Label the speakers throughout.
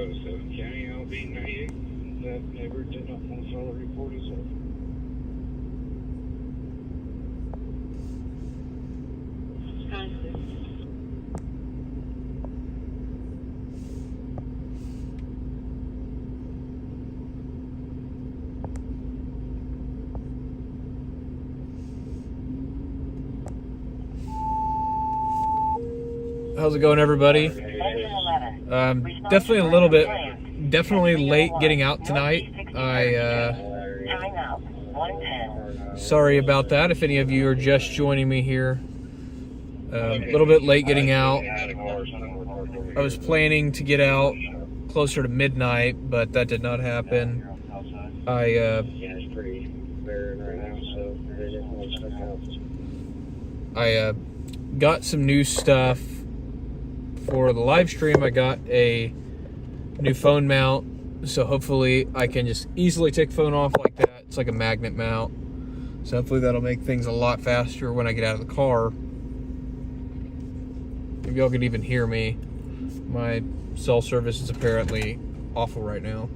Speaker 1: County, LB 98. That neighbor did not want to file a report as well.
Speaker 2: How's it going, everybody? Definitely late getting out tonight. Sorry about that if any of you are just joining me here. A little bit late getting out. I was planning to get out closer to midnight, but that did not happen. I got some new stuff for the live stream. I got a new phone mount, so hopefully I can just easily take the phone off like that. It's like a magnet mount, so hopefully that'll make things a lot faster when I get out of the car. Maybe y'all can even hear me. My cell service is apparently awful right now.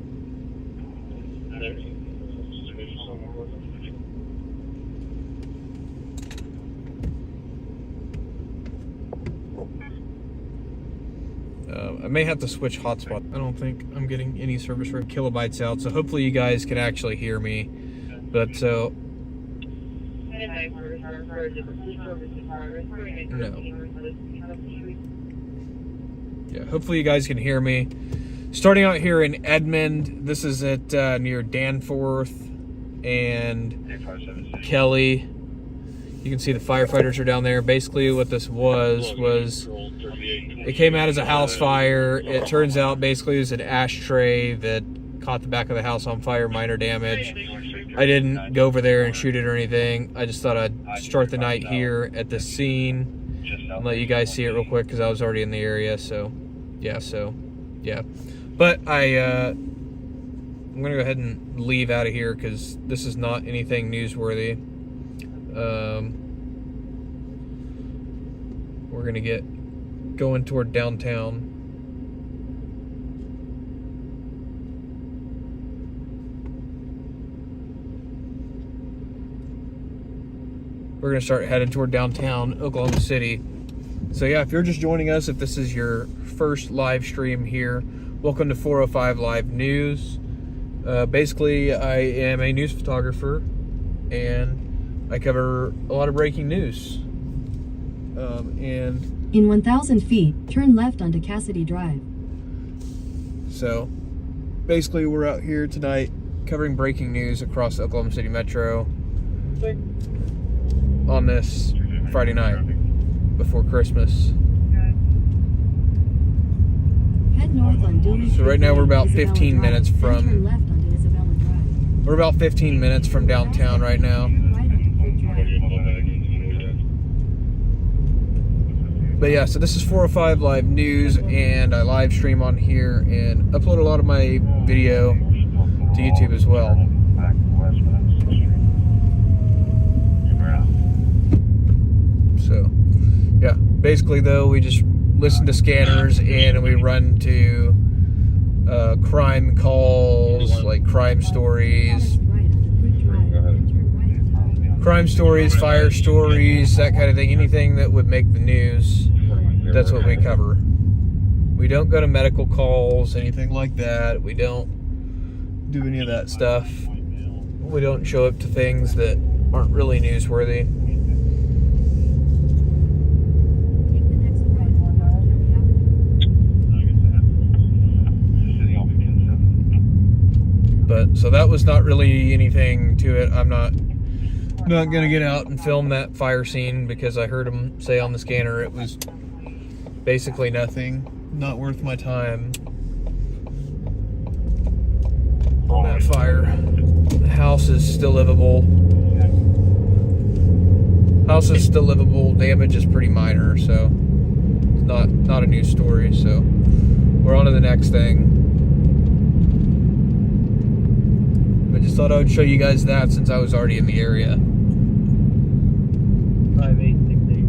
Speaker 2: I may have to switch hotspot. I don't think I'm getting any service for kilobytes out, so hopefully you guys can actually hear me. But so no. Yeah, hopefully you guys can hear me. Starting out here in Edmond, this is at near Danforth and Kelly. You can see the firefighters are down there. Basically what this was it came out as a house fire. It turns out basically it was an ashtray that caught the back of the house on fire, minor damage. I didn't go over there and shoot it or anything. I just thought I'd start the night here at the scene and let you guys see it real quick because I was already in the area. So yeah. But I'm gonna go ahead and leave out of here because this is not anything newsworthy. We're gonna get going toward downtown. We're gonna start heading toward downtown Oklahoma City. So yeah, if you're just joining us, if this is your first live stream here, welcome to 405 Live News. Basically, I am a news photographer and I cover a lot of breaking news. And
Speaker 3: in 1,000 feet, turn left onto Cassidy Drive.
Speaker 2: So basically we're out here tonight covering breaking news across the Oklahoma City Metro on this Friday night before Christmas.
Speaker 3: Head north on Dillon.
Speaker 2: So right now we're about 15
Speaker 3: Drive,
Speaker 2: minutes
Speaker 3: turn
Speaker 2: from
Speaker 3: left onto Isabella Drive.
Speaker 2: we're about 15 minutes from downtown right now.
Speaker 3: Right onto Kirk Drive.
Speaker 2: But yeah, so this is 405 Live News, and I live stream on here and upload a lot of my video to YouTube as well. So yeah, basically though, we just listen to scanners and we run to crime calls, like crime stories, fire stories, that kind of thing. Anything that would make the news, that's what we cover. We don't go to medical calls, anything like that. We don't do any of that stuff. We don't show up to things that aren't really newsworthy. But so that was not really anything to it. I'm not gonna get out and film that fire scene because I heard him say on the scanner it was basically nothing, not worth my time on that fire. The house is still livable. Damage is pretty minor, so it's not a news story. So we're on to the next thing. I just thought I would show you guys that since I was already in the area.
Speaker 1: 5868.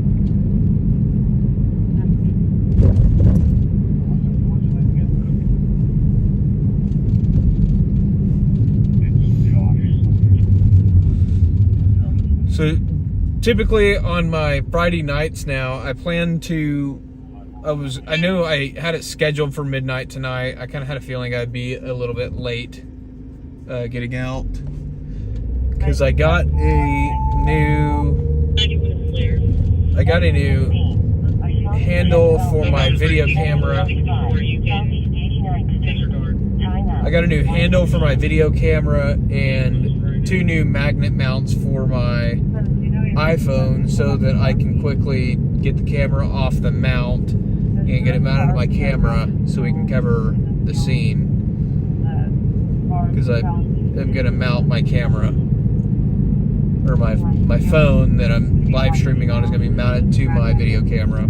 Speaker 2: So typically on my Friday nights now, I knew I had it scheduled for midnight tonight. I kind of had a feeling I'd be a little bit late getting out, because I got a new handle for my video camera. I got a new handle for my video camera and 2 new magnet mounts for my iPhone, so that I can quickly get the camera off the mount and get it mounted to my camera so we can cover the scene. Because I am going to mount my camera, or my phone that I'm live streaming on is going to be mounted to my video camera.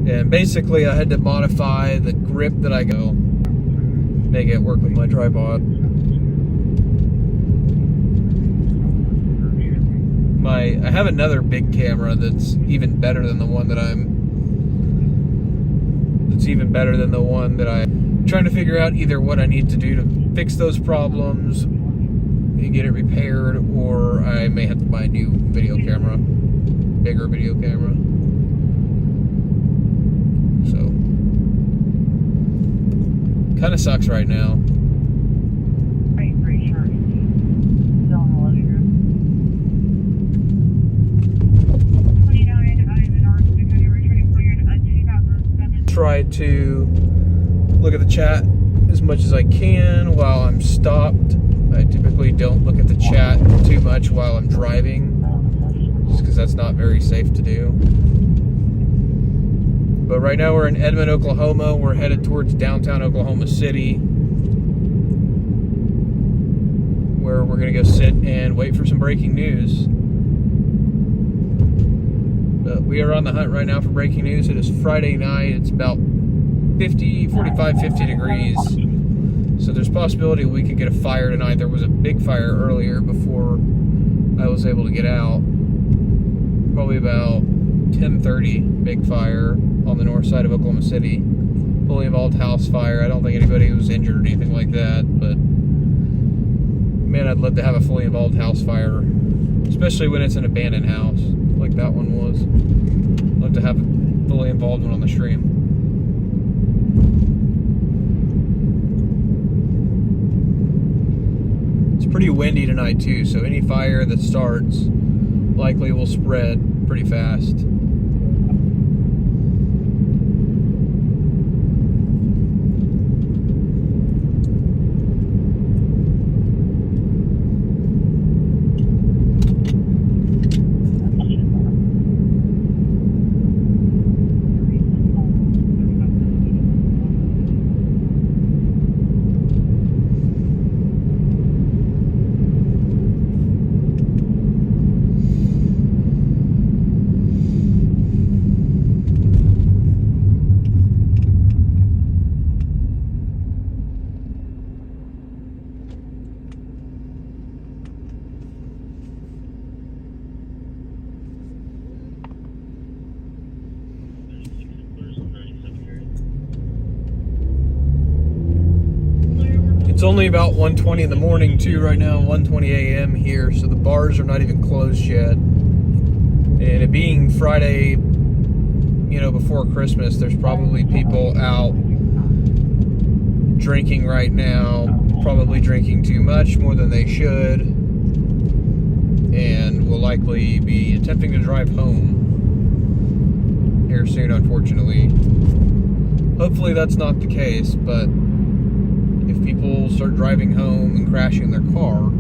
Speaker 2: And basically I had to modify the grip that I go, make it work with my tripod. I have another big camera that's even better than the one that I'm trying to figure out either what I need to do to fix those problems and get it repaired, or I may have to buy a new video camera, bigger video camera. So, kind of sucks right now. Try to look at the chat as much as I can while I'm stopped. I typically don't look at the chat too much while I'm driving, just because that's not very safe to do. But right now we're in Edmond, Oklahoma. We're headed towards downtown Oklahoma City, where we're going to go sit and wait for some breaking news. We are on the hunt right now for breaking news. It is Friday night. It's about 45, 50 degrees. So there's a possibility we could get a fire tonight. There was a big fire earlier before I was able to get out. Probably about 10:30, big fire on the north side of Oklahoma City. Fully involved house fire. I don't think anybody was injured or anything like that, but man, I'd love to have a fully involved house fire, especially when it's an abandoned house like that one was. I'd love to have a fully involved one on the stream. It's pretty windy tonight too, so any fire that starts likely will spread pretty fast. It's only about 1:20 in the morning too right now, 1:20 a.m. here, so the bars are not even closed yet. And it being Friday, before Christmas, there's probably people out drinking right now, probably drinking too much, more than they should, and will likely be attempting to drive home here soon, unfortunately. Hopefully that's not the case, but if people start driving home and crashing their car,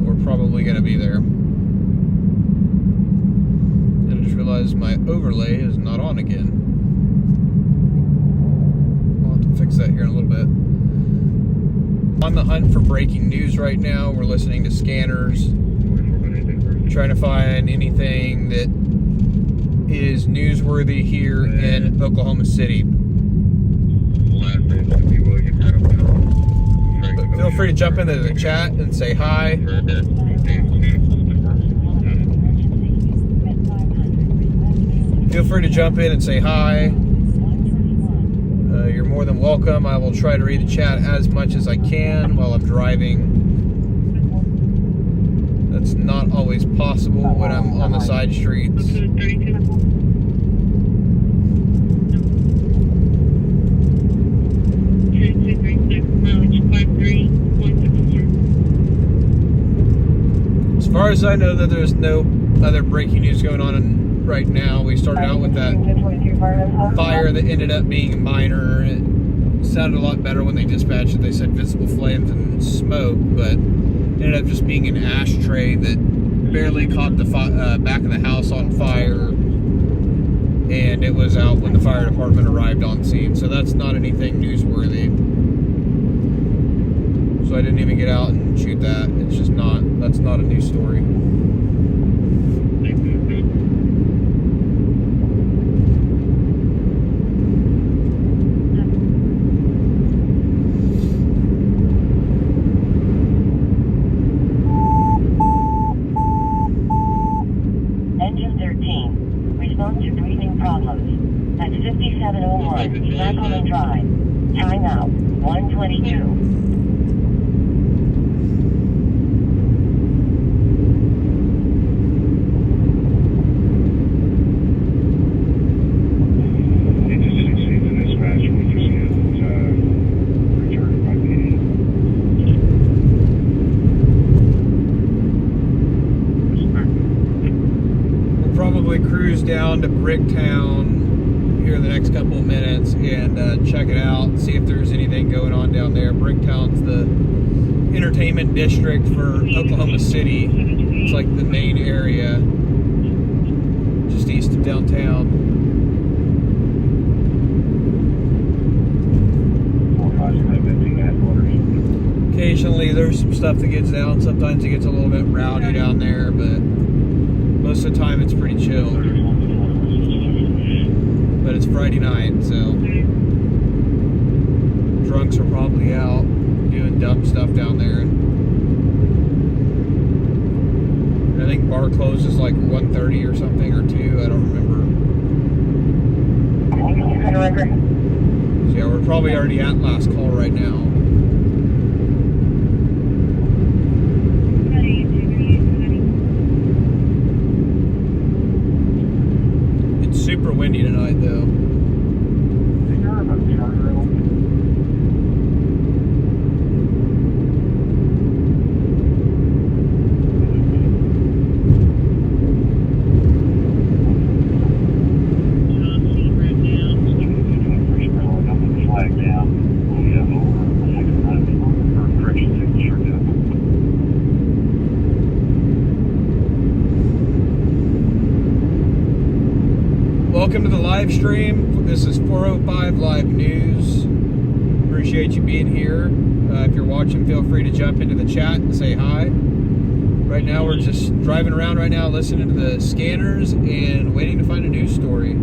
Speaker 2: we're probably going to be there. And I just realized my overlay is not on again. I'll have to fix that here in a little bit. On the hunt for breaking news right now. We're listening to scanners, trying to find anything that is newsworthy here in Oklahoma City. But feel free to jump into the chat and say hi. Feel free to jump in and say hi. you're more than welcome. I will try to read the chat as much as I can while I'm driving. That's not always possible when I'm on the side streets. As far as I know, that there's no other breaking news going on right now. We started out with that fire that ended up being minor. It sounded a lot better when they dispatched it. They said visible flames and smoke, but it ended up just being an ashtray that barely caught the back of the house on fire, and it was out when the fire department arrived on scene. So that's not anything newsworthy. So I didn't even get out and shoot that. It's just not, that's not a news story.
Speaker 4: Engine 13. Response to breathing problems. At 5701, Macklin Drive. Time out, 1:22.
Speaker 2: Cruise down to Bricktown here in the next couple of minutes and check it out, see if there's anything going on down there. Bricktown's the entertainment district for Oklahoma City. It's like the main area just east of downtown. Occasionally there's some stuff that gets down. Sometimes it gets a little bit rowdy down there, but most of the time it's pretty chill. But it's Friday night, so drunks are probably out doing dumb stuff down there. And I think bar closes like 1:30 or something, or 2, I don't remember. So yeah, we're probably already at last call right now. Super windy tonight, though. Welcome to the live stream. This is 405 Live News. Appreciate you being here. If you're watching, feel free to jump into the chat and say hi. Right now, we're just driving around right now, listening to the scanners and waiting to find a news story.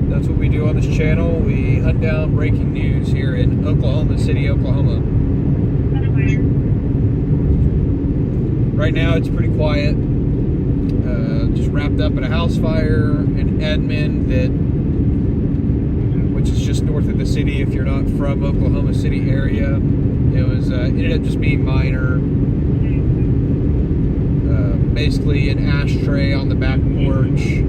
Speaker 2: That's what we do on this channel. We hunt down breaking news here in Oklahoma City, Oklahoma. Right now, it's pretty quiet. Just wrapped up in a house fire in Edmond, which is just north of the city if you're not from Oklahoma City area. It was ended up just being minor. Basically an ashtray on the back porch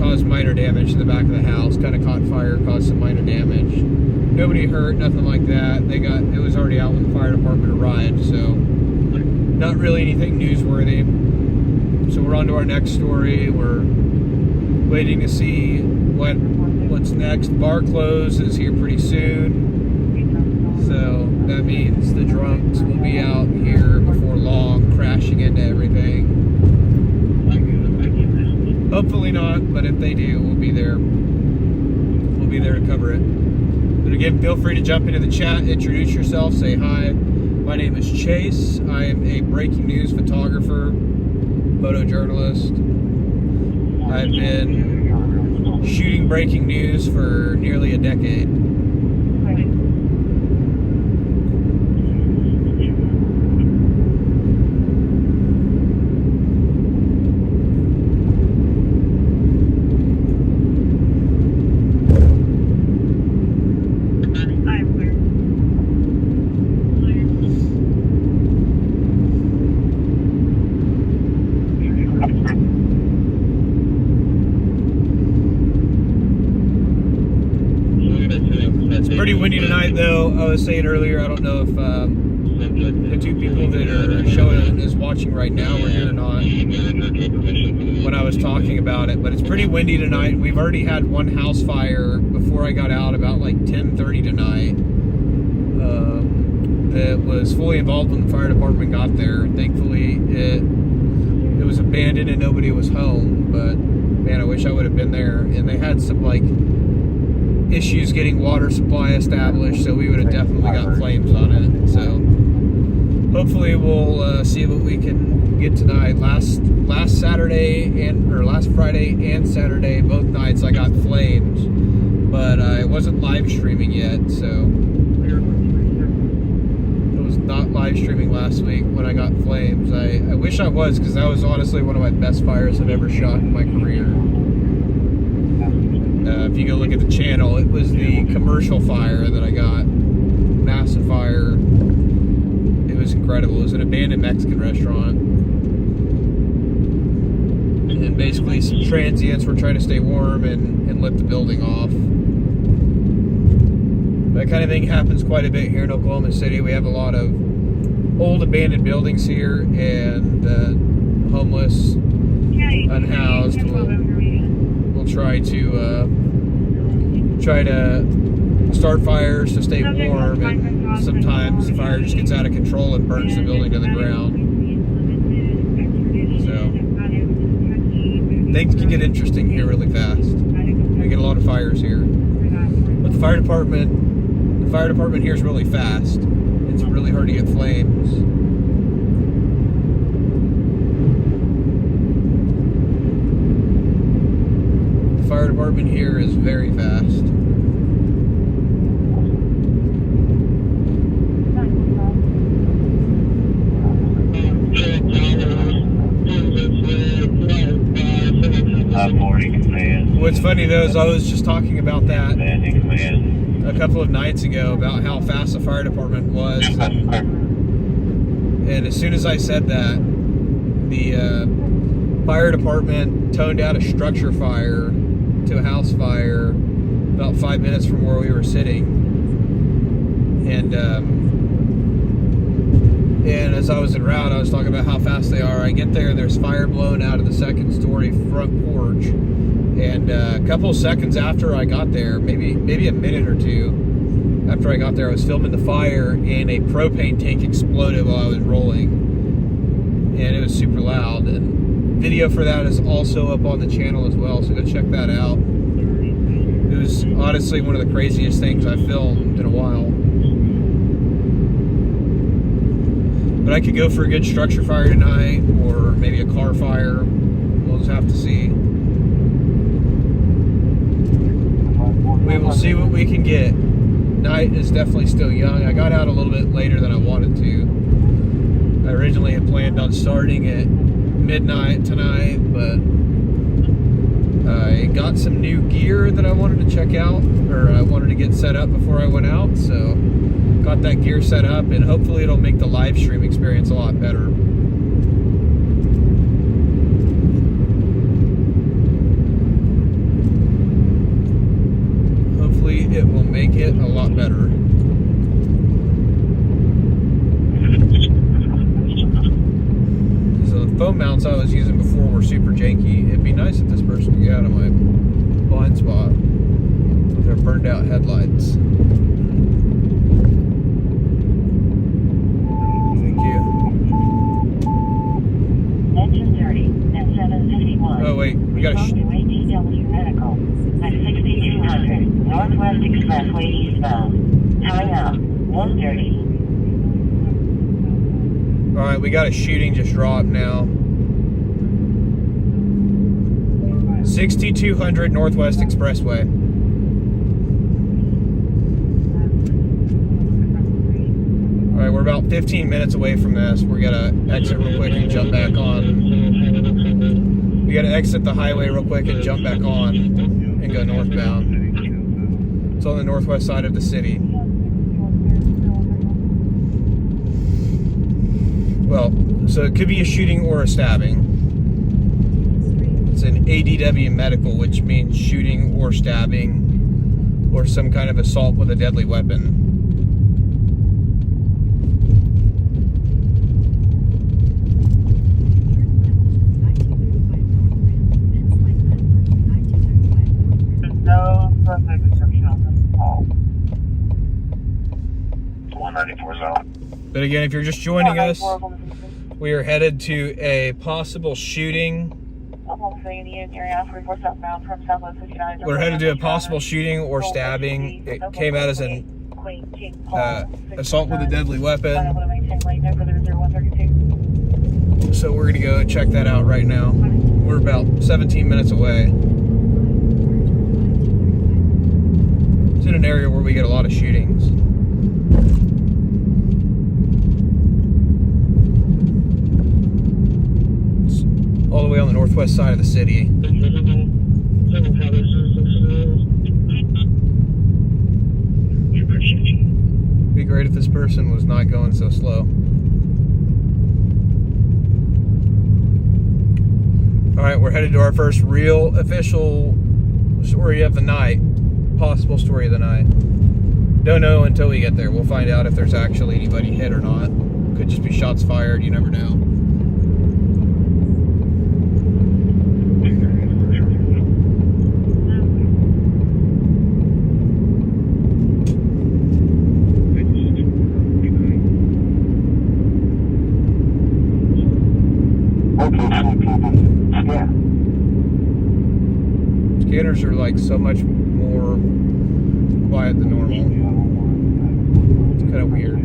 Speaker 2: caused minor damage to the back of the house. Kind of caught fire, caused some minor damage. Nobody hurt, nothing like that. It was already out when the fire department arrived, so not really anything newsworthy. So we're on to our next story. We're waiting to see what's next. Bar closes here pretty soon. So that means the drunks will be out here before long, crashing into everything. Hopefully not, but if they do, we'll be there. We'll be there to cover it. But again, feel free to jump into the chat, introduce yourself, say hi. My name is Chase. I am a breaking news photographer, photojournalist. I've been shooting breaking news for nearly a decade. I was saying earlier, I don't know if the two people that are showing is watching right now were here or not when I was talking about it, but it's pretty windy tonight. We've already had one house fire before I got out about like 10:30 tonight. That was fully involved when the fire department got there. Thankfully, it was abandoned and nobody was home, but man, I wish I would have been there. And they had some like issues getting water supply established, so we would have definitely got flames on it. So hopefully we'll see what we can get tonight. Last Saturday or last Friday and Saturday, both nights I got flames, but I wasn't live streaming yet, so I was not live streaming last week when I got flames. I wish I was, because that was honestly one of my best fires I've ever shot in my career. If you go look at the channel, it was the commercial fire that I got. Massive fire. It was incredible. It was an abandoned Mexican restaurant. And basically some transients were trying to stay warm and lit the building off. That kind of thing happens quite a bit here in Oklahoma City. We have a lot of old abandoned buildings here, and the homeless, unhoused will try to start fires to stay warm, and sometimes the fire just gets out of control and burns the building to the ground. So things can get interesting here really fast. We get a lot of fires here, but the fire department here is really fast. It's really hard to get flames. The fire department here is very fast. What's funny though is I was just talking about that a couple of nights ago about how fast the fire department was, and as soon as I said that, the fire department toned out a structure fire to a house fire about 5 minutes from where we were sitting, and as I was en route, I was talking about how fast they are. I get there and there's fire blowing out of the second story front porch. And a couple of seconds after I got there, maybe a minute or two after I got there, I was filming the fire, and a propane tank exploded while I was rolling. And it was super loud. And video for that is also up on the channel as well, so go check that out. It was honestly one of the craziest things I've filmed in a while. But I could go for a good structure fire tonight, or maybe a car fire. We'll just have to see. We will see what we can get. Night is definitely still young. I got out a little bit later than I wanted to. I originally had planned on starting at midnight tonight, but I got some new gear that I wanted to check out, or I wanted to get set up before I went out, so got that gear set up, and hopefully it'll make the live stream experience a lot better. It will make it a lot better. So the foam mounts I was using before were super janky. It'd be nice if this person could get out of my blind spot with their burned out headlights. Thank you.
Speaker 4: Engine 30 at 7:51.
Speaker 2: Oh wait, we got a
Speaker 4: ADW Medical at 6200 Northwest Expressway eastbound. Time out 1:30.
Speaker 2: All right, we got a shooting just dropped now. 6200 Northwest Expressway. All right, we're about 15 minutes away from this. We're gonna exit real quick and jump back on. We gotta exit the highway real quick and jump back on and go northbound. It's on the northwest side of the city. Well, so it could be a shooting or a stabbing. It's an ADW medical, which means shooting or stabbing or some kind of assault with a deadly weapon. But again, if you're just joining us, we are headed to a possible shooting. We're headed to a possible shooting or stabbing. It came out as an assault with a deadly weapon. So we're gonna go check that out right now. We're about 17 minutes away. It's in an area where we get a lot of shootings. It's all the way on the northwest side of the city. It'd be great if this person was not going so slow. Alright, we're headed to our first real official story of the night. Possible story of the night. Don't know until we get there. We'll find out if there's actually anybody hit or not. Could just be shots fired, you never know. Scanners are like so much more quiet than normal. It's kind of weird.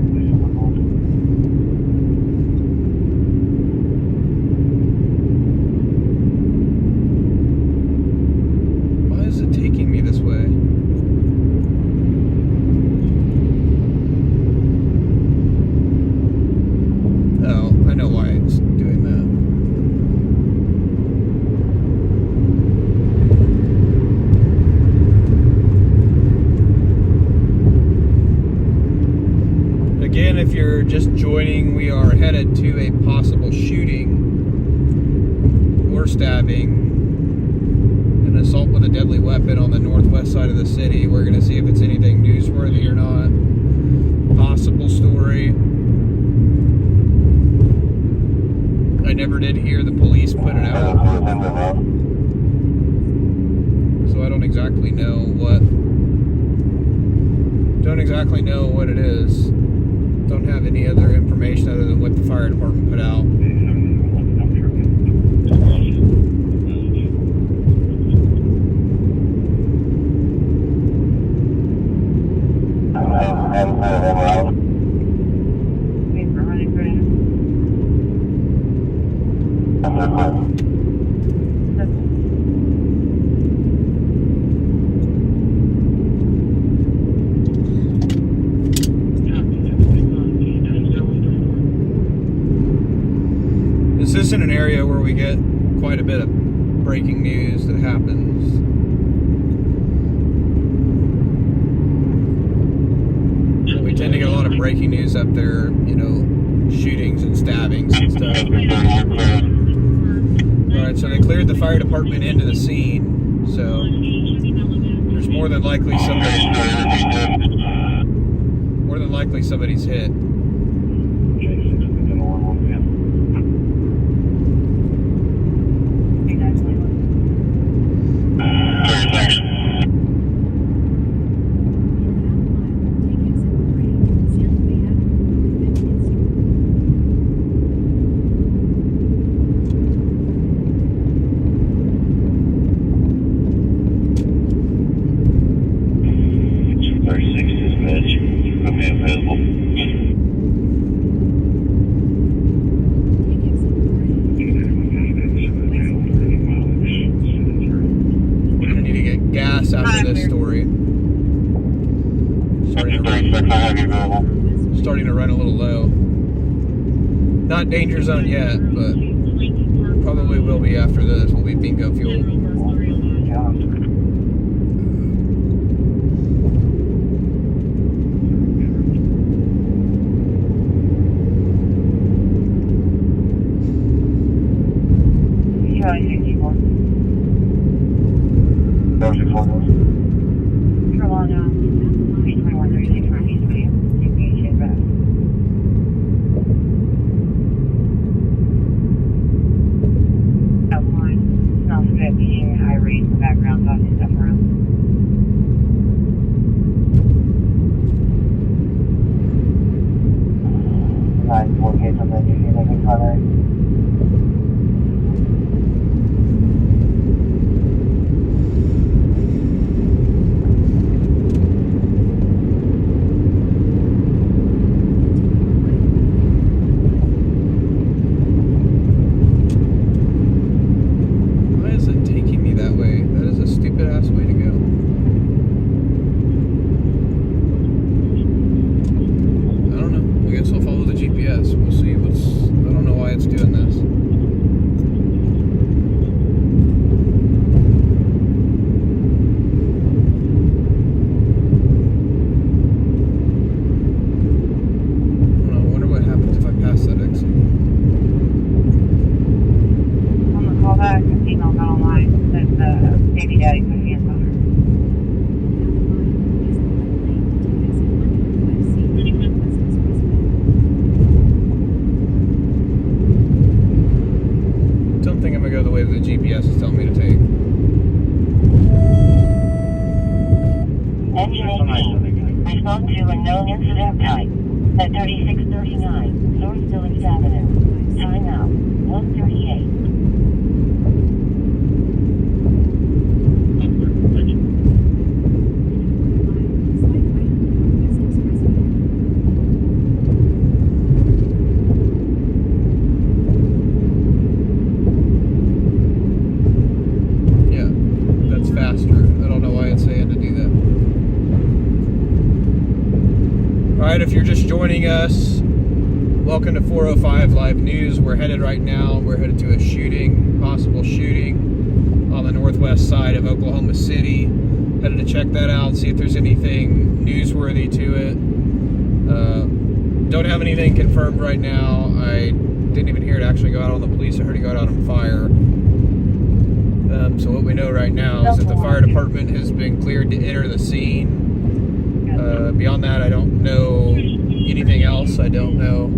Speaker 2: Why is it taking me this way? Oh, I know why it's doing that. Again, if you're just joining, we are headed to a possible shooting or stabbing, an assault with a deadly weapon on the northwest side of the city. We're going to see if it's anything newsworthy or not. Possible story. I never did hear the police put it out, so I don't exactly know what it is. Don't have any other information other than what the fire department put out. This isn't an area where we get quite a bit of breaking news that happens. We tend to get a lot of breaking news up there, you know, shootings and stabbings and stuff. Alright, so they cleared the fire department into the scene, so there's more than likely somebody's hit. After this story, starting to run a little low. Not danger zone yet, but probably will be after this. We'll be bingo fuel.
Speaker 4: here to live if you're living color.
Speaker 2: Why is it taking me that way? That is a stupid ass way to go. I don't know. I guess I'll follow the GPS. We'll see what's... I don't know why it's doing this. I don't know. I wonder what happens if I pass that exit.
Speaker 4: I'm gonna call back and email got online that baby daddy put hands on her.
Speaker 2: Don't think I'm gonna go the way that the GPS is telling me to take.
Speaker 4: Engine 18. Respond to a known incident type at 3639 North Phillips Avenue. Time out 1:38.
Speaker 2: Yeah, that's faster. I don't know why it's saying to do that. Alright, if you're just joining us, welcome to 405 Live News. We're headed right now. We're headed to a shooting, possible shooting on the northwest side of Oklahoma City. Headed to check that out, see if there's anything newsworthy to it. Don't have anything confirmed right now. I didn't even hear it actually go out on the police. I heard it go out on fire. So what we know right now is that the fire department has been cleared to enter the scene. Beyond that, I don't know anything else. I don't know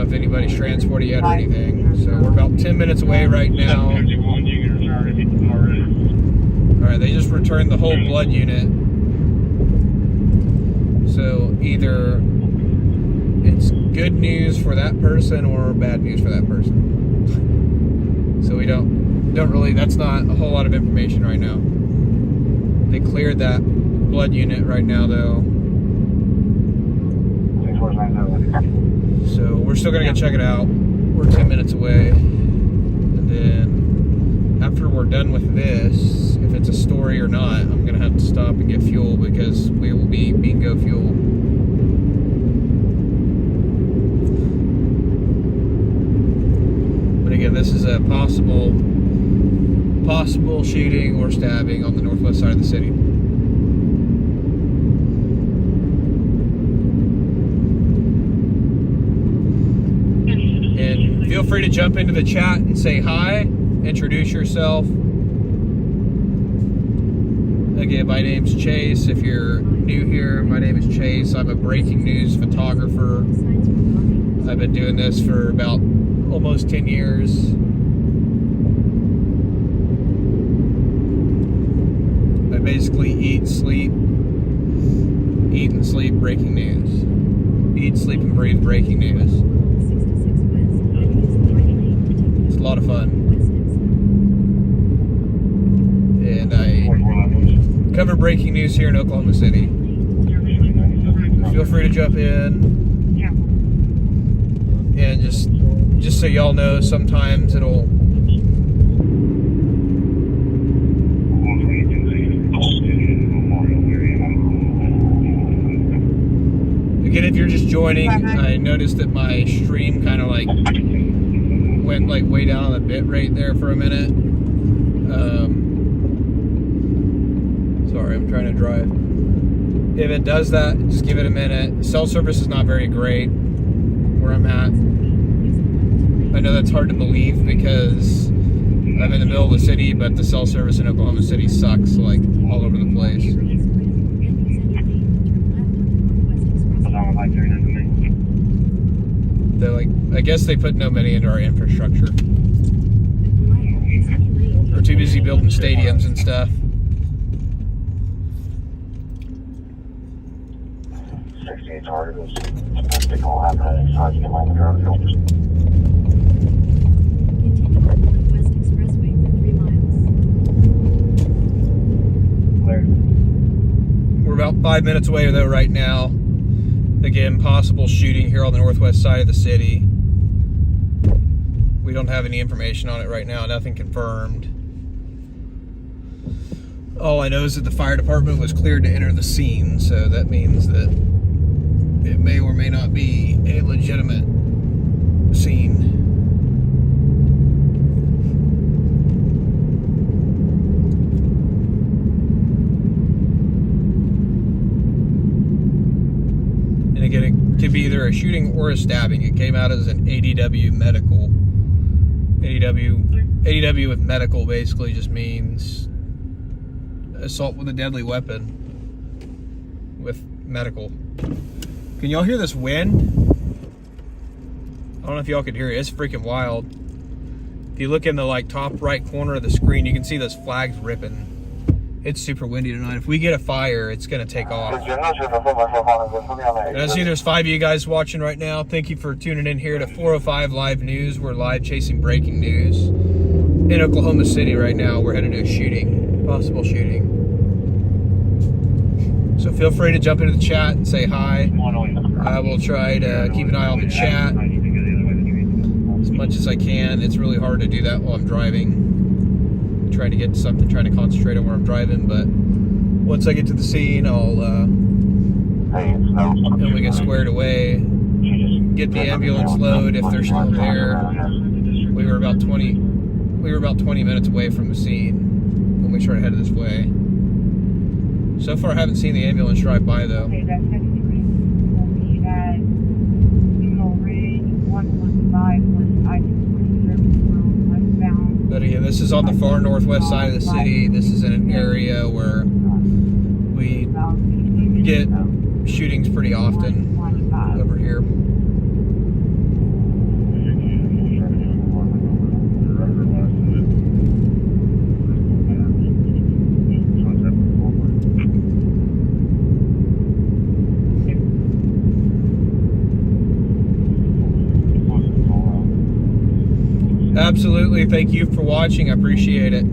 Speaker 2: if anybody's transported yet or anything. So we're about 10 minutes away right now.
Speaker 1: 51 units already.
Speaker 2: Alright, they just returned the whole blood unit. So either it's good news for that person or bad news for that person. So we don't really, that's not a whole lot of information right now. They cleared that blood unit right now though. So we're still gonna go check it out. We're 10 minutes away. And then after we're done with this, if it's a story or not, I'm gonna have to stop and get fuel because we will be bingo fuel. But again, this is a possible shooting or stabbing on the northwest side of the city. And feel free to jump into the chat and say hi, introduce yourself. Again, my name's Chase. If you're new here, my name is Chase. I'm a breaking news photographer. I've been doing this for about almost 10 years. I basically eat and sleep breaking news. Eat, sleep, and breathe breaking news. It's a lot of fun. And I cover breaking news here in Oklahoma City. Feel free to jump in. And just so y'all know, sometimes it'll... Again, if you're just joining, I noticed that my stream kind of like went like way down on the bit rate there for a minute. Sorry, I'm trying to drive. If it does that, just give it a minute. Cell service is not very great where I'm at. I know that's hard to believe because I'm in the middle of the city, but the cell service in Oklahoma City sucks like all over the place. They're like, I guess they put no money into our infrastructure. We're too busy building stadiums and stuff.
Speaker 4: target is domestic all happening, so you can land the drone filters.
Speaker 3: Continue on Northwest Expressway for 3 miles.
Speaker 4: Clear.
Speaker 2: We're about 5 minutes away though right now. Again, possible shooting here on the northwest side of the city. We don't have any information on it right now, nothing confirmed. All I know is that the fire department was cleared to enter the scene, so that means that it may or may not be a legitimate scene. And again, it could be either a shooting or a stabbing. It came out as an ADW medical. ADW with medical basically just means assault with a deadly weapon with medical. Can y'all hear this wind? I don't know if y'all can hear it. It's freaking wild. If you look in the like top right corner of the screen, you can see those flags ripping. It's super windy tonight. If we get a fire, it's gonna take off. And I see there's 5 of you guys watching right now. Thank you for tuning in here to 405 Live News. We're live chasing breaking news in Oklahoma City right now. We're headed to a shooting, possible shooting. So feel free to jump into the chat and say hi. I will try to keep an eye on the chat as much as I can. It's really hard to do that while I'm driving. I'm trying to get to something, trying to concentrate on where I'm driving, but once I get to the scene, I'll and we get squared away, get the ambulance load if they're still there. We were about 20 minutes away from the scene when we started headed this way. So far I haven't seen the ambulance drive by though.
Speaker 5: Okay, that 73 will be at Eagle Ridge 115 westbound.
Speaker 2: But again, this is on the far northwest side of the city. This is in an area where we get shootings pretty often over here. Absolutely. Thank you for watching. I appreciate it.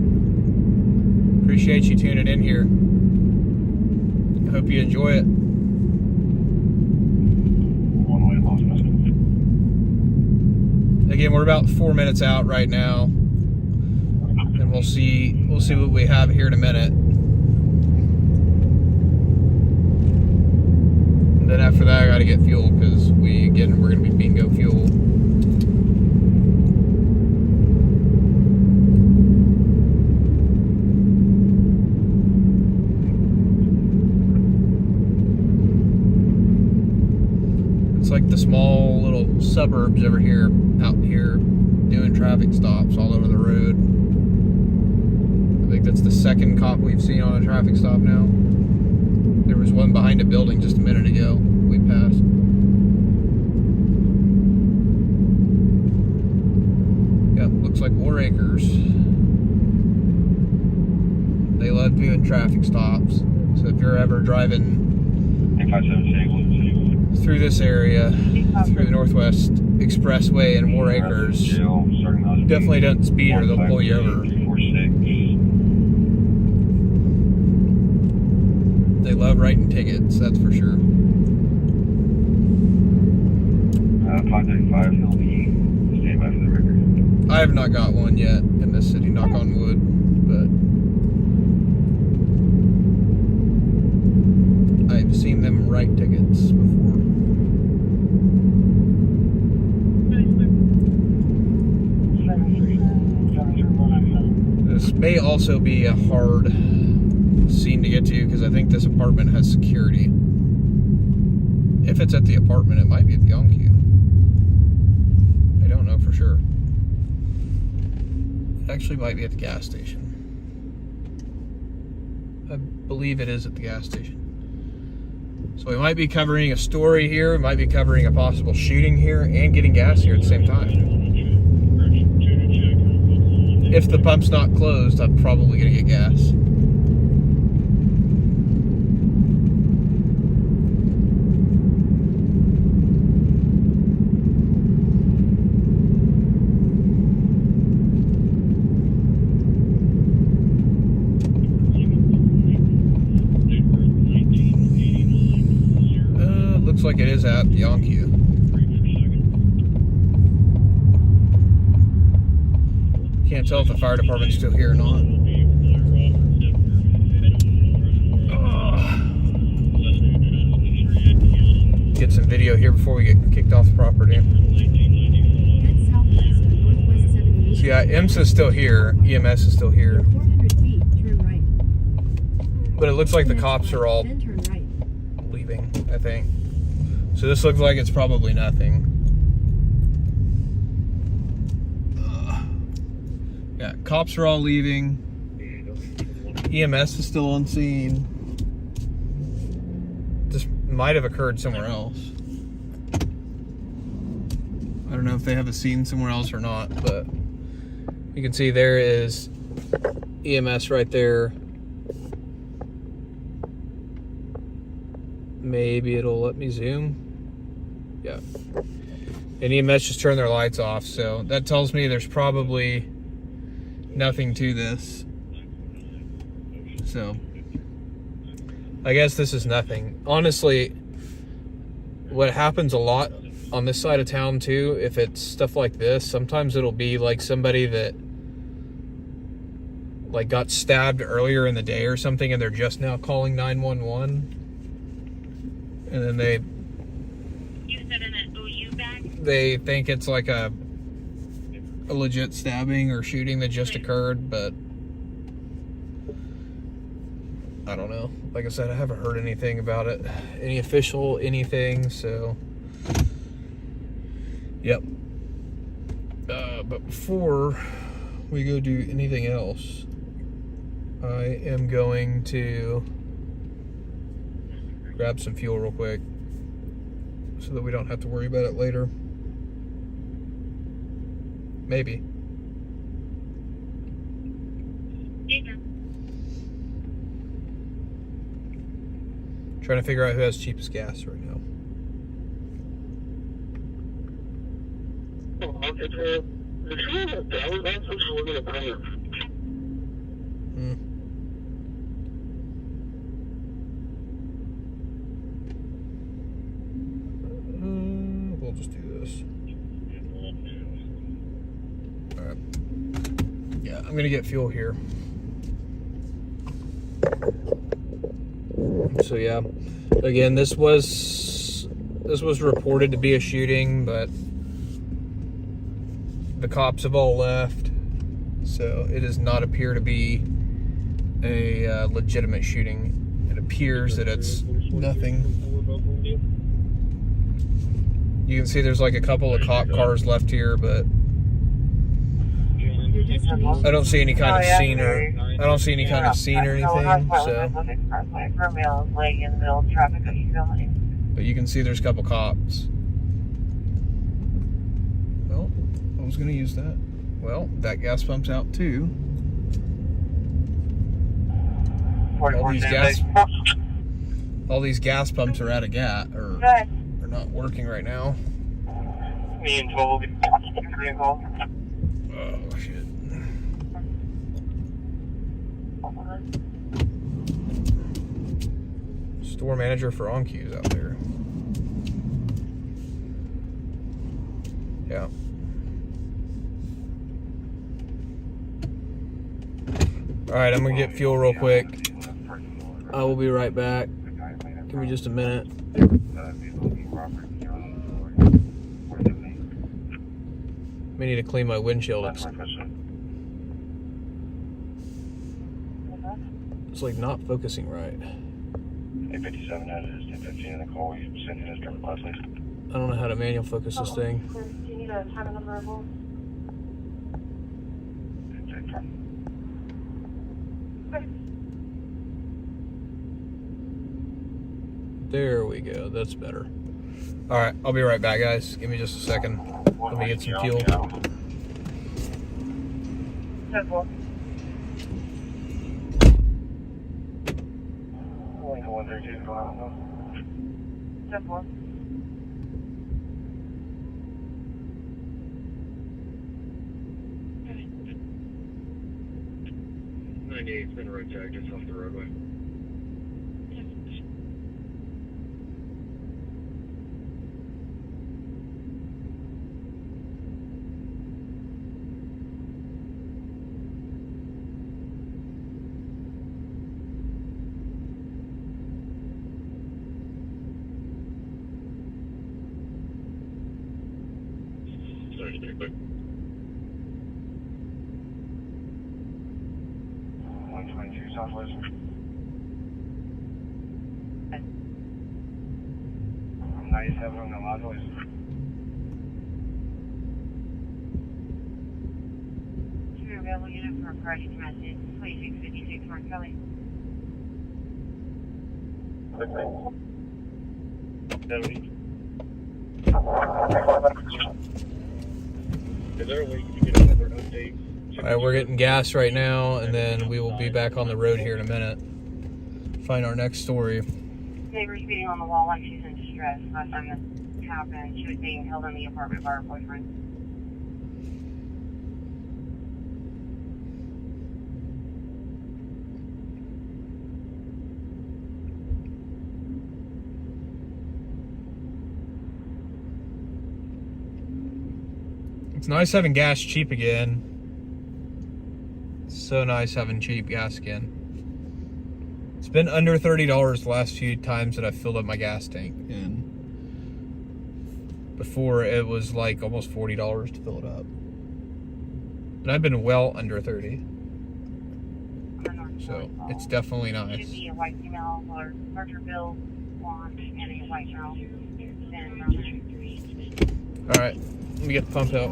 Speaker 2: Appreciate you tuning in here. I hope you enjoy it. Again, we're about 4 minutes out right now, and we'll see what we have here in a minute. And then after that, I got to get fuel because we're going to be bingo fuel. It's like the small little suburbs over here, out here, doing traffic stops all over the road. I think that's the second cop we've seen on a traffic stop now. There was one behind a building just a minute ago we passed. Yep, looks like War Acres. They love doing traffic stops. So if you're ever driving through this area, through the Northwest Expressway and War Acres, definitely don't speed or they'll pull you over. They love writing tickets, that's for sure.
Speaker 4: 595, he'll be standby for the record.
Speaker 2: I have not got one yet in this city, knock on wood, but I've seen them write tickets before. This may also be a hard scene to get to because I think this apartment has security. If it's at the apartment, it might be at the on-queue. I don't know for sure. It actually might be at the gas station. I believe it is at the gas station. So we might be covering a story here, we might be covering a possible shooting here, and getting gas here at the same time. If the pump's not closed, I'm probably gonna get gas. Can't tell if the fire department's still here or not. Get some video here before we get kicked off the property.
Speaker 3: Head southwest on Northwest 78.
Speaker 2: So yeah, IMSA's still here. EMS is still here.
Speaker 3: 400 feet, turn right.
Speaker 2: But it looks like the cops are all
Speaker 3: Then turn right.
Speaker 2: leaving, I think. So this looks like it's probably nothing. Yeah, cops are all leaving. EMS is still on scene. This might have occurred somewhere else. I don't know if they have a scene somewhere else or not, but you can see there is EMS right there. Maybe it'll let me zoom. Yeah. And EMS just turned their lights off, so that tells me there's probably nothing to this. So I guess this is nothing. Honestly, what happens a lot on this side of town too, if it's stuff like this, sometimes it'll be like somebody that like got stabbed earlier in the day or something and they're just now calling 911. And then they think it's like a legit stabbing or shooting that just occurred, but I don't know. Like I said, I haven't heard anything about it, any official anything, so yep. But before we go do anything else, I am going to grab some fuel real quick so that we don't have to worry about it later. Maybe. Trying to figure out who has cheapest gas right now. We'll just do this. Alright. Yeah, I'm gonna get fuel here. So yeah, again, this was reported to be a shooting, but the cops have all left, so it does not appear to be a legitimate shooting. It appears that it's nothing. You can see there's like a couple of cop cars left here, but I don't see any kind of scene or anything. So, but you can see there's a couple cops. Well, I was gonna use that. Well, that gas pump's out too. All these gas pumps are out of gas, or they're not working right now.
Speaker 1: Me and Toll.
Speaker 2: Oh shit. Store manager for OnQ's out there. Yeah. Alright, I'm gonna get fuel real quick. I will be right back. Give me just a minute. May need to clean my windshield. It's like not focusing right.
Speaker 1: 857 out of 1015 in the call. You sent in his driver's license.
Speaker 2: I don't know how to manual focus this thing.
Speaker 5: Do you need a time number?
Speaker 2: There we go. That's better. Alright, I'll be right back, guys. Give me just a second. Let me get some fuel.
Speaker 1: It's been right tag just off the roadway. 122 Southwest. 97 on the Los Angeles.
Speaker 5: Two available unit for a Friday message. 2656 North Kelly.
Speaker 1: 70. Is there a way you can get another update?
Speaker 2: All right, we're getting gas right now, and then we will be back on the road here in a minute. Find our next story.
Speaker 5: Neighbor's beating on the wall like she's in distress. Last time this happened, she was being held in the apartment by her boyfriend.
Speaker 2: It's nice having gas cheap again. It's so nice having cheap gas again. It's been under $30 the last few times that I've filled up my gas tank, and before it was like almost $40 to fill it up. And I've been well under 30. So it's definitely
Speaker 5: Should
Speaker 2: nice.
Speaker 5: be a white female, larger build, blonde, and a white girl. And
Speaker 2: All right, let me get the pump out.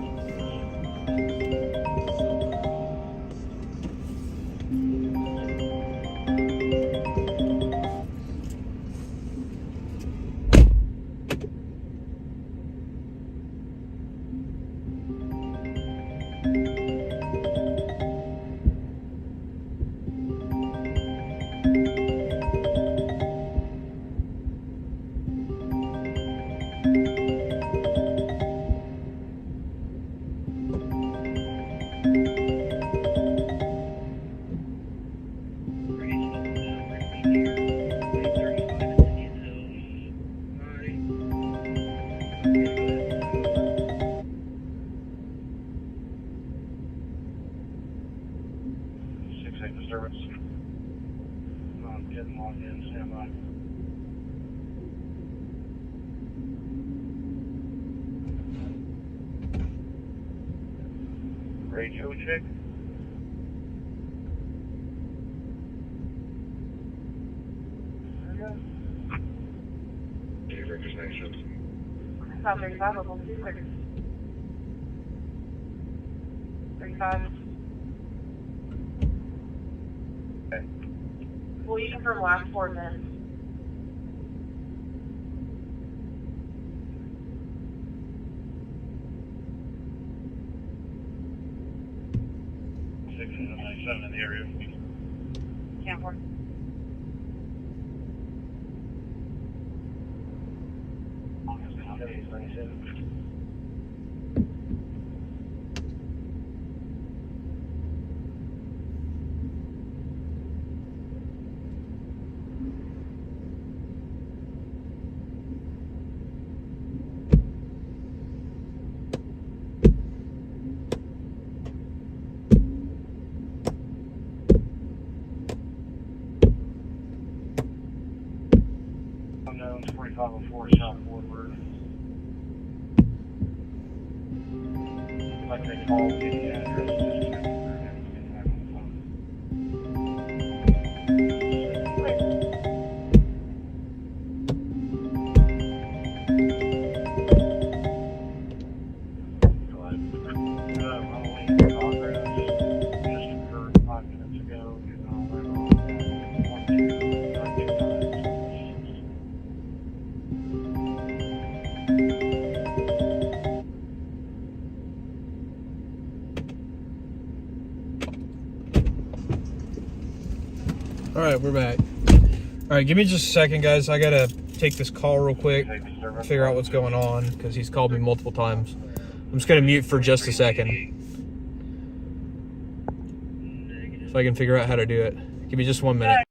Speaker 1: Disturbance. I'm getting logged in, stand by. Radio check.
Speaker 5: South 35, local 26. 35.
Speaker 1: Okay.
Speaker 5: Will you confirm last 4 minutes?
Speaker 1: In the area.
Speaker 5: 10-4.
Speaker 1: Unknowns 4504 South Woodward. Like they call the address, just check everything back on the phone. Runaway in progress. Just occurred 5 minutes ago. And I'll let on that. 12.
Speaker 2: All right, we're back. All right, give me just a second, guys. I gotta take this call real quick, figure out what's going on, because he's called me multiple times. I'm just gonna mute for just a second, if I can figure out how to do it. Give me just 1 minute.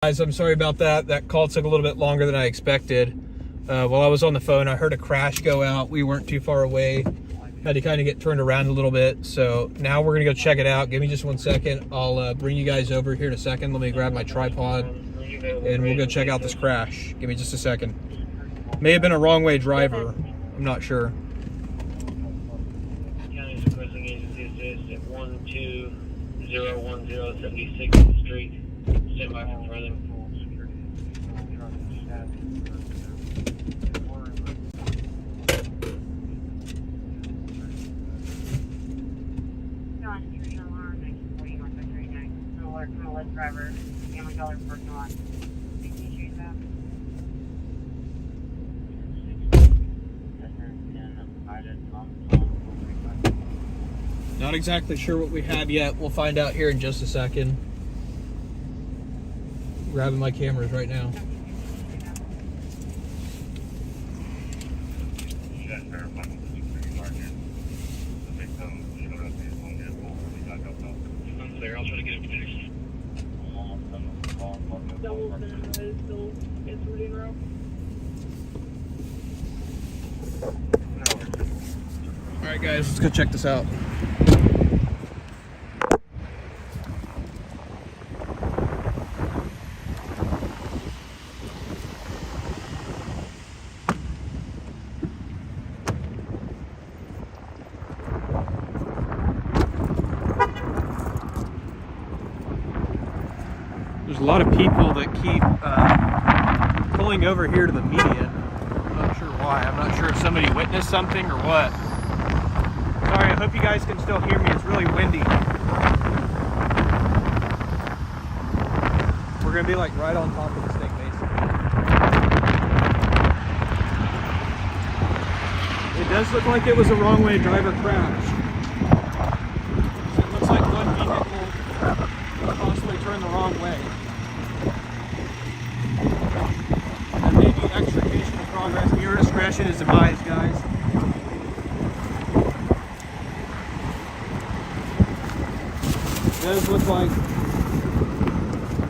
Speaker 2: Guys, I'm sorry about that. That call took a little bit longer than I expected. While I was on the phone, I heard a crash go out. We weren't too far away. Had to kind of get turned around a little bit. So now we're gonna go check it out. Give me just 1 second. I'll bring you guys over here in a second. Let me grab my tripod and we'll go check out this crash. Give me just a second. May have been a wrong way driver. I'm not sure.
Speaker 1: County's requesting agency assist at 12010 76th Street. Stand by for further.
Speaker 5: From a list driver, Family Dollar parking lot. Safety issues out.
Speaker 2: Not exactly sure what we have yet. We'll find out here in just a second. Grabbing my cameras right now.
Speaker 1: There, I'll try to get it fixed.
Speaker 2: Alright guys, let's go check this out. There's a lot of people that keep pulling over here to the median. I'm not sure why. I'm not sure if somebody witnessed something or what. Sorry, I hope you guys can still hear me. It's really windy. We're going to be like right on top of this thing, basically. It does look like it was a wrong way driver crash. So it looks like one vehicle possibly turned the wrong way. And maybe extrication of progress. Your discretion is advised, guys. It does look like,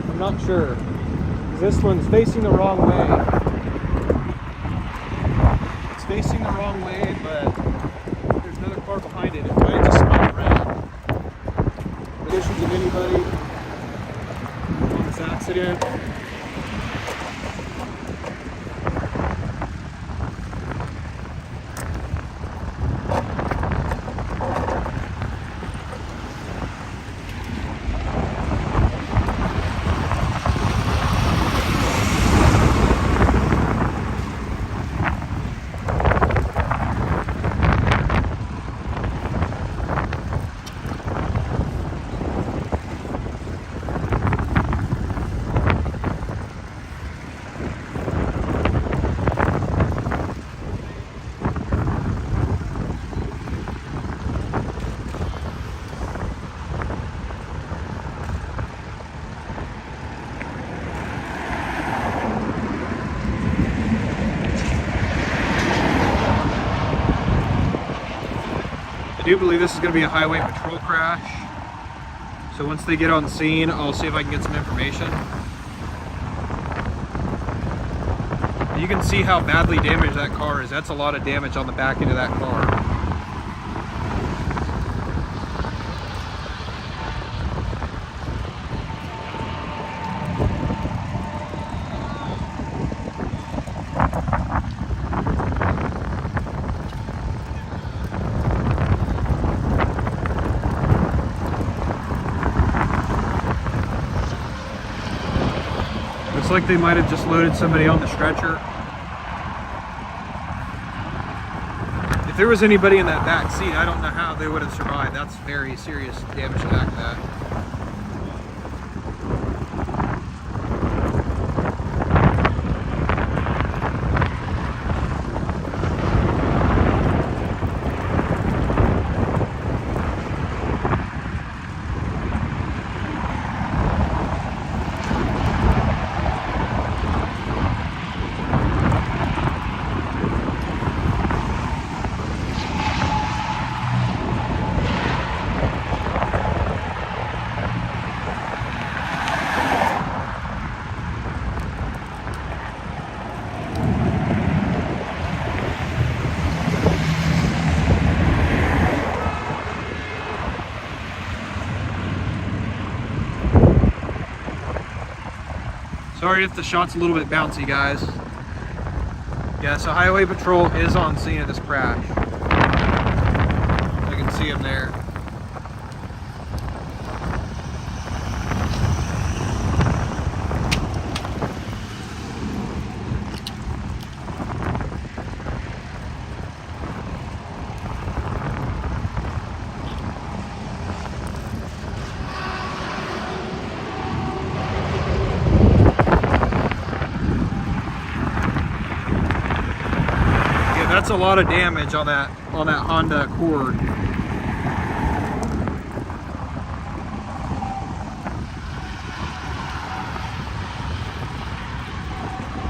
Speaker 2: I'm not sure, this one's facing the wrong way. It's facing the wrong way, but there's another car behind it. It might have just spun around. Conditions of anybody on this accident. I do believe this is going to be a highway patrol crash. So once they get on scene, I'll see if I can get some information. You can see how badly damaged that car is. That's a lot of damage on the back end of that car. Looks like they might have just loaded somebody on the stretcher. If there was anybody in that back seat, I don't know how they would have survived. That's very serious damage to back of that. Sorry if the shot's a little bit bouncy, guys. Yeah, so Highway Patrol is on scene of this crash. I can see him there. That's a lot of damage on that Honda Accord.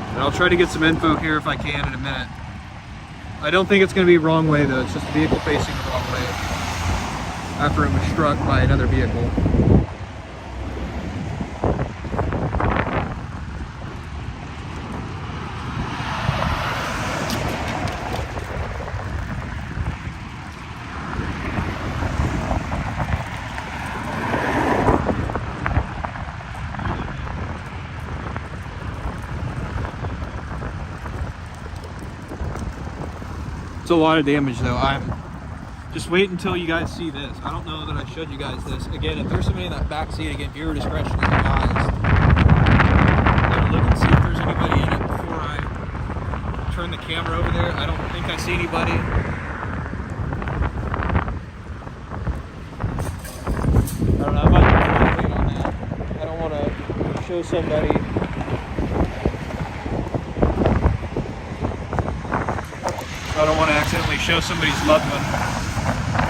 Speaker 2: And I'll try to get some info here if I can in a minute. I don't think it's going to be wrong way though. It's just a vehicle facing the wrong way after it was struck by another vehicle. It's a lot of damage though. I'm just wait until you guys see this. I don't know that I showed you guys this. Again, if there's somebody in that back seat, again, viewer discretion is advised. I'm gonna look and see if there's anybody in it before I turn the camera over there. I don't think I see anybody. I don't know, I might wait on that. I don't want to show somebody. I don't want to accidentally show somebody's loved one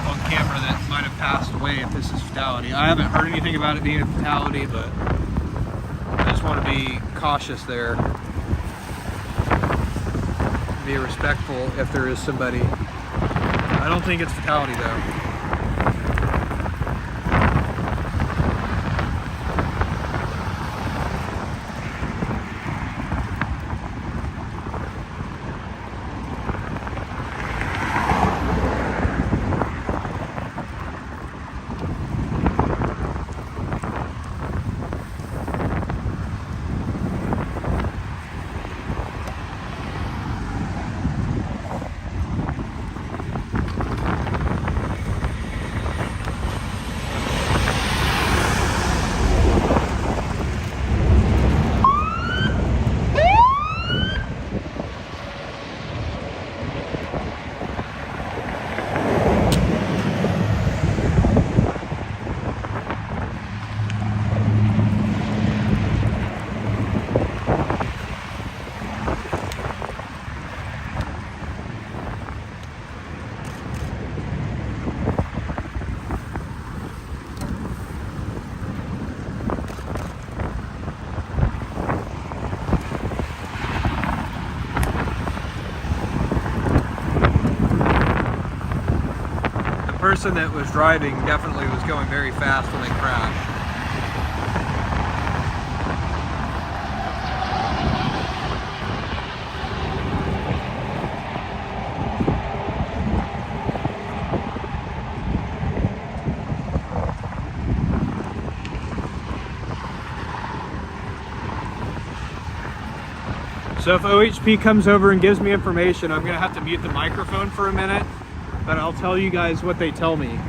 Speaker 2: on camera that might have passed away if this is fatality. I haven't heard anything about it being a fatality, but I just want to be cautious there. Be respectful if there is somebody. I don't think it's fatality though. The person that was driving definitely was going very fast when they crashed. So if OHP comes over and gives me information, I'm gonna have to mute the microphone for a minute, but I'll tell you guys what they tell me.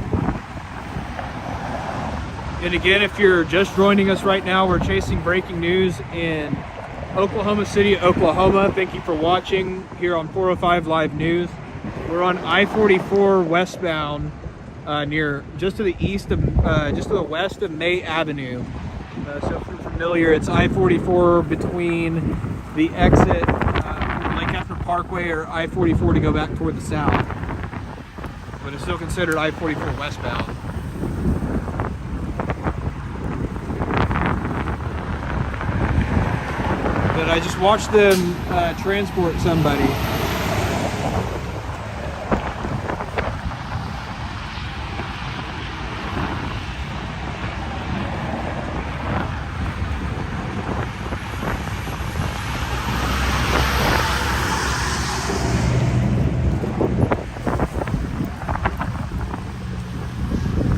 Speaker 2: And again, if you're just joining us right now, we're chasing breaking news in Oklahoma City, Oklahoma. Thank you for watching here on 405 Live News. We're on I-44 westbound, near just to the east of, just to the west of May Avenue. So if you're familiar, it's I-44 between the exit Lake Effort Parkway or I-44 to go back toward the south. But it's still considered I-44 westbound. But I just watched them transport somebody.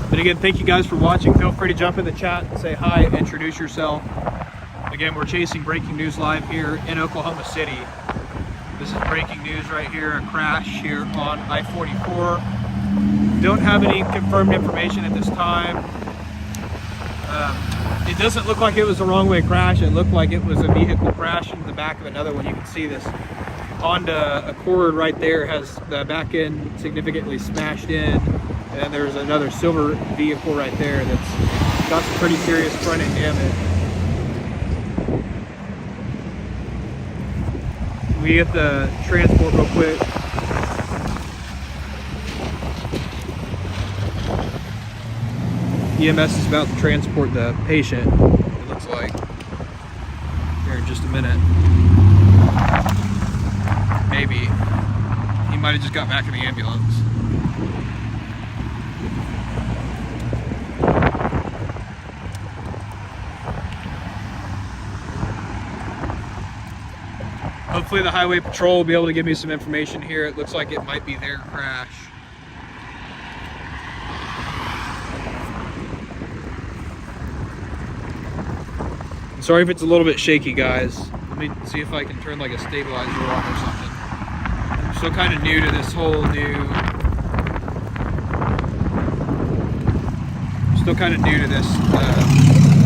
Speaker 2: But again, thank you guys for watching. Feel free to jump in the chat and say hi, introduce yourself. Again, we're chasing breaking news live here in Oklahoma City. This is breaking news right here, a crash here on I-44. Don't have any confirmed information at this time. It doesn't look like it was a wrong way crash. It looked like it was a vehicle crash into the back of another one. You can see this Honda Accord right there has the back end significantly smashed in. And there's another silver vehicle right there that's got some pretty serious front end damage. We get the transport real quick. EMS is about to transport the patient, it looks like, here in just a minute. Maybe. He might have just got back in the ambulance. Hopefully the highway patrol will be able to give me some information here. It looks like it might be their crash. Sorry if it's a little bit shaky, guys. Let me see if I can turn like a stabilizer on or something. I'm still kind of new to this whole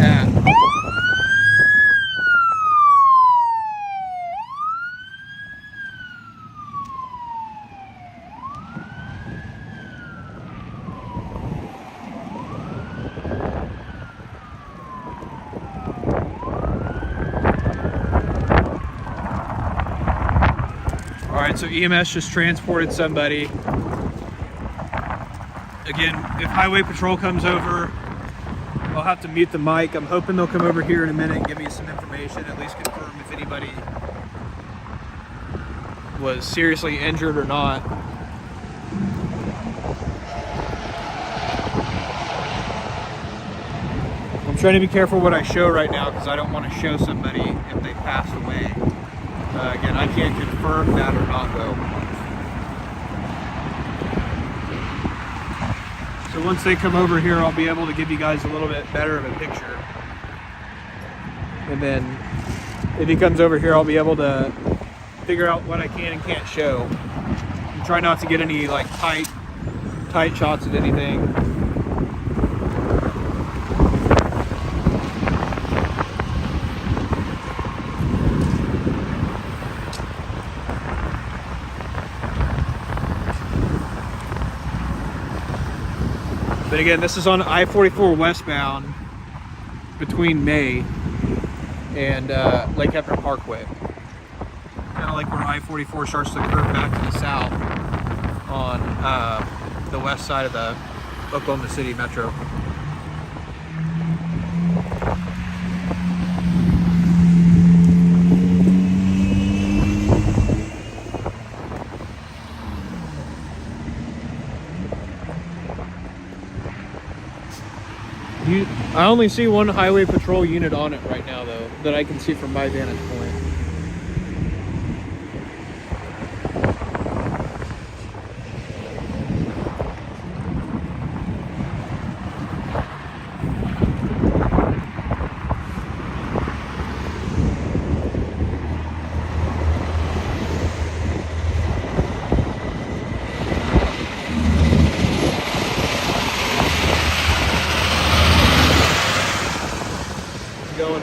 Speaker 2: app. Alright, so EMS just transported somebody. Again, if highway patrol comes over, I'll have to mute the mic. I'm hoping they'll come over here in a minute and give me some information, at least confirm if anybody was seriously injured or not. I'm trying to be careful what I show right now because I don't want to show somebody if they passed away. Again, I can't confirm that or not though. So once they come over here, I'll be able to give you guys a little bit better of a picture. And then if he comes over here, I'll be able to figure out what I can and can't show. And try not to get any like tight shots of anything. But again, this is on I-44 westbound between May and Lake Hefner Parkway. Kind of like where I-44 starts to curve back to the south on the west side of the Oklahoma City Metro. I only see one highway patrol unit on it right now though, that I can see from my vantage point. Going.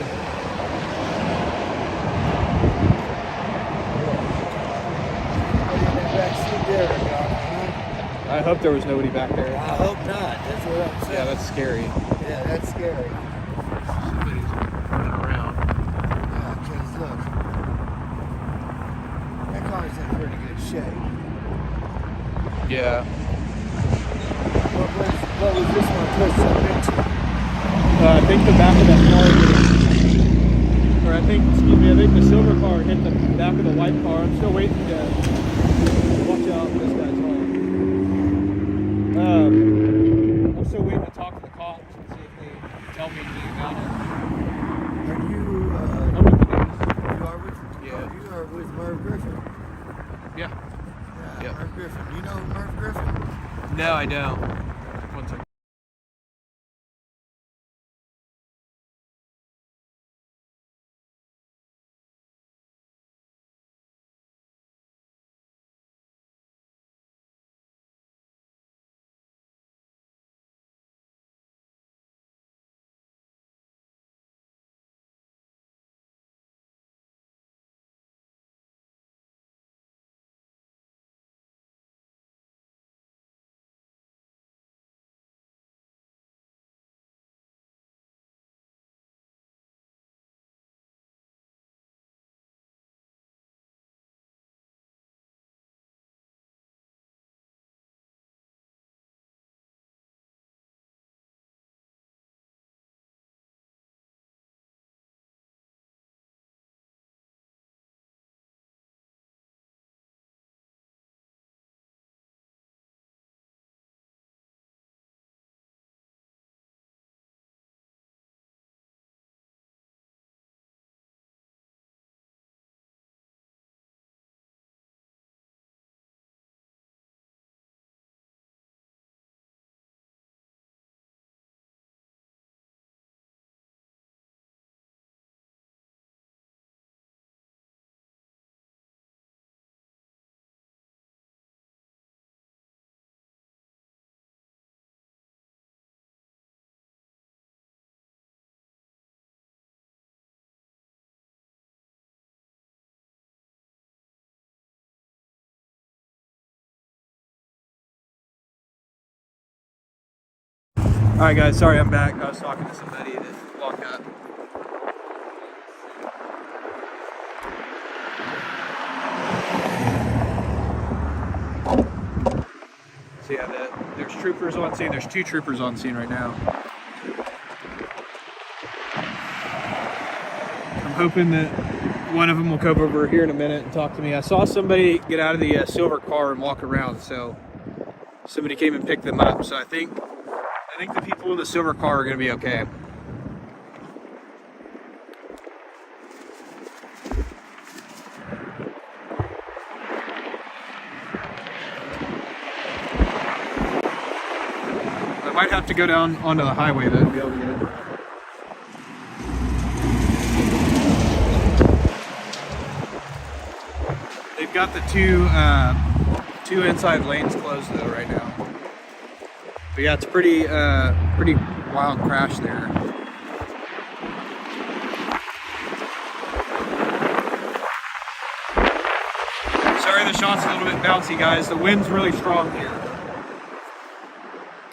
Speaker 2: I hope there was nobody back there.
Speaker 6: I hope not. That's what I'm saying.
Speaker 2: Yeah, that's scary.
Speaker 6: Yeah, that's scary.
Speaker 2: Somebody's running around.
Speaker 6: Yeah, because look, that car's in pretty good shape.
Speaker 2: Yeah.
Speaker 6: What was this one pushed up into?
Speaker 2: I think the back of that car, or I think the silver car hit the back of the white car. I'm still waiting to watch out for this guy's home. I'm still waiting to talk to the cops and see if they tell me anything about it.
Speaker 6: Are you,
Speaker 2: I'm with the news.
Speaker 6: you are with,
Speaker 2: Yeah.
Speaker 6: you are with Merv Griffin?
Speaker 2: Yeah.
Speaker 6: Yeah,
Speaker 2: Yep.
Speaker 6: Merv Griffin. You know Merv Griffin?
Speaker 2: No, I don't. One second. Alright guys, sorry I'm back. I was talking to somebody that walked up. So yeah, there's troopers on scene. There's 2 troopers on scene right now. I'm hoping that one of them will come over here in a minute and talk to me. I saw somebody get out of the silver car and walk around, so somebody came and picked them up. So I think the people in the silver car are going to be okay. I might have to go down onto the highway though to be able to get in. They've got the two inside lanes closed though right now. But yeah, it's pretty wild crash there. Sorry the shot's a little bit bouncy, guys. The wind's really strong here.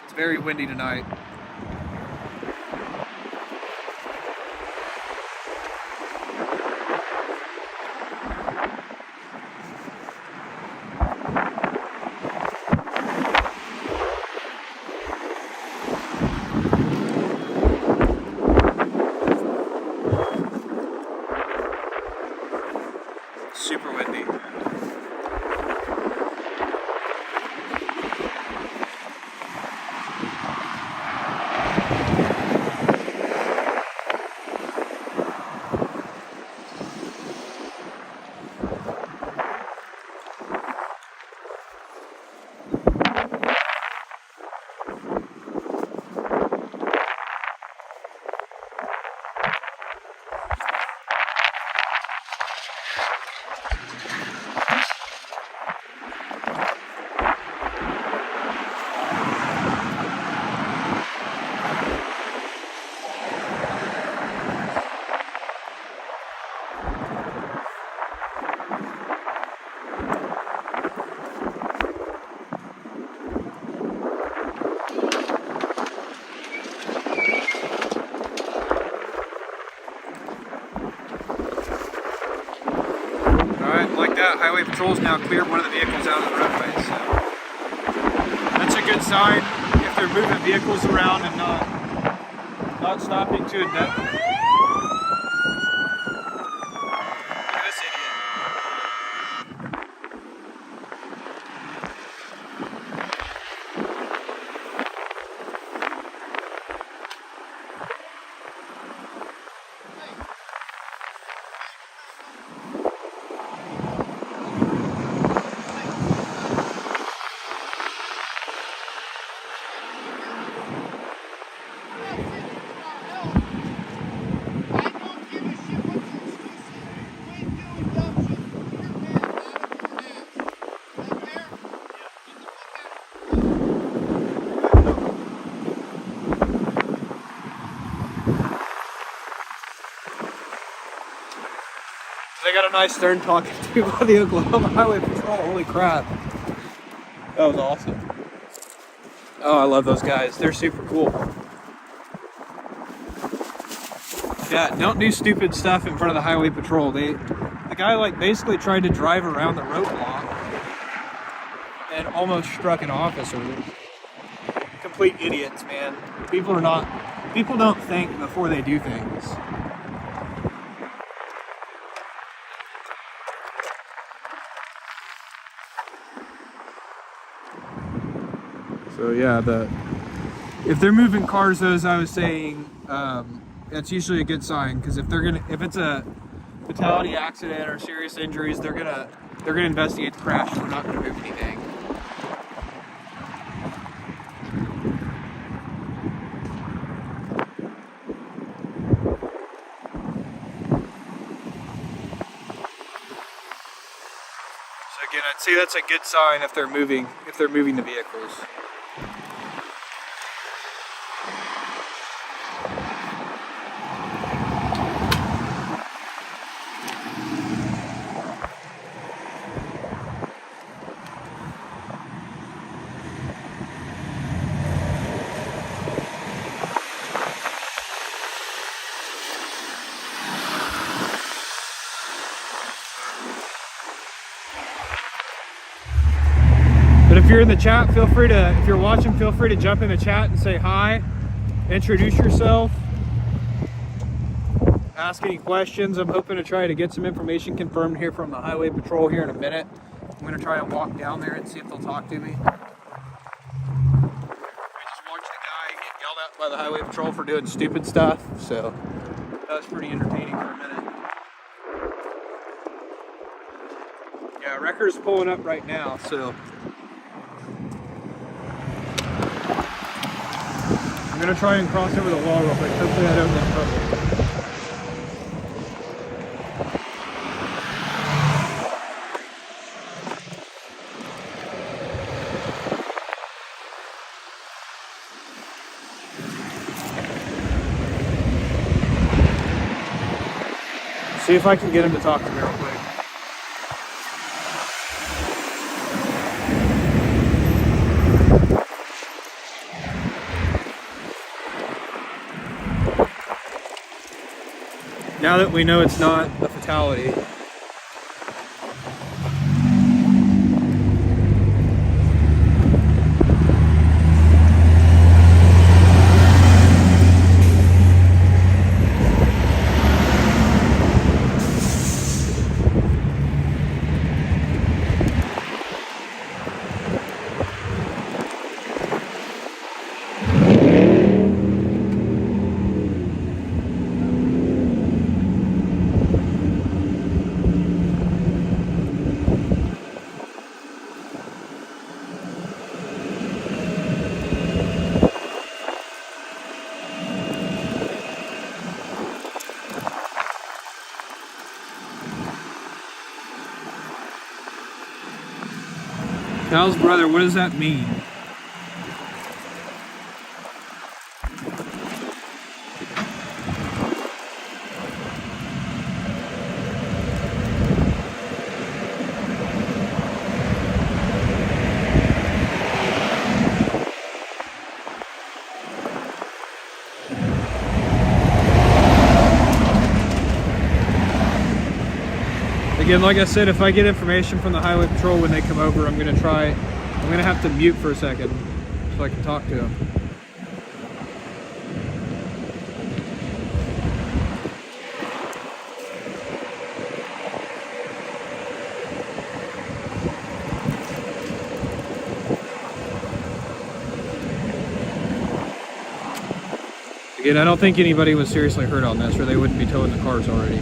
Speaker 2: It's very windy tonight. Super windy. Highway patrol's now cleared one of the vehicles out of the roadway, so that's a good sign if they're moving vehicles around and not stopping to adapt. Look at this idiot. They got a nice stern talking to by the Oklahoma Highway Patrol. Holy crap. That was awesome. Oh, I love those guys. They're super cool. Yeah, don't do stupid stuff in front of the Highway Patrol. The guy like basically tried to drive around the roadblock and almost struck an officer. Complete idiots, man. People don't think before they do things. So yeah, if they're moving cars, though, as I was saying, that's usually a good sign, because if it's a fatality accident or serious injuries, they're gonna investigate the crash. They're not gonna move anything. So again, I'd say that's a good sign if they're moving the vehicles. If you're in the chat, feel free to, if you're watching, feel free to jump in the chat and say hi, introduce yourself, ask any questions. I'm hoping to try to get some information confirmed here from the Highway Patrol here in a minute. I'm going to try and walk down there and see if they'll talk to me. I just watched a guy get yelled at by the Highway Patrol for doing stupid stuff, so that was pretty entertaining for a minute. Yeah, Wrecker's pulling up right now, so I'm going to try and cross over the wall real quick. Hopefully I don't get in trouble. See if I can get him to talk to me real quick. Now that we know it's not a fatality. Cal's brother, what does that mean? Again, like I said, if I get information from the Highway Patrol when they come over, I'm gonna have to mute for a second so I can talk to them. Again, I don't think anybody was seriously hurt on this, or they wouldn't be towing the cars already.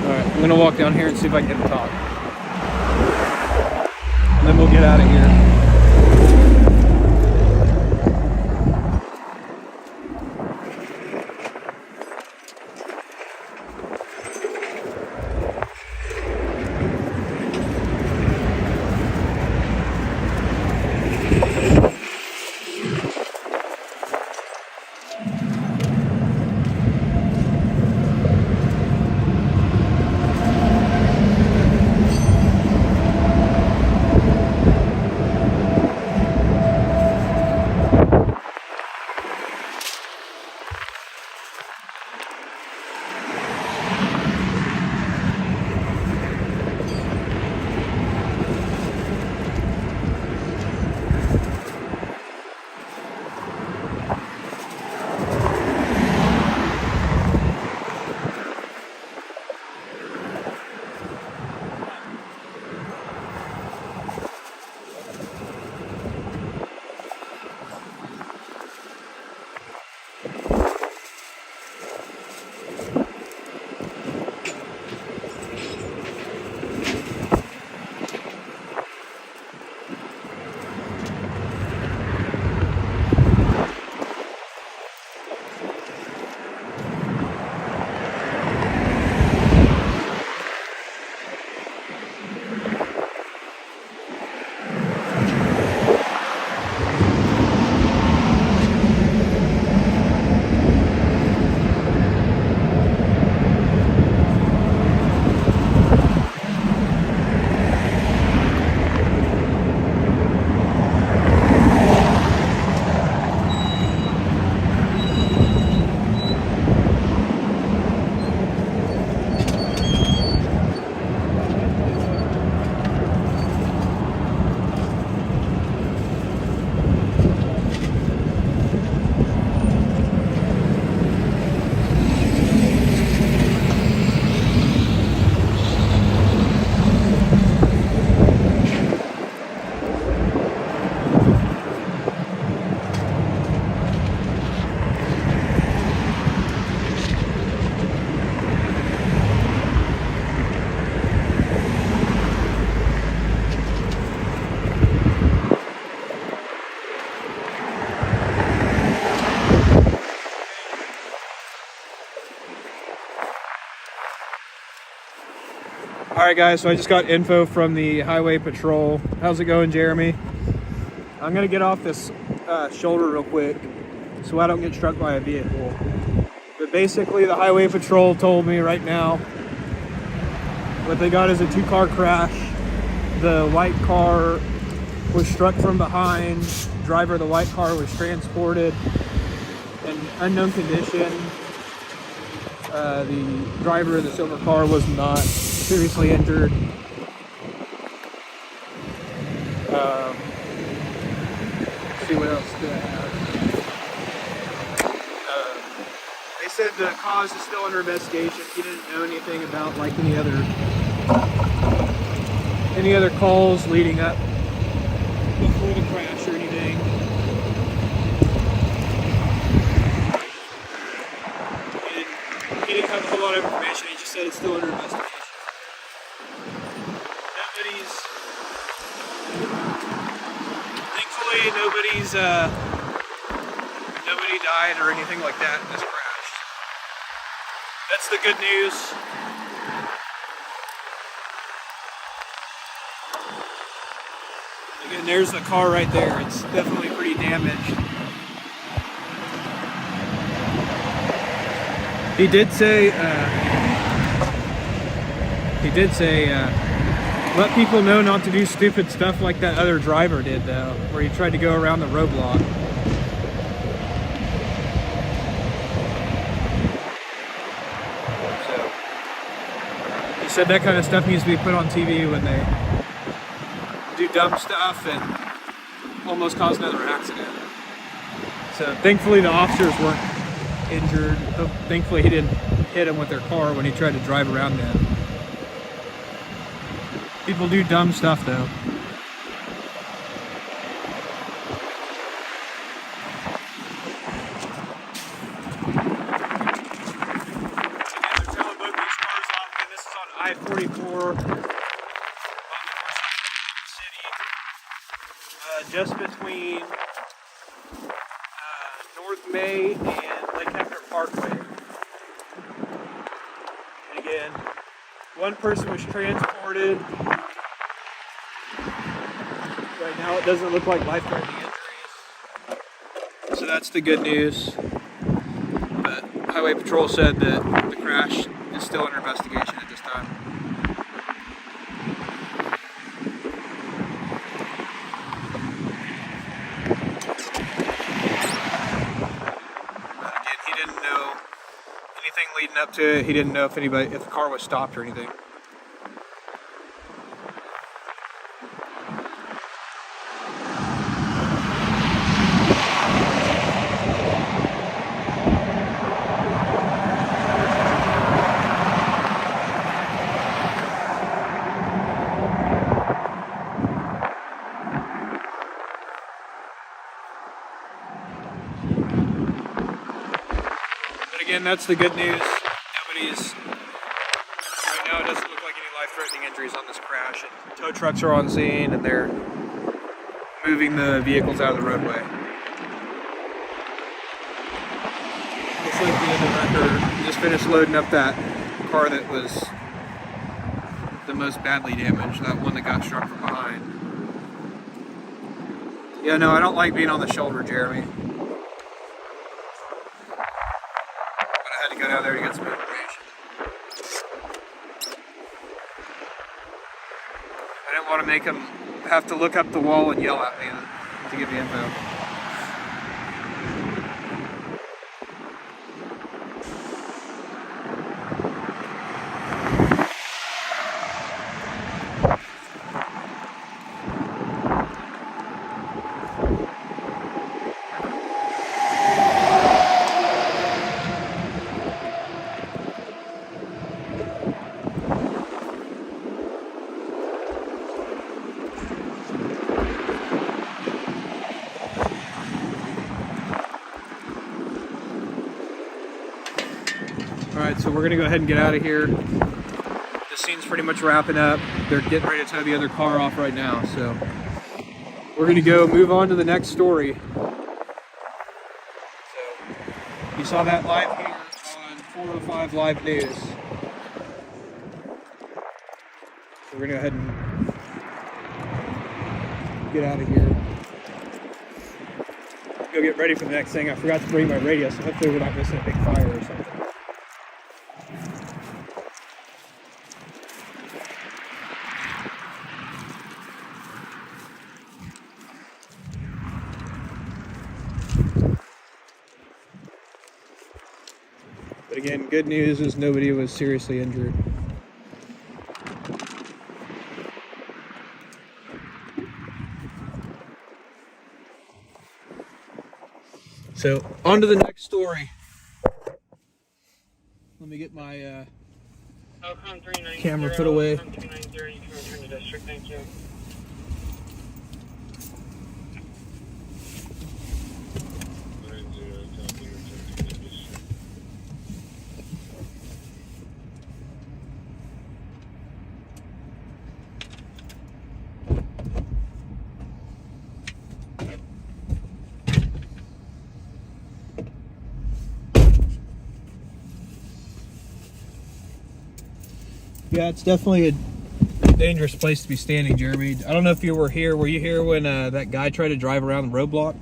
Speaker 2: I'm gonna walk down here and see if I can get him to talk. And then we'll get out of here. All right, guys, so I just got info from the highway patrol. How's it going, Jeremy? I'm gonna get off this shoulder real quick so I don't get struck by a vehicle. But basically, the highway patrol told me right now what they got is a 2-car crash. The white car was struck from behind. Driver of the white car was transported in unknown condition. The driver of the silver car was not seriously injured. Let's see what else do I have. They said the cause is still under investigation. He didn't know anything about like any other calls leading up before the crash or anything. He didn't have a whole lot of information. He just said it's still under investigation. Thankfully, nobody died or anything like that in this crash. That's the good news. Again, there's the car right there. It's definitely pretty damaged. He did say, let people know not to do stupid stuff like that other driver did, though, where he tried to go around the roadblock. So, he said that kind of stuff needs to be put on TV when they do dumb stuff and almost cause another accident. So, thankfully the officers weren't injured. Thankfully he didn't hit him with their car when he tried to drive around them. People do dumb stuff though. Again, they're telling both these cars off. Again, this is on I-44 on the city, just between North May and Lake Hector Parkway. And again, one person was transported. Right now it doesn't look like life-threatening injuries. So that's the good news. But Highway Patrol said that the crash is still under investigation at this time. He didn't know anything leading up to it. He didn't know if the car was stopped or anything. Again, that's the good news. Right now it doesn't look like any life-threatening injuries on this crash. And tow trucks are on scene and they're moving the vehicles out of the roadway. Looks like the other wrecker just finished loading up that car that was the most badly damaged, that one that got struck from behind. Yeah, no, I don't like being on the shoulder, Jeremy. Go down there to get some information. I didn't want to make him have to look up the wall and yell at me to give me info. Alright, so we're going to go ahead and get out of here. The scene's pretty much wrapping up. They're getting ready to tow the other car off right now, so we're going to go move on to the next story. So, you saw that live here on 405 Live News. So we're gonna go ahead and get out of here. Go get ready for the next thing. I forgot to bring my radio, so hopefully we're not missing a big fire or something. But again, good news is nobody was seriously injured. So, on to the next story. Let me get my camera put away.
Speaker 1: Thank you.
Speaker 2: Yeah, it's definitely a dangerous place to be standing, Jeremy. I don't know if you were here. Were you here when that guy tried to drive around the roadblock?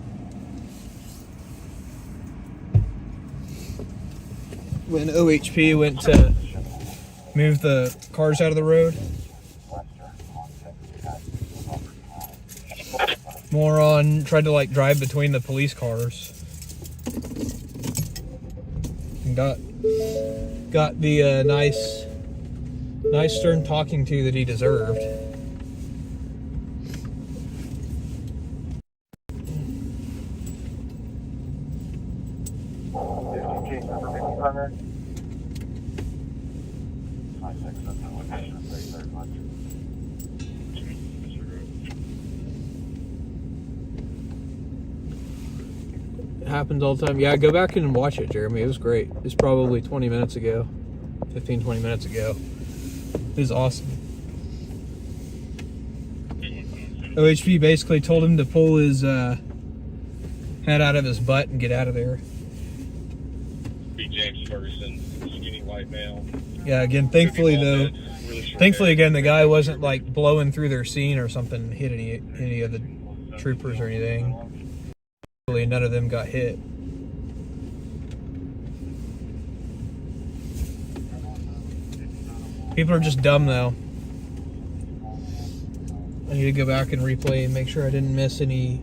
Speaker 2: When OHP went to move the cars out of the road? Moron tried to like drive between the police cars. And got the nice stern talking to that he deserved. It happens all the time. Yeah, go back and watch it, Jeremy. It was great. It's probably 20 minutes ago. 15, 20 minutes ago. It was awesome. OHP basically told him to pull his head out of his butt and get out of there.
Speaker 1: James Ferguson, skinny white male.
Speaker 2: Yeah, again, thankfully again, the guy wasn't like blowing through their scene or something, hit any of the troopers or anything. Thankfully, none of them got hit. People are just dumb though. I need to go back and replay and make sure I didn't miss anything.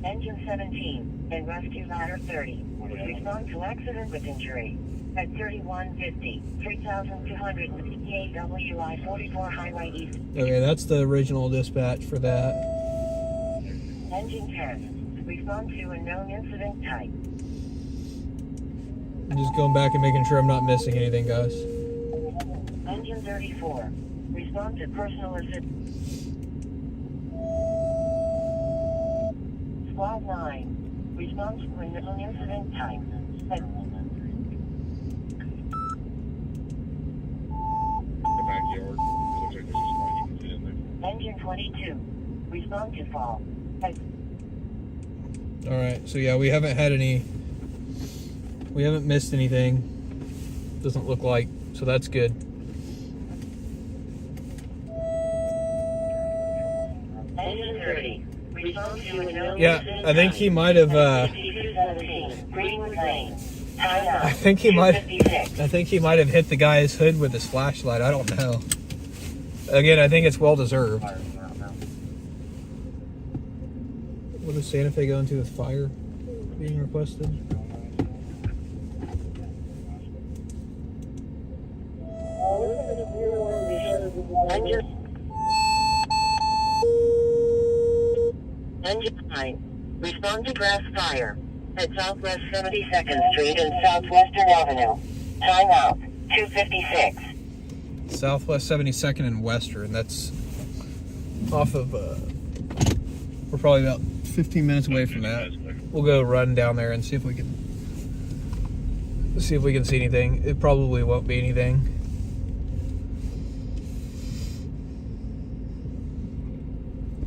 Speaker 4: Engine 17 and rescue ladder 30. Respond to accident with injury at 3150, 3258 WI 44 Highway East.
Speaker 2: Okay, that's the original dispatch for that.
Speaker 4: Engine 10. Respond to a known incident type.
Speaker 2: I'm just going back and making sure I'm not missing anything, guys.
Speaker 4: Engine 34. Respond to personal assistance. Squad 9. Respond to a known incident type.
Speaker 1: The backyard. Looks like there's a spot you can fit in there.
Speaker 4: Engine 22. Respond to fall.
Speaker 2: Alright, so yeah, we haven't missed anything. Doesn't look like, so that's good.
Speaker 4: Engine 30. Respond to a known
Speaker 2: Yeah,
Speaker 4: incident
Speaker 2: I think he might have,
Speaker 4: Greenwood Lane. Time out.
Speaker 2: I think he might
Speaker 4: 256.
Speaker 2: have hit the guy's hood with his flashlight. I don't know. Again, I think it's well deserved. What is Santa Fe going to with fire being requested?
Speaker 4: Engine 9. Respond to grass fire at Southwest 72nd Street and Southwestern Avenue. Time out. 256.
Speaker 2: Southwest 72nd and Western. That's off of, we're probably about 15 minutes away from that. We'll go run down there and see if we can see anything. It probably won't be anything.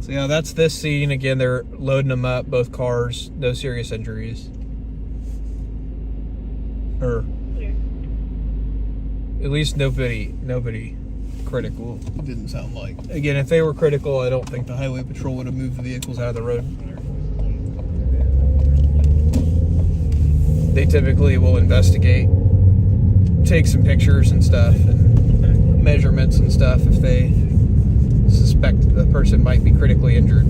Speaker 2: So yeah, that's this scene. Again, they're loading them up, both cars, no serious injuries. Or at least nobody critical. It didn't sound like. Again, if they were critical, I don't think the highway patrol would have moved the vehicles out of the road. They typically will investigate, take some pictures and stuff, and measurements and stuff if they suspect the person might be critically injured.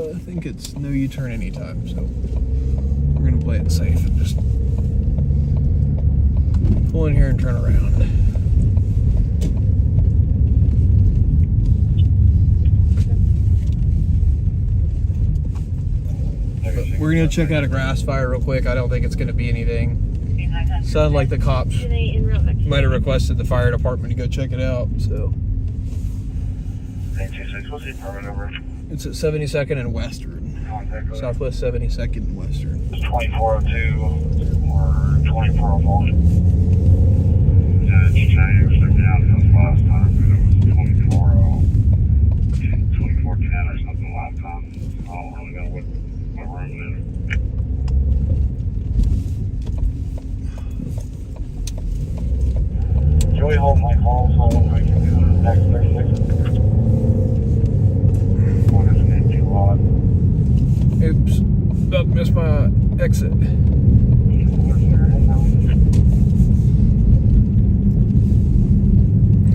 Speaker 2: I think it's no U-turn anytime, so we're gonna play it safe and just pull in here and turn around. But we're gonna check out a grass fire real quick. I don't think it's gonna be anything. Sounded like the cops might have requested the fire department to go check it out, so.
Speaker 1: 926, what's the permit number?
Speaker 2: It's at 72nd and Western.
Speaker 1: Contact
Speaker 2: Southwest 72nd and Western.
Speaker 1: 2402 or 2401. You expected out this last time, but it was 2410 or something last time. I don't really know what room it is. Joey, hold my call so I can do the next 36. What is it too hot?
Speaker 2: Oops. About to miss my exit.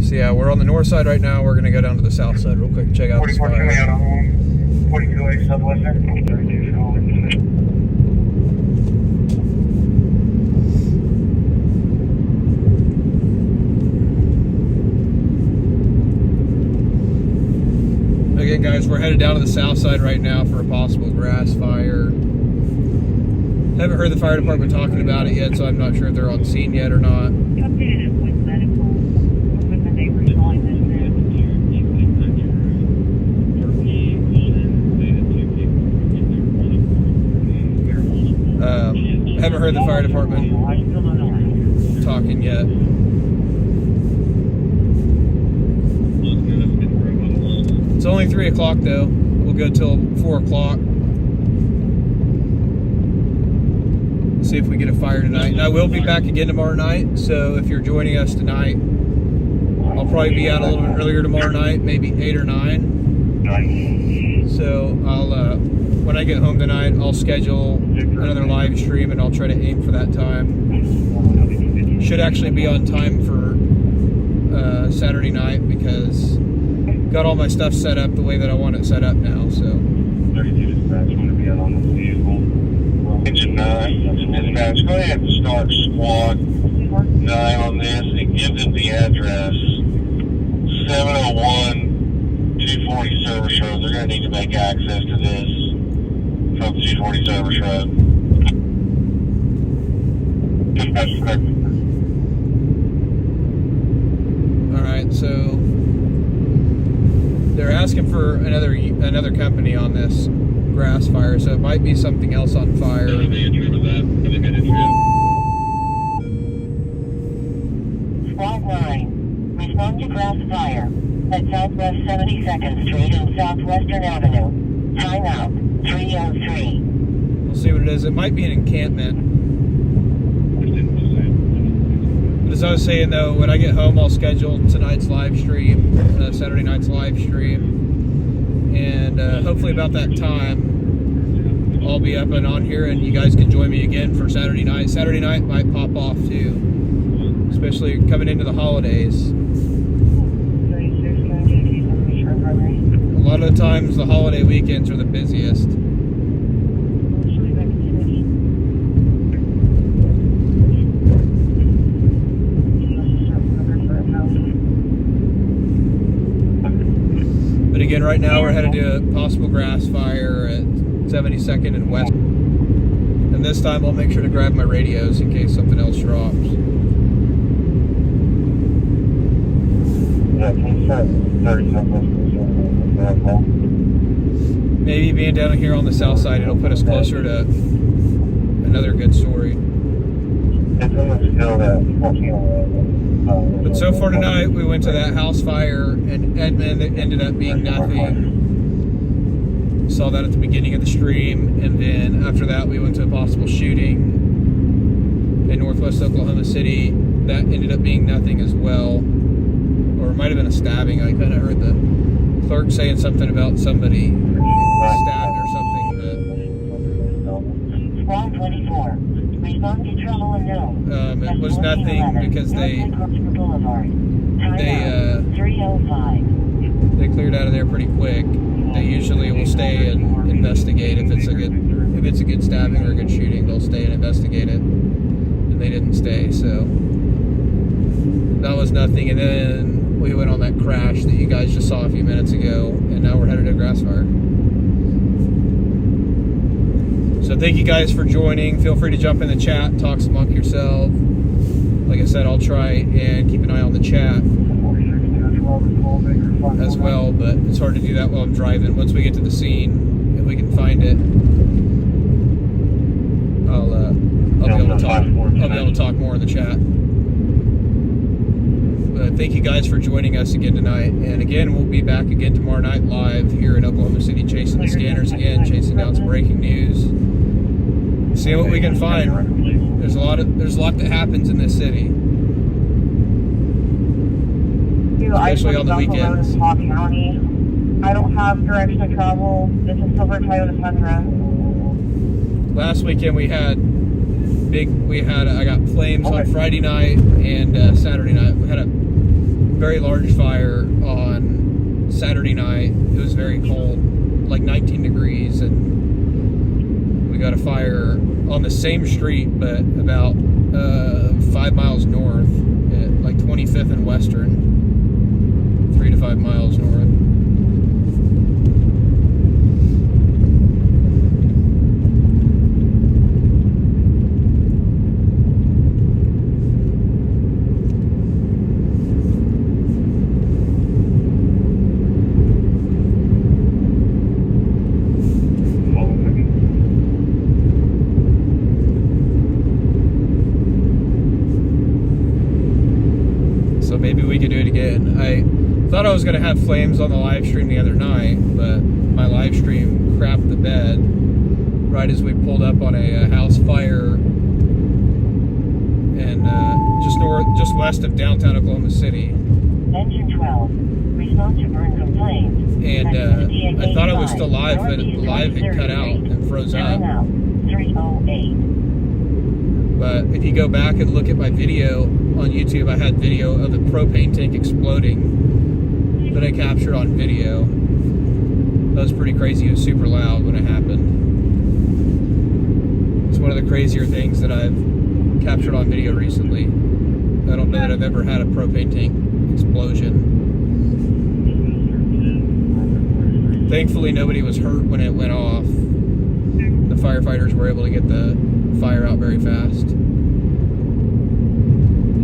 Speaker 2: So yeah, we're on the north side right now. We're gonna go down to the south side real quick and check out this
Speaker 1: 44
Speaker 2: fire.
Speaker 1: out of home. 42A Southwestern. 32 Phillips.
Speaker 2: Again, guys, we're headed down to the south side right now for a possible grass fire. Haven't heard the fire department talking about it yet, so I'm not sure if they're on scene yet or not.
Speaker 5: Updated it with medical, with the neighbors calling this
Speaker 2: Haven't heard the fire department talking yet. It's only 3 o'clock though. We'll go till 4 o'clock. See if we get a fire tonight. And I will be back again tomorrow night. So if you're joining us tonight, I'll probably be out a little bit earlier tomorrow night, maybe 8 or 9. So I'll when I get home tonight, I'll schedule another live stream and I'll try to aim for that time. Should actually be on time for Saturday night because got all my stuff set up the way that I want it set up now. So
Speaker 1: 32 dispatch going to be out on this vehicle. Engine 9, dispatch, go ahead and start squad 9 on this and give them the address 701 240 Service Road. They're going to need to make access to this from 240 Service Road. Dispatch, correct.
Speaker 2: alright, so they're asking for another company on this grass fire, so it might be something else on fire.
Speaker 4: Squad 9. Respond to grass fire at Southwest 72nd Street and Southwestern Avenue. Timeout 303.
Speaker 2: We'll see what it is. It might be an encampment. But as I was saying though, when I get home, I'll schedule tonight's live stream, Saturday night's live stream, and hopefully about that time, I'll be up and on here, and you guys can join me again for Saturday night. Saturday night might pop off too, especially coming into the holidays. A lot of the times, the holiday weekends are the busiest. But again, right now we're headed to a possible grass fire at 72nd and West. And this time I'll make sure to grab my radios in case something else drops.
Speaker 1: Yeah, 30 Southwest.
Speaker 2: maybe being down here on the south side, it'll put us closer to another good story.
Speaker 1: It's almost still that 14.
Speaker 2: But so far tonight, we went to that house fire in Edmond that ended up being nothing. Saw that at the beginning of the stream, and then after that, we went to a possible shooting in northwest Oklahoma City. That ended up being nothing as well. Or it might have been a stabbing. I kind of heard the clerk saying something about somebody stabbed or something.
Speaker 4: Squad 24. Respond to trouble unknown.
Speaker 2: It was nothing because they
Speaker 4: 305.
Speaker 2: they cleared out of there pretty quick. They usually will stay and investigate if it's a good stabbing or a good shooting. They'll stay and investigate it, and they didn't stay. So that was nothing. And then we went on that crash that you guys just saw a few minutes ago, and now we're headed to a grass fire. So thank you guys for joining. Feel free to jump in the chat, talk among yourself. Like I said, I'll try and keep an eye on the chat as well, but it's hard to do that while I'm driving. Once we get to the scene, if we can find it, I'll be able to talk. I'll be able to talk more in the chat. But thank you guys for joining us again tonight. And again, we'll be back again tomorrow night live here in Oklahoma City, chasing the scanners again, chasing down some breaking news, seeing what we can find. There's a lot that happens in this city. Especially on the weekends.
Speaker 5: I don't have direction to travel. This is Silver Toyota Tundra.
Speaker 2: Last weekend I got flames on Friday night and Saturday night. We had a very large fire on Saturday night. It was very cold, like 19 degrees, and we got a fire on the same street, but about 5 miles north, at like 25th and Western. 3 to 5 miles north. So maybe we could do it again. I thought I was going to have flames on the live stream the other night, but my live stream crapped the bed right as we pulled up on a house fire and just west of downtown Oklahoma City.
Speaker 4: Engine 12. Respond to burn complaint.
Speaker 2: And I thought I was still live, but the live had cut out and froze up.
Speaker 4: 308.
Speaker 2: But if you go back and look at my video on YouTube, I had video of the propane tank exploding that I captured on video. That was pretty crazy. It was super loud when it happened. It's one of the crazier things that I've captured on video recently. I don't know that I've ever had a propane tank explosion. Thankfully, nobody was hurt when it went off. The firefighters were able to get the fire out very fast.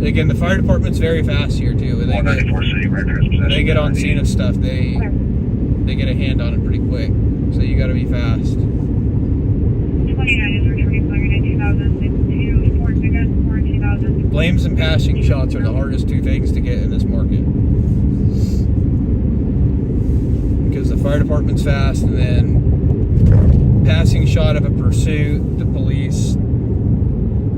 Speaker 2: Again, the fire department's very fast here too. They get on scene of stuff. They get a hand on it pretty quick. So you got to be fast.
Speaker 5: 29 is returning fire in 2002. Ford pickup for 2000.
Speaker 2: Flames and passing shots are the hardest two things to get in this market. Because the fire department's fast, and then passing shot of a pursuit, the police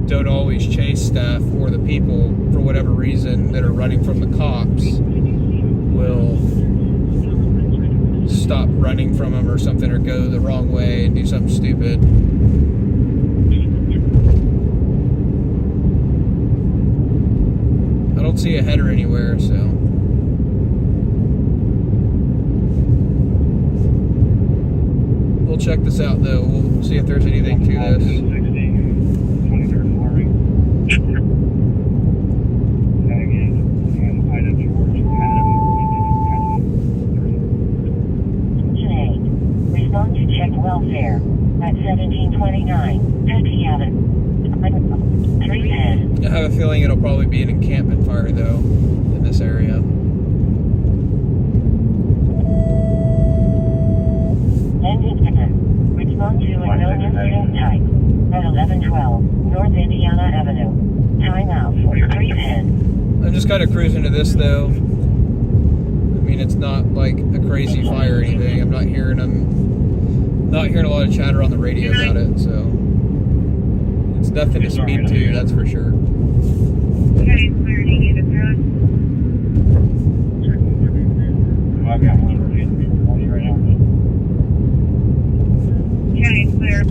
Speaker 2: don't always chase staff, or the people, for whatever reason, that are running from the cops will stop running from them or something, or go the wrong way and do something stupid. I don't see a header anywhere, so we'll check this out though. We'll see if there's anything to this.
Speaker 4: Welfare at 1729 Pecky Avenue. 310.
Speaker 2: I have a feeling it'll probably be an encampment fire though in this area.
Speaker 4: Engine incident type. At 1112 North Indiana Avenue. Timeout for 310.
Speaker 2: I'm just kind of cruising to this though. I mean, it's not like a crazy fire or anything. I'm not hearing a lot of chatter on the radio about it, so it's nothing to speak to, that's for sure.
Speaker 5: Okay, clear. Do you need a code?
Speaker 1: I got one right now.
Speaker 5: Okay, clear.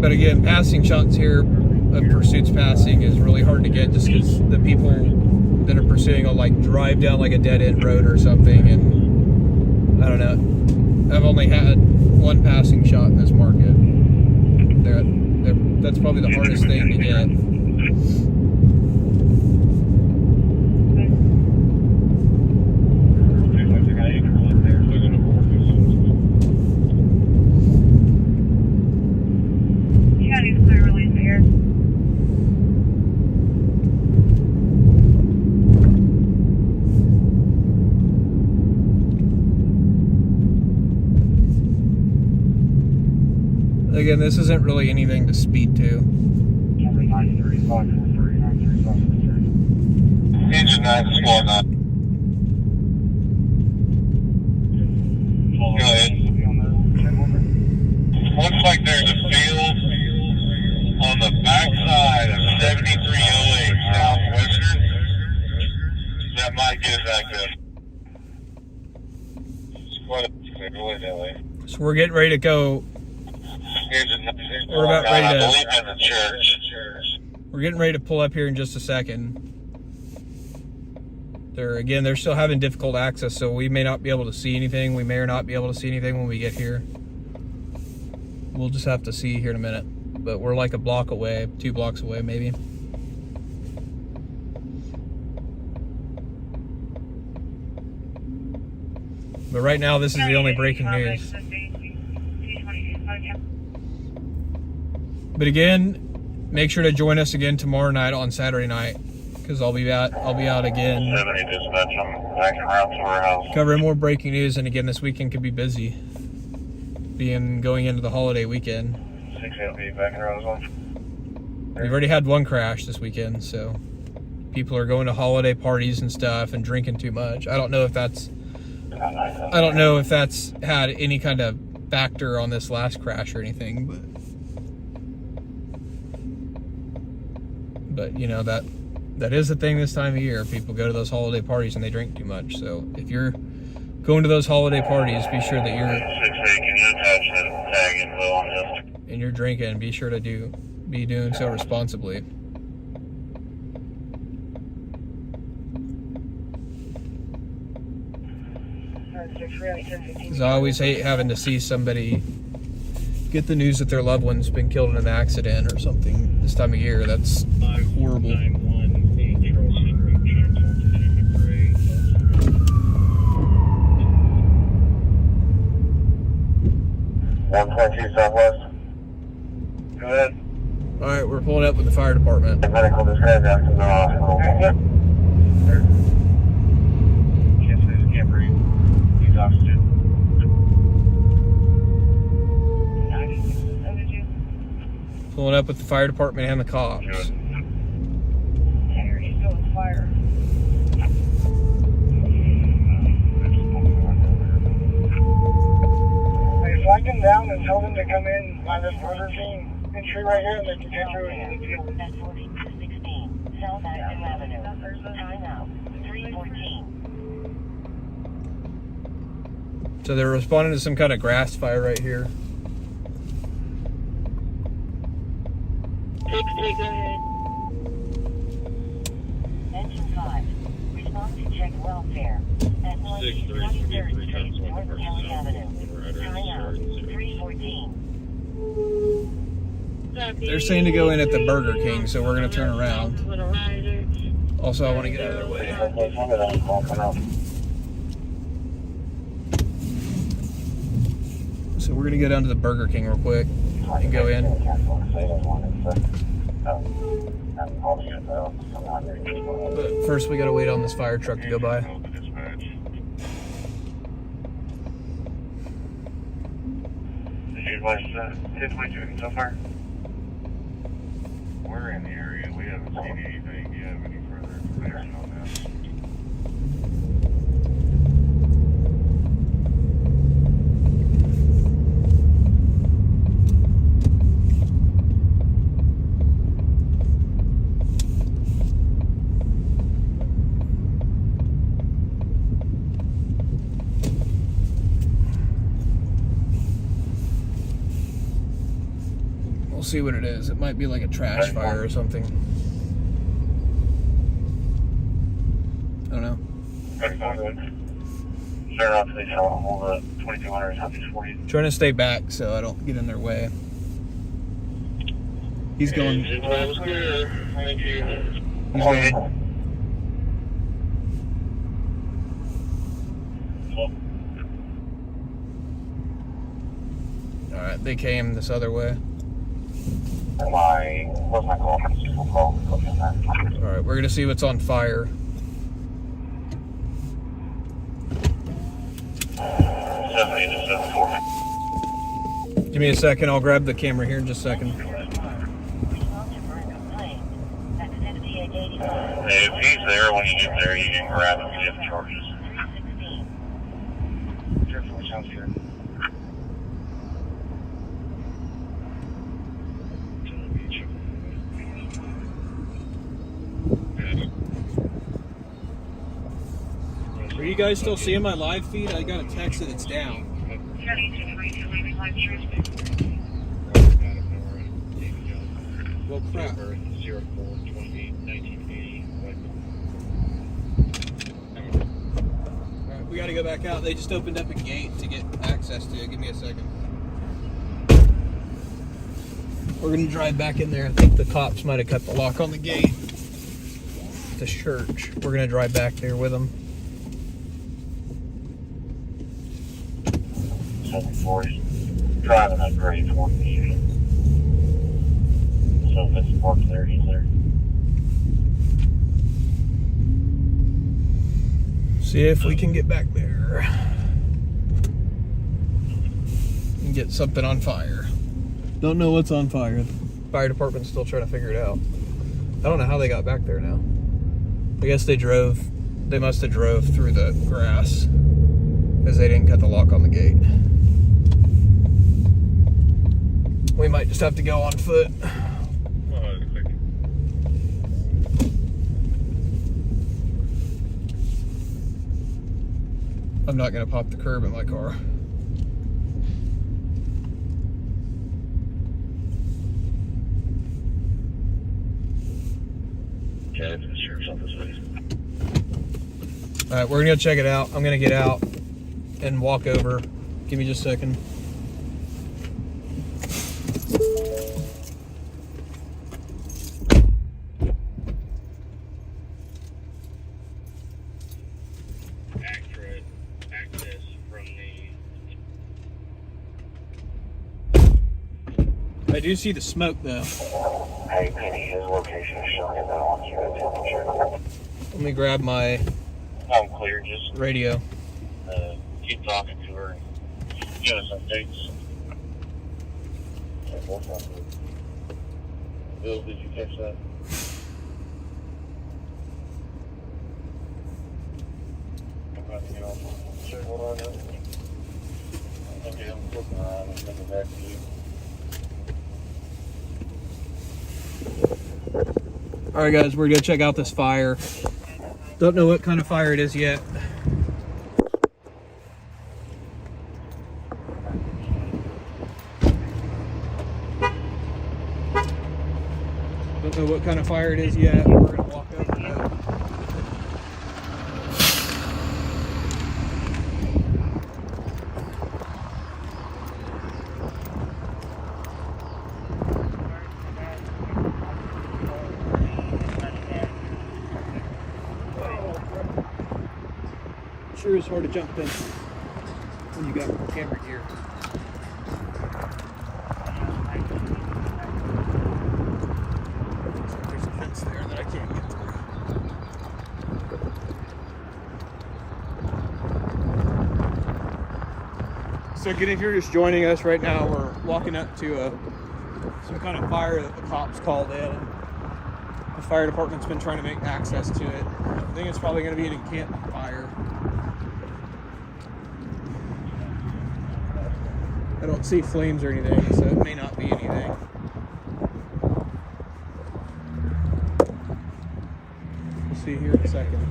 Speaker 2: But again, passing shots here of pursuits passing is really hard to get just because the people that are pursuing will like drive down like a dead end road or something, and I don't know. I've only had one passing shot in this market. That's probably the hardest thing to get.
Speaker 5: County's clear. Release here.
Speaker 2: Again, this isn't really anything to speed to.
Speaker 1: Engine 9 to squad 9. Go ahead. Looks like there's a field on the backside of 7308 Southwestern. That might get us active. Squad, go ahead that way.
Speaker 2: So we're getting ready to go. We're about ready to.
Speaker 1: I believe in the church.
Speaker 2: We're getting ready to pull up here in just a second. They're still having difficult access, so we may not be able to see anything. We may or not be able to see anything when we get here. We'll just have to see here in a minute. But we're like a block away, 2 blocks away maybe. But right now, this is the only breaking news. But again, make sure to join us again tomorrow night on Saturday night, because I'll be out again.
Speaker 1: 70 dispatch, I'm back around to our house.
Speaker 2: Covering more breaking news, and again, this weekend could be busy, going into the holiday weekend.
Speaker 1: 6 back around zone.
Speaker 2: We've already had one crash this weekend, so people are going to holiday parties and stuff and drinking too much. I don't know if that's had any kind of factor on this last crash or anything, but you know, that is the thing this time of year. People go to those holiday parties and they drink too much. So if you're going to those holiday parties, be sure that you're
Speaker 1: 6A, can you attach that tag info on this?
Speaker 2: and you're drinking, be sure to be doing so responsibly. Because I always hate having to see somebody get the news that their loved one's been killed in an accident or something this time of year. That's horrible.
Speaker 1: 122 Southwest. Go ahead.
Speaker 2: Alright, we're pulling up with the fire department.
Speaker 1: Medical dispatch after the hospital. Can't breathe. He's oxygen.
Speaker 2: Pulling up with the fire department and the cops.
Speaker 5: He's still in fire.
Speaker 7: Flag them down and tell them to come in by this Burger King entry right here, and they can get through in the field.
Speaker 4: At 4216 South Acton Avenue. Timeout 314.
Speaker 2: So they're responding to some kind of grass fire right here.
Speaker 5: 6A, go ahead.
Speaker 4: Engine 5. Respond to check welfare. At 23rd Street, North County Avenue. Timeout 314.
Speaker 2: They're saying to go in at the Burger King, so we're going to turn around. Also, I want to get out of their way. So we're going to go down to the Burger King real quick and go in. But first, we got to wait on this fire truck to go by.
Speaker 1: advice typically doing so far? We're in the area. We haven't seen anything. Do you have any further information on this?
Speaker 2: We'll see what it is. It might be like a trash fire or something. I don't know.
Speaker 1: Sure, I'll take hold of 2200 Southeast 40.
Speaker 2: Trying to stay back so I don't get in their way. He's going.
Speaker 1: Engine was clear. Thank you.
Speaker 2: He's going. All right, they came this other way.
Speaker 1: What's my call?
Speaker 2: All right, we're gonna see what's on fire.
Speaker 1: 78-74.
Speaker 2: Give me a second. I'll grab the camera here in just a second.
Speaker 1: If he's there when you get there, you can grab him and get charges. Careful, sounds here.
Speaker 2: Are you guys still seeing my live feed? I got a text that it's down. Well, crap. Alright, we gotta go back out. They just opened up a gate to get access to it. Give me a second. We're gonna drive back in there. I think the cops might have cut the lock on the gate. The church. We're gonna drive back there with them.
Speaker 1: 740. Driving that grade 14. So if it's parked there, he's there.
Speaker 2: See if we can get back there and get something on fire. Don't know what's on fire. The fire department's still trying to figure it out. I don't know how they got back there now. I guess they must have drove through the grass because they didn't cut the lock on the gate. We might just have to go on foot. I'm not gonna pop the curb in my car.
Speaker 1: Yeah, if it's sure something's way.
Speaker 2: Alright, we're gonna go check it out. I'm gonna get out and walk over. Give me just a second.
Speaker 1: Accurate access from the...
Speaker 2: I do see the smoke though.
Speaker 1: Hey, Penny, his location is showing that on your temperature.
Speaker 2: Let me grab my
Speaker 1: I'm clear, just
Speaker 2: radio.
Speaker 1: keep talking to her and give us updates. Bill, did you catch that? I'm about to get off. Sure, hold on now. Okay, I'm flipping around and coming back to you.
Speaker 2: Alright guys, we're gonna check out this fire. Don't know what kind of fire it is yet. Don't know what kind of fire it is yet. We're gonna walk over to it. Sure is hard to jump in when you got camera gear. There's a fence there that I can't get through. So again, if you're just joining us right now, we're walking up to some kind of fire that the cops called in. The fire department's been trying to make access to it. I think it's probably going to be an encampment fire. I don't see flames or anything, so it may not be anything. We'll see here in a second.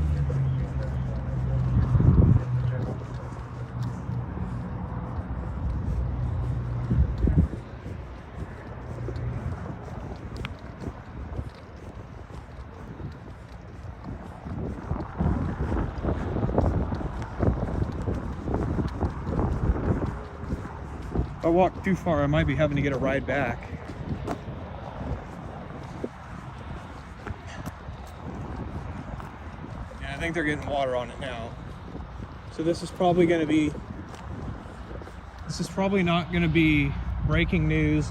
Speaker 2: If I walk too far, I might be having to get a ride back. Yeah, I think they're getting water on it now. So this is probably not going to be breaking news,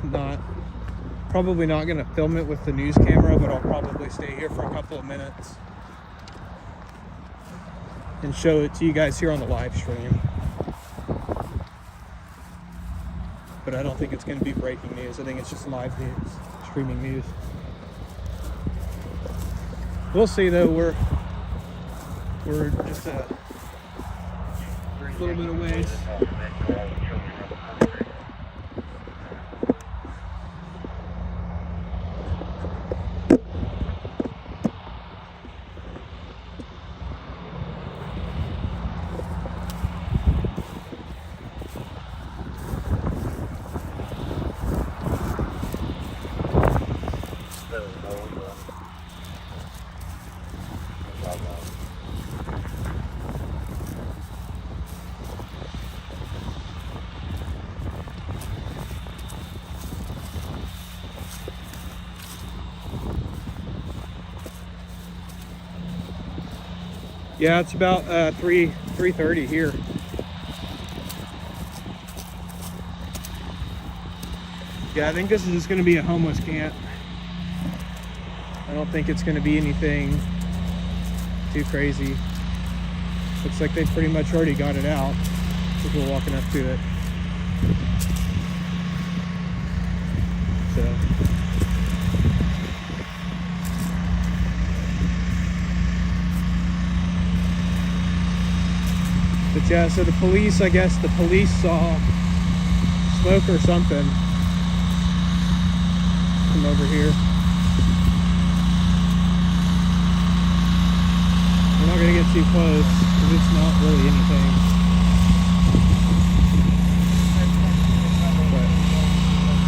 Speaker 2: probably not going to film it with the news camera, but I'll probably stay here for a couple of minutes and show it to you guys here on the live stream. But I don't think it's going to be breaking news. I think it's just live news, streaming news. We'll see though. We're just a little bit of ways. Yeah, it's about 3:30 here. Yeah, I think this is just going to be a homeless camp. I don't think it's going to be anything too crazy. Looks like they pretty much already got it out. People are walking up to it. So. But yeah, so the police, I guess the police saw smoke or something from over here. We're not going to get too close because it's not really anything.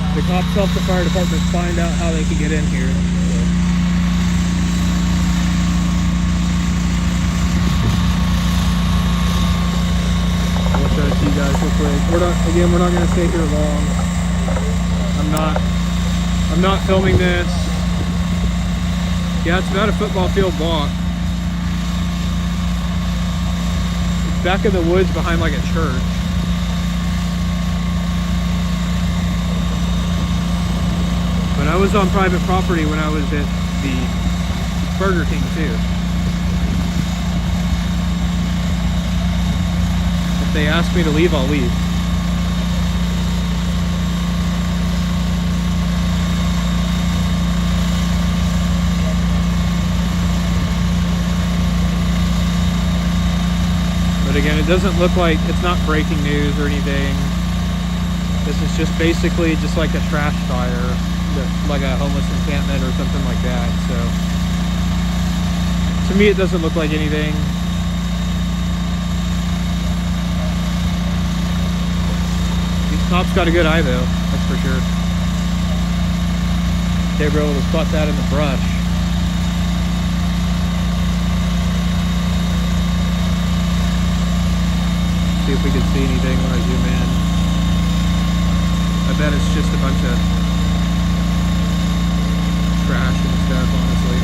Speaker 2: But the cops helped the fire department find out how they could get in here. To you guys real quick. We're not going to stay here long. I'm not filming this. Yeah, it's about a football field walk. It's back in the woods behind like a church. But I was on private property when I was at the Burger King too. If they ask me to leave, I'll leave. But again, it doesn't look like, it's not breaking news or anything. This is just basically just like a trash fire, like a homeless encampment or something like that. So to me, it doesn't look like anything. Cops got a good eye though, that's for sure. They were able to spot that in the brush. See if we can see anything when I zoom in. I bet it's just a bunch of trash and stuff, honestly.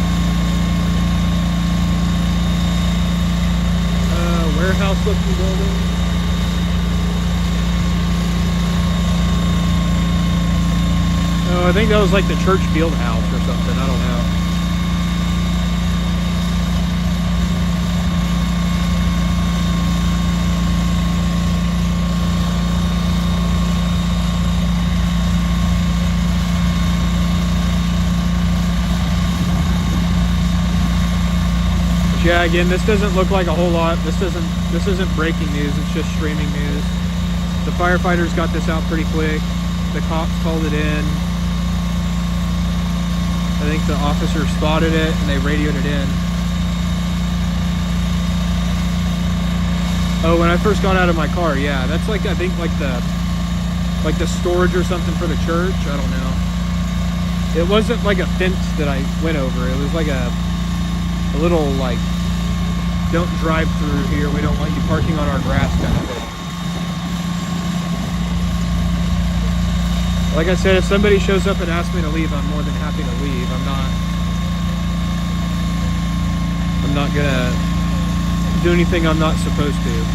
Speaker 2: Warehouse looking building. Oh, I think that was like the church field house or something. I don't know. Yeah, again, this doesn't look like a whole lot. This isn't breaking news. It's just streaming news. The firefighters got this out pretty quick. The cops called it in. I think the officer spotted it and they radioed it in. Oh, when I first got out of my car, yeah, that's like, I think like the storage or something for the church. I don't know. It wasn't like a fence that I went over. It was like a little like, don't drive through here. We don't want you parking on our grass kind of thing. Like I said, if somebody shows up and asks me to leave, I'm more than happy to leave. I'm not gonna do anything I'm not supposed to.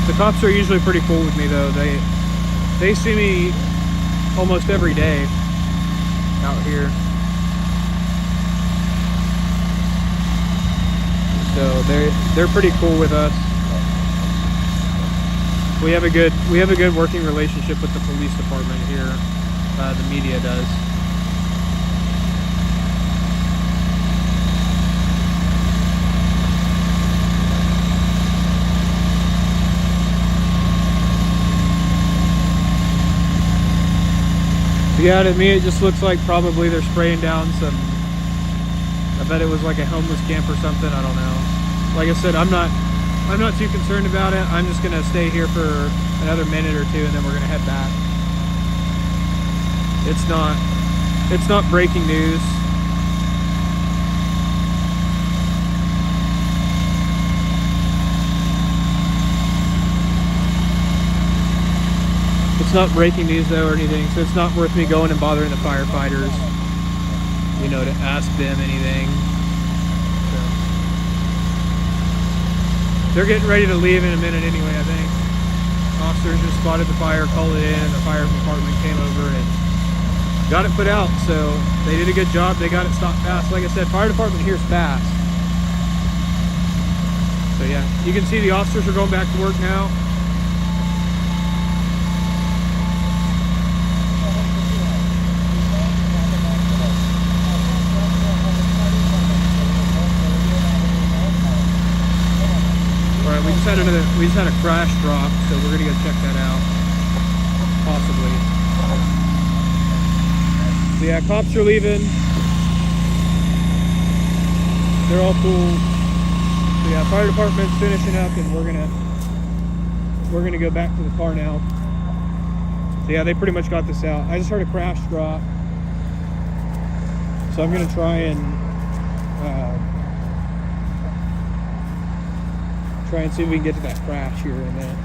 Speaker 2: The cops are usually pretty cool with me though. They see me almost every day out here. So they're pretty cool with us. We have a good working relationship with the police department here. The media does. Yeah, to me it just looks like probably they're spraying down some, I bet it was like a homeless camp or something, I don't know. Like I said, I'm not too concerned about it. I'm just gonna stay here for another minute or two and then we're gonna head back. It's not breaking news. It's not breaking news though or anything, so it's not worth me going and bothering the firefighters, you know, to ask them anything. So. They're getting ready to leave in a minute anyway, I think. Officers just spotted the fire, called it in, the fire department came over and got it put out, so they did a good job. They got it stopped fast. Like I said, fire department here is fast. So yeah, you can see the officers are going back to work now. Alright, we just had a crash drop, so we're gonna go check that out. Possibly. So yeah, cops are leaving. They're all cool. So yeah, fire department's finishing up and we're gonna go back to the car now. So yeah, they pretty much got this out. I just heard a crash drop. So I'm gonna try and see if we can get to that crash here in a minute.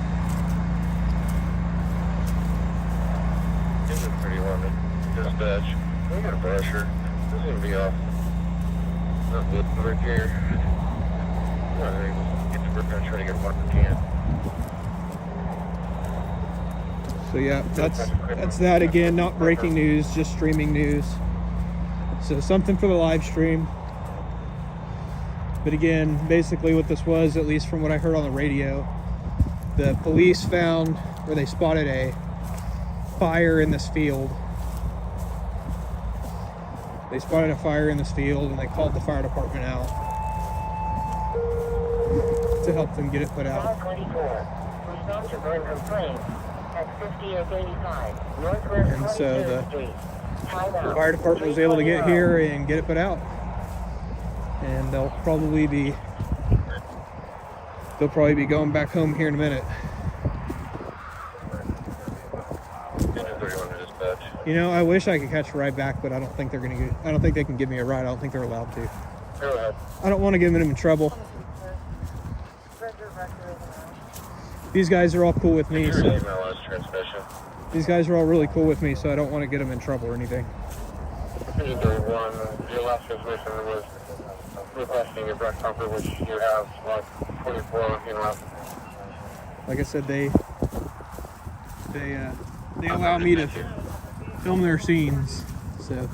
Speaker 1: This is pretty limited. Dispatch. We got a pressure. This is gonna be off. Not good right here. We're gonna try to get one we can.
Speaker 2: So yeah, that's that again. Not breaking news, just streaming news. So something for the live stream. But again, basically what this was, at least from what I heard on the radio, the police found, or they spotted a fire in this field. They spotted a fire in this field and they called the fire department out to help them get it put out.
Speaker 4: 24. Respond to burn complaint at 5885 Northwest
Speaker 2: And so
Speaker 4: 23rd Street.
Speaker 2: the fire department was able to get here and get it put out. And they'll probably be going back home here in a minute. You know, I wish I could catch a ride back, but I don't think they can give me a ride. I don't think they're allowed to. I don't want to get them in trouble. These guys are all cool with me, so these guys are all really cool with me, so I don't want to get them in trouble or anything.
Speaker 1: Your last transmission was requesting your breast comfort, which you have like 24 left.
Speaker 2: Like I said, they allow me to film their scenes, so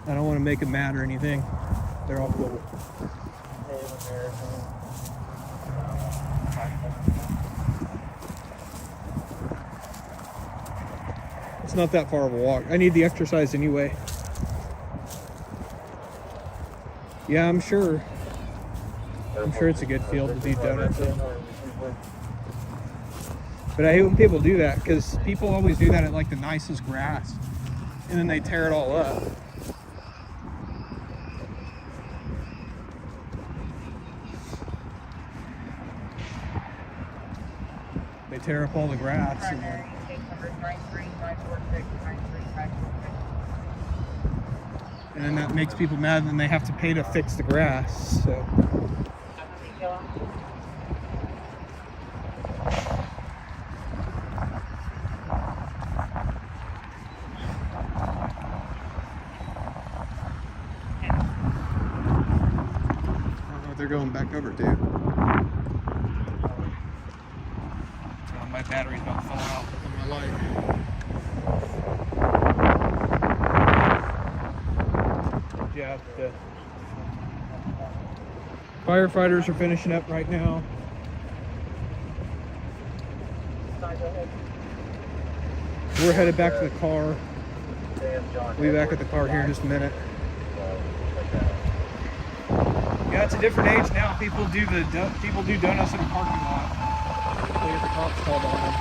Speaker 2: I don't want to make them mad or anything. They're all cool. It's not that far of a walk. I need the exercise anyway. Yeah, I'm sure. I'm sure it's a good field to do donuts in. But I hate when people do that, because people always do that at like the nicest grass, and then they tear it all up. They tear up all the grass, and then that makes people mad, and then they have to pay to fix the grass. So. They're going back over too. Oh, my battery's about to fall out on my light. Yeah, the firefighters are finishing up right now. We're headed back to the car. We'll be back at the car here in just a minute. Yeah, it's a different age now. People do donuts in a parking lot. They get the cops called on them.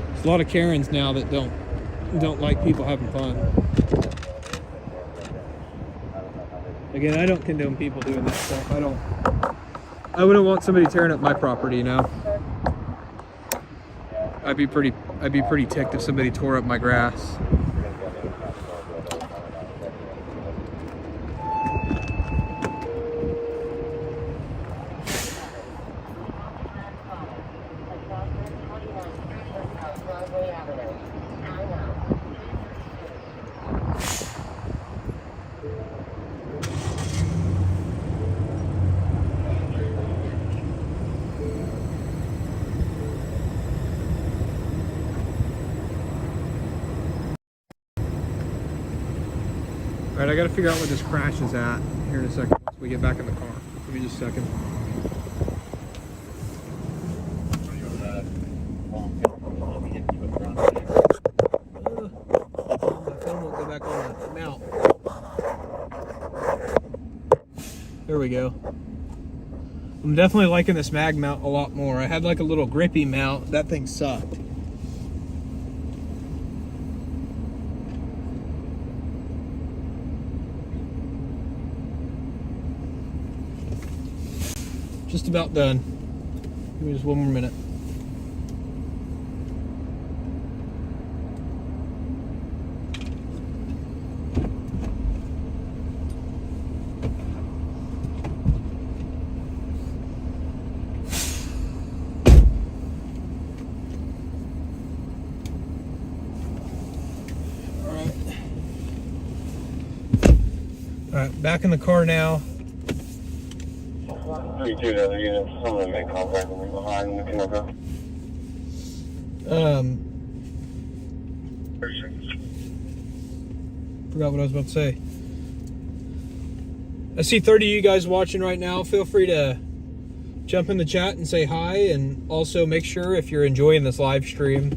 Speaker 2: There's a lot of Karens now that don't like people having fun. Again, I don't condone people doing that stuff. I wouldn't want somebody tearing up my property, you know. I'd be pretty ticked if somebody tore up my grass. Alright, I gotta figure out where this crash is at here in a second once we get back in the car. Give me just a second. My phone won't go back on the mount. There we go. I'm definitely liking this mag mount a lot more. I had like a little grippy mount. That thing sucked. Just about done. Give me just one more minute. All right, back in the car now.
Speaker 1: 32 to other units, some of them make contact with me behind, we can look up.
Speaker 2: Forgot what I was about to say. I see 30 of you guys watching right now. Feel free to jump in the chat and say hi, and also make sure if you're enjoying this live stream,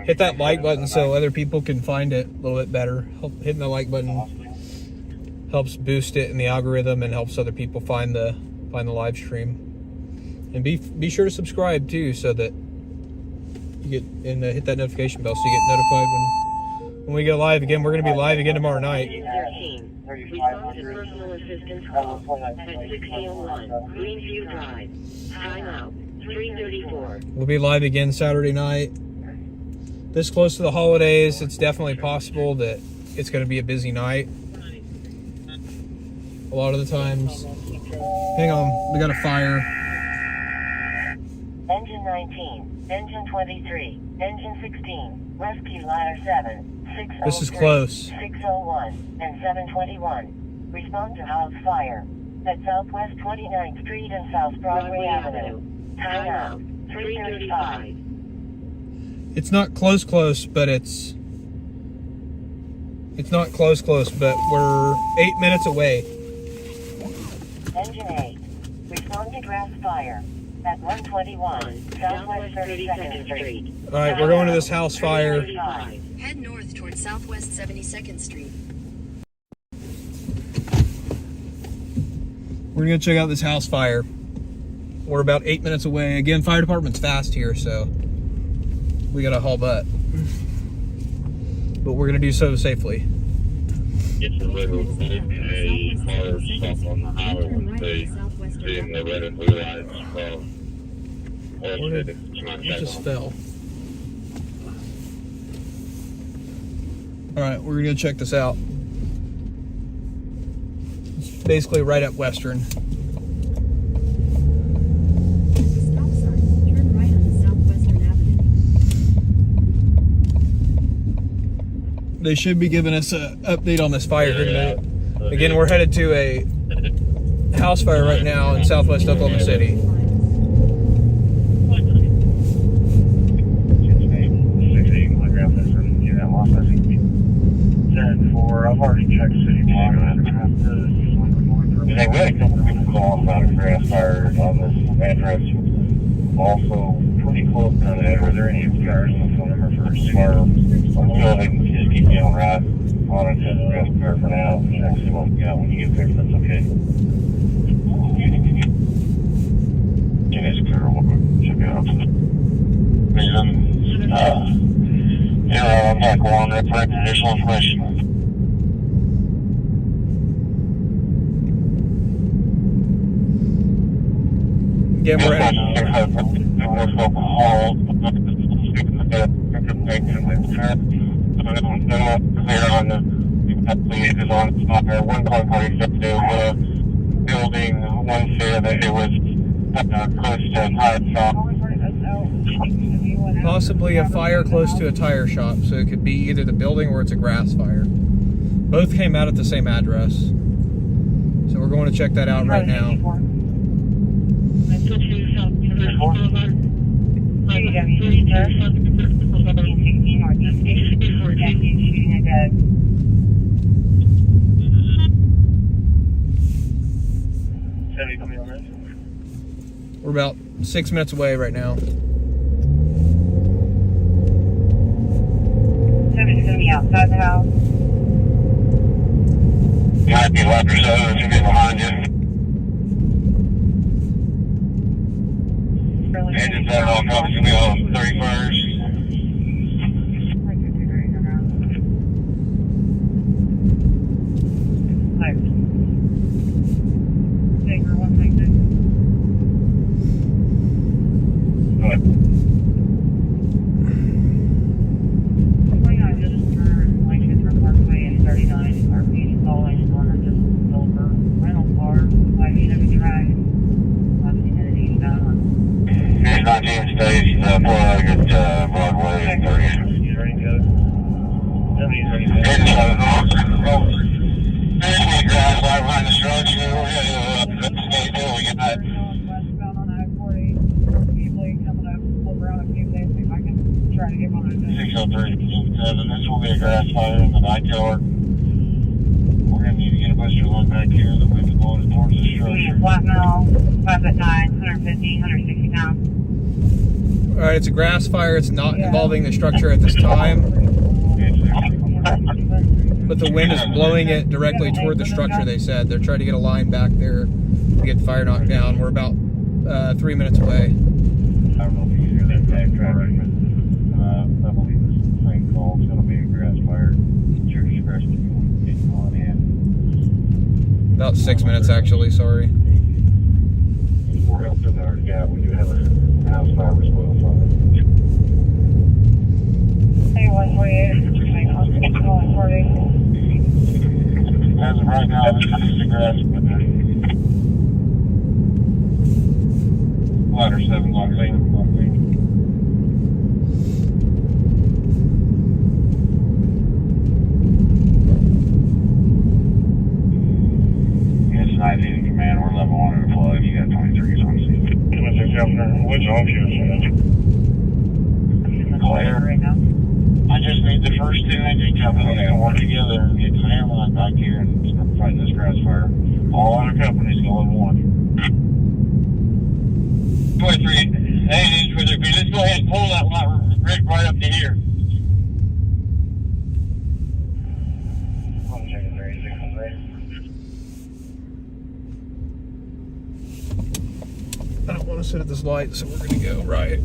Speaker 2: hit that like button so other people can find it a little bit better. Hitting the like button helps boost it in the algorithm and helps other people find the live stream. And be sure to subscribe too, so that you get and hit that notification bell so you get notified when we go live again. We're going to be live again tomorrow night.
Speaker 4: 13. Respond to personal assistance call at 6001 Greenview Drive. Time out 3:34.
Speaker 2: We'll be live again Saturday night. This close to the holidays, it's definitely possible that it's going to be a busy night. A lot of the times. Hang on, we got a fire.
Speaker 4: Engine 19, Engine 23, Engine 16, Rescue Ladder 7, 603,
Speaker 2: This is close.
Speaker 4: 601, and 721. Respond to house fire. at Southwest 29th Street and South Broadway Avenue. Time out, 3:35.
Speaker 2: It's not close, but it's not close, but we're 8 minutes away.
Speaker 4: Engine 8. Respond to grass fire at 121 Southwest 32nd Street.
Speaker 2: All right, we're going to this house fire.
Speaker 4: 3:35.
Speaker 3: Head north toward Southwest 72nd Street.
Speaker 2: We're gonna check out this house fire. We're about 8 minutes away. Again, fire department's fast here, so we gotta haul butt. But we're gonna do so safely.
Speaker 1: It's a little bit a car stop on the highway when they see in the red and blue lights.
Speaker 2: It just fell. All right, we're gonna check this out. It's basically right at Western.
Speaker 3: Stop sign. Turn right on Southwestern Avenue.
Speaker 2: They should be giving us an update on this fire here in a minute. Again, we're headed to a house fire right now in Southwest Oklahoma City.
Speaker 7: I've already checked city block.
Speaker 1: Hey, we had a couple people call about a grass fire on this address. Also, pretty close to that. Were there any cars on the phone number for fire? I'm sure they can just keep you on right on it to the grass fire for now. Check see what we got when you get there. That's okay. It is clear. We'll check it out. I'm back on that for additional information.
Speaker 2: Again, we're at
Speaker 1: building one said that it was close to a tire shop.
Speaker 2: possibly a fire close to a tire shop, so it could be either the building or it's a grass fire. Both came out at the same address. So we're going to check that out right now. We're about 6 minutes away right now.
Speaker 5: Somebody's gonna be outside the house.
Speaker 1: Might be left or so, it's gonna be behind you. Engines out on top, it's gonna be on 31st.
Speaker 2: Alright, it's a grass fire. It's not involving the structure at this time. But the wind is blowing it directly toward the structure, they said. They're trying to get a line back there to get the fire knocked down. We're about 3 minutes away.
Speaker 1: I don't know if you can hear that back traffic, but I believe this is the same call. It's going to be a grass fire. It's your discretion if you want to get on in.
Speaker 2: About 6 minutes, actually, sorry.
Speaker 1: We're up to there. Yeah, we do have a house fire as well. So.
Speaker 5: Hey, 148.
Speaker 1: As of right now, this is the grass, but ladder 7 block 8. Yes, 19 command junction. Clear.
Speaker 5: Right now.
Speaker 1: I just need the first two engine companies to work together and get some airline back here and start fighting this grass fire. All other companies go in one. 23, hey, 23, let's go ahead and pull that rig right up to here. I'm checking 36 on there.
Speaker 2: I don't want to sit at this light, so we're going to go right.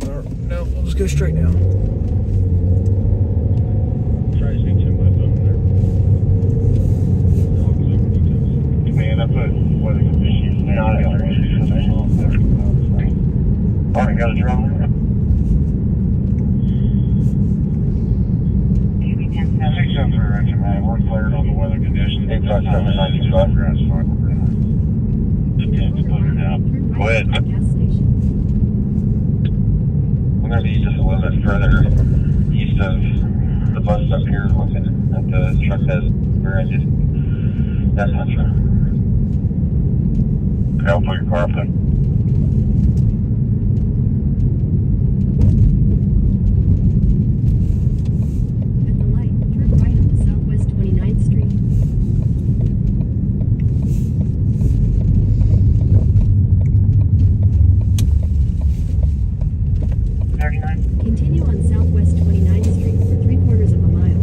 Speaker 2: Or, no, we'll just go straight now.
Speaker 1: Try to speak to my phone there. Man, I put weather conditions now. Already got a drone. I think so for right, man. We're cleared on the weather conditions. 85795 grass fire. Attempt to put it out. Go ahead.
Speaker 3: Gas station.
Speaker 1: We're going to be just a little bit further east of the bus stop here, looking at the truck that's garages. That's not true. Okay, I'll put your car up there.
Speaker 3: At the light, turn right onto Southwest 29th Street. Continue on Southwest 29th Street for 3/4 of a mile.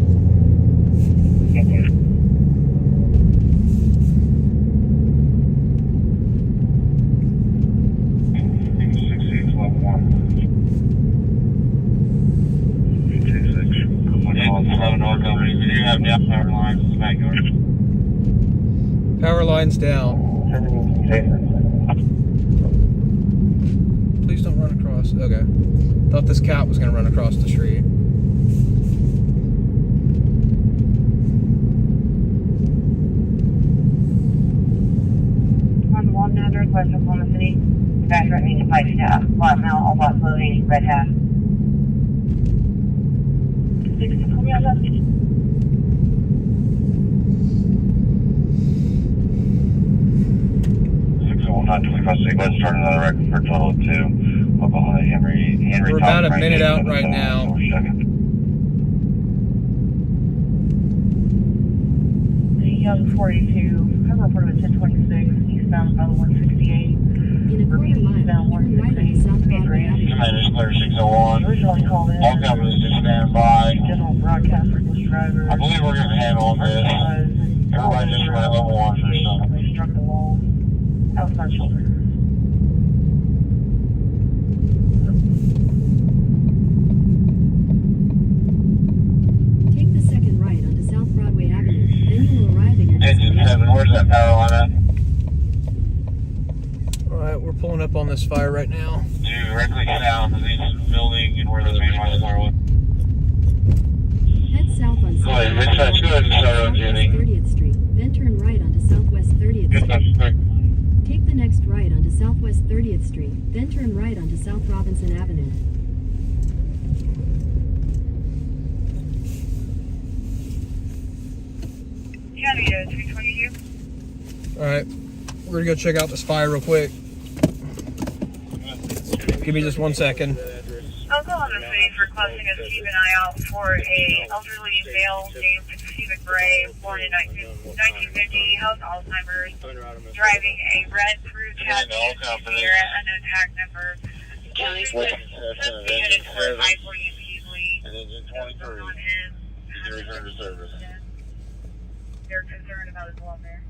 Speaker 1: 11 North Company, we do have depth power lines in the backyard.
Speaker 2: Power line's down. Please don't run across. Okay. Thought this cat was going to run across the street.
Speaker 5: On the Walton address, west of Oklahoma City, the guy threatening to fight staff. Black male, all black clothing, red hat.
Speaker 1: 601-25, let's start another record for a total of 2. Oklahoma Henry.
Speaker 2: We're about a minute out right now.
Speaker 5: Young 42, I'm reported at 1026, eastbound by the 168.
Speaker 3: In a quarter mile, turn right onto South Broadway Avenue.
Speaker 1: Commander Clear 601.
Speaker 5: Originally called in.
Speaker 1: All companies just stand by.
Speaker 5: General broadcaster was driver.
Speaker 1: I believe we're going to handle this. Everybody just ran level 1 for something.
Speaker 5: They struck the wall. Outside shoulder.
Speaker 3: Take the second right onto South Broadway Avenue. Then you will arrive at your
Speaker 1: Engine
Speaker 3: destination.
Speaker 1: 7, where's that power line at?
Speaker 2: Alright, we're pulling up on this fire right now.
Speaker 1: Directly south of this building and where the main line was.
Speaker 3: Head south on
Speaker 1: Go ahead,
Speaker 3: Southwest
Speaker 1: let's go ahead and start on Jenny.
Speaker 3: 30th Street. Then turn right onto Southwest 30th
Speaker 1: Good
Speaker 3: Street.
Speaker 1: stuff.
Speaker 3: Take the next right onto Southwest 30th Street. Then turn right onto South Robinson Avenue.
Speaker 5: You got me to 322?
Speaker 2: Alright, we're going to go check out this fire real quick. Give me just 1 second.
Speaker 5: Oklahoma City for requesting us to keep an eye out for a elderly male named Stephen Gray, born in 1950, has Alzheimer's, driving a red through cab here at unknown tag number. Headed toward I-40 Beasley.
Speaker 1: And engine 23.
Speaker 5: On him.
Speaker 1: He's returned to service.
Speaker 5: They're concerned about his welfare.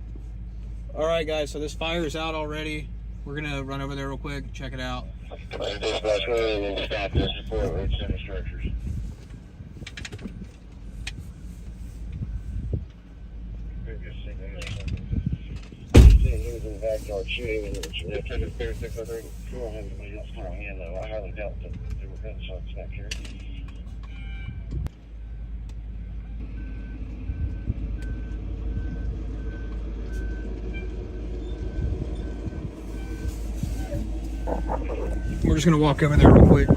Speaker 2: Alright guys, so this fire is out already. We're going to run over there real quick, check it out.
Speaker 1: Dispatch, we'll stop this report with center structures. He was in the backyard shooting, and they took his clear 603. We don't have anybody else on hand, though. I highly doubt that there were gunshots back here.
Speaker 2: We're just going to walk over there real quick.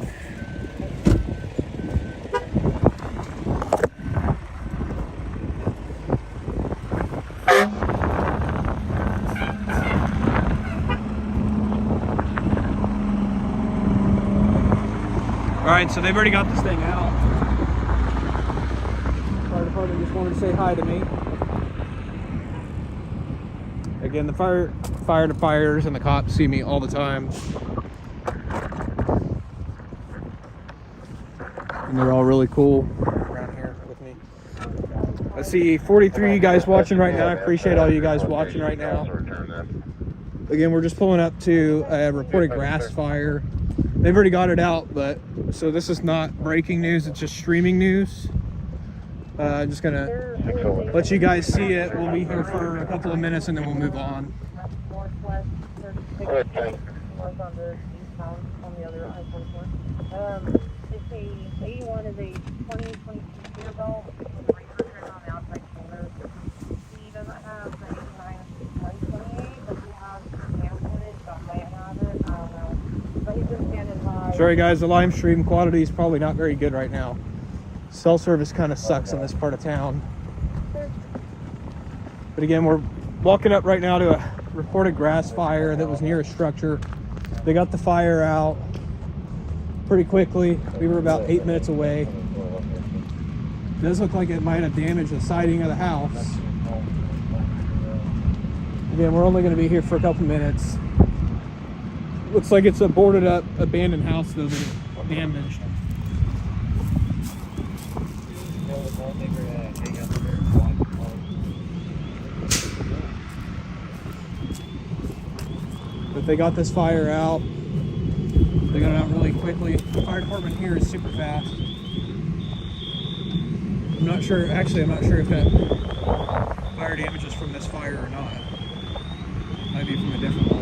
Speaker 2: Alright, so they've already got this thing out. Fire department just wanted to say hi to me. Again, the firefighters and the cops see me all the time. And they're all really cool around here with me. I see 43 you guys watching right now. I appreciate all you guys watching right now. Again, we're just pulling up to a reported grass fire. They've already got it out, but so this is not breaking news, it's just streaming news. I'm just gonna let you guys see it. We'll be here for a couple of minutes and then we'll move on.
Speaker 5: It's a 81 is a 2022 Peterbilt with a refrigerator on the outside shoulder. He doesn't have the 89 128, but he has cam footage, so I might have it. I don't know. But he's been standing by.
Speaker 2: Sorry guys, the live stream quality is probably not very good right now. Cell service kind of sucks in this part of town. But again, we're walking up right now to a reported grass fire that was near a structure. They got the fire out pretty quickly. We were about 8 minutes away. It does look like it might have damaged the siding of the house. Again, we're only going to be here for a couple minutes. Looks like it's a boarded up abandoned house though that damaged. But they got this fire out. They got it out really quickly. The fire department here is super fast. I'm not sure if that fire damage is from this fire or not. Might be from a different one.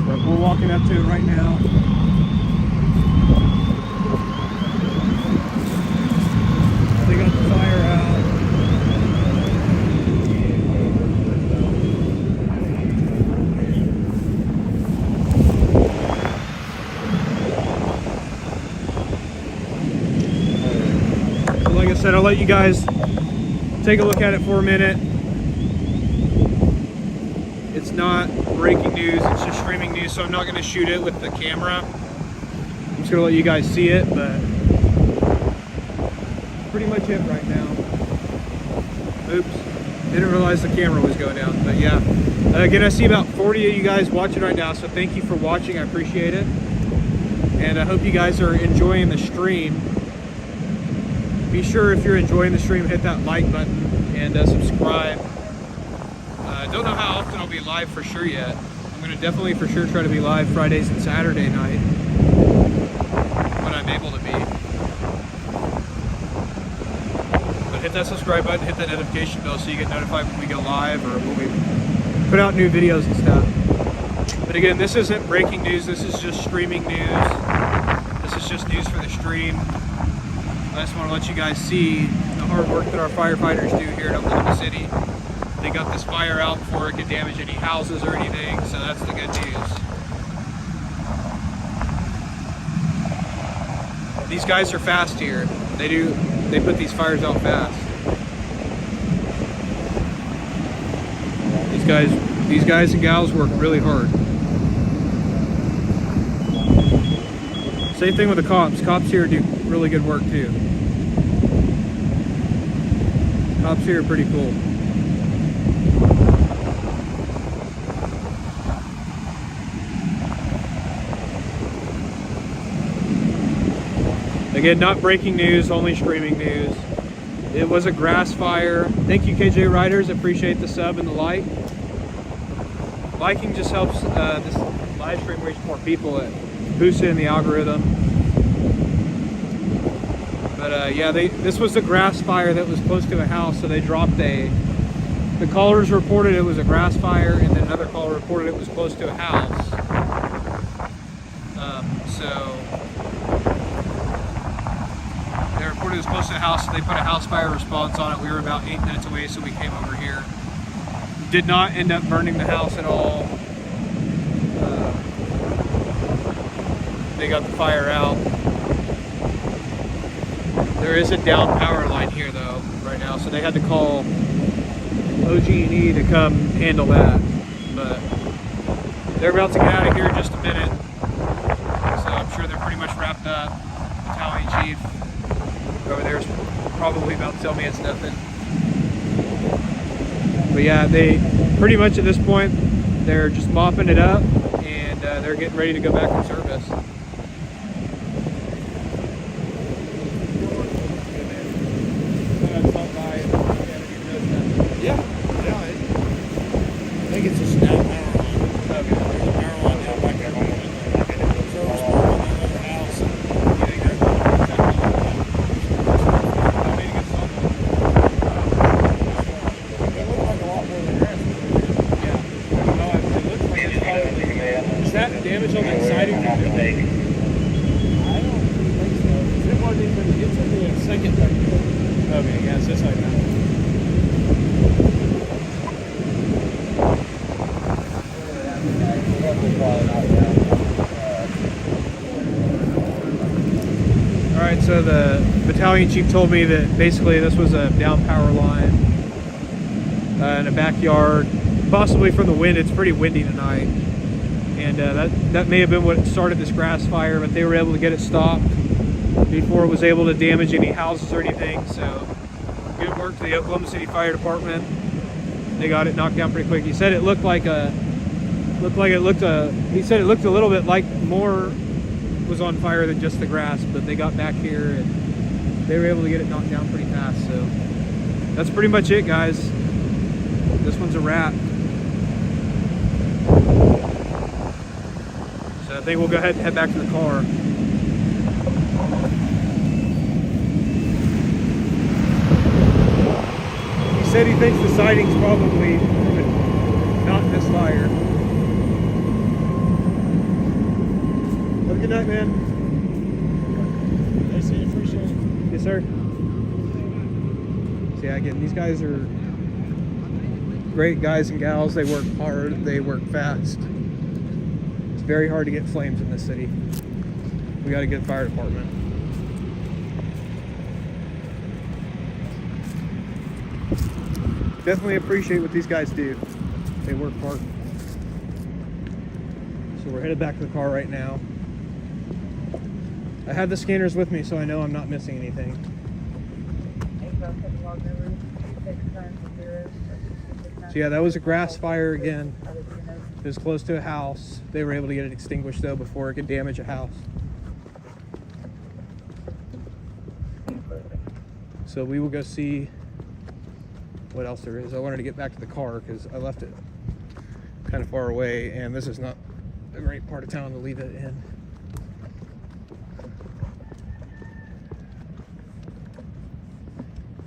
Speaker 2: But we're walking up to it right now. They got the fire out. Like I said, I'll let you guys take a look at it for a minute. It's not breaking news, it's just streaming news, so I'm not going to shoot it with the camera. I'm just going to let you guys see it, but pretty much it right now. Oops, didn't realize the camera was going down, but yeah. Again, I see about 40 of you guys watching right now, so thank you for watching, I appreciate it. And I hope you guys are enjoying the stream. Be sure if you're enjoying the stream, hit that like button and subscribe. I don't know how often I'll be live for sure yet. I'm going to definitely for sure try to be live Fridays and Saturday night when I'm able to be. But hit that subscribe button, hit that notification bell so you get notified when we go live or when we put out new videos and stuff. But again, this isn't breaking news, this is just streaming news. This is just news for the stream. I just want to let you guys see the hard work that our firefighters do here in Oklahoma City. They got this fire out before it could damage any houses or anything, so that's the good news. These guys are fast here. They put these fires out fast. These guys and gals work really hard. Same thing with the cops. Cops here do really good work too. Cops here are pretty cool. Again, not breaking news, only streaming news. It was a grass fire. Thank you, KJ Riders. Appreciate the sub and the like. Liking just helps this live stream reach more people. It boosts it in the algorithm. But yeah, this was the grass fire that was close to a house, so they dropped the callers reported it was a grass fire, and then another caller reported it was close to a house. So they reported it was close to a house, so they put a house fire response on it. We were about 8 minutes away, so we came over here. Did not end up burning the house at all. They got the fire out. There is a down power line here though right now, so they had to call OG&E to come handle that. But they're about to get out of here in just a minute, so I'm sure they're pretty much wrapped up. Battalion chief over there is probably about to tell me it's nothing. But yeah, they pretty much at this point, they're just mopping it up and they're getting ready to go back in service.
Speaker 6: Yeah. I think it's just down power line. Okay. There's a power line down back there. So it's another house. You think that's
Speaker 2: Is that damage on that siding? I don't think so. It wasn't even, it's only a second. Okay, yeah, it's just like that. Alright, so the battalion chief told me that basically this was a down power line in a backyard, possibly from the wind. It's pretty windy tonight. And that may have been what started this grass fire, but they were able to get it stopped before it was able to damage any houses or anything. So good work to the Oklahoma City Fire Department. They got it knocked down pretty quick. He said it looked like he said it looked a little bit like more was on fire than just the grass, but they got back here and they were able to get it knocked down pretty fast. So that's pretty much it, guys. This one's a wrap. So I think we'll go ahead and head back to the car. He said he thinks the siding's probably not this fire. Have a good night, man.
Speaker 6: They say appreciate it.
Speaker 2: Yes, sir. So yeah, again, these guys are great guys and gals. They work hard. They work fast. It's very hard to get flames in this city. We got a good fire department. Definitely appreciate what these guys do. They work hard. So we're headed back to the car right now. I have the scanners with me, so I know I'm not missing anything. So yeah, that was a grass fire again. It was close to a house. They were able to get it extinguished though before it could damage a house. So we will go see what else there is. I wanted to get back to the car because I left it kind of far away, and this is not a great part of town to leave it in.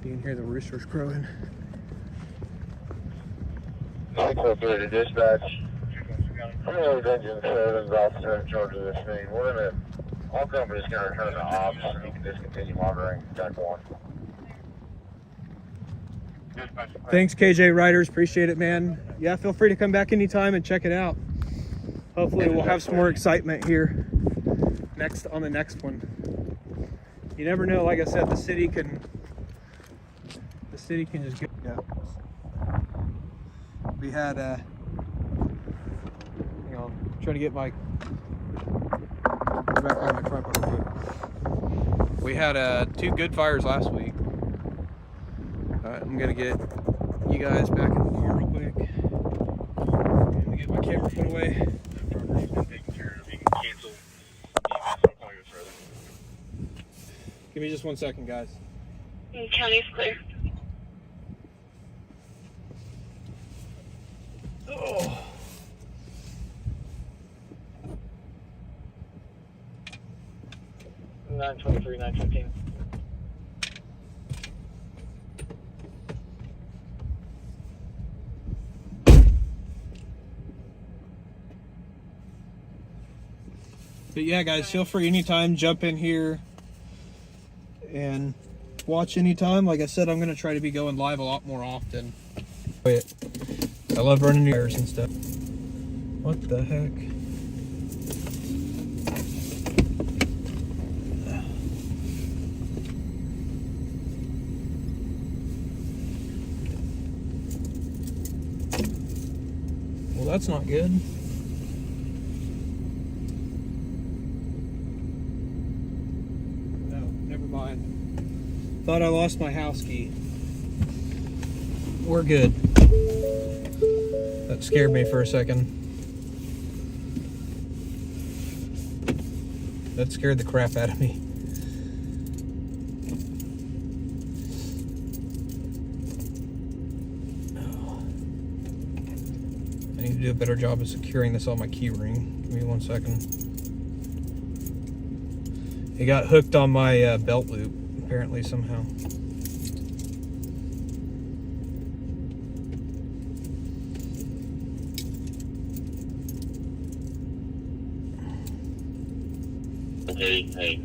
Speaker 2: You can hear the roosters crowing.
Speaker 1: 943 to dispatch. Hello, Engine 7's officer in charge of this scene. We're in a, all companies can return to ops and you can discontinue monitoring. Deck 1.
Speaker 2: Thanks, KJ Riders. Appreciate it, man. Yeah, feel free to come back anytime and check it out. Hopefully we'll have some more excitement here on the next one. You never know. Like I said, the city can just get. Yeah. We had hang on, I'm trying to get my back on my tripod. We had 2 good fires last week. Alright, I'm gonna get you guys back in the car real quick. Let me get my camera put away.
Speaker 1: Property's been taken care of. You can cancel.
Speaker 2: Give me just 1 second, guys.
Speaker 5: County's clear.
Speaker 2: Oh.
Speaker 7: $923, $915.
Speaker 2: But yeah, guys, feel free anytime, jump in here and watch anytime. Like I said, I'm going to try to be going live a lot more often. I love running fires and stuff. What the heck? Well, that's not good. mine. Thought I lost my house key. We're good. That scared me for a second. That scared the crap out of me. I need to do a better job of securing this on my key ring. Give me 1 second. It got hooked on my belt loop, apparently, somehow.
Speaker 1: Okay, hey,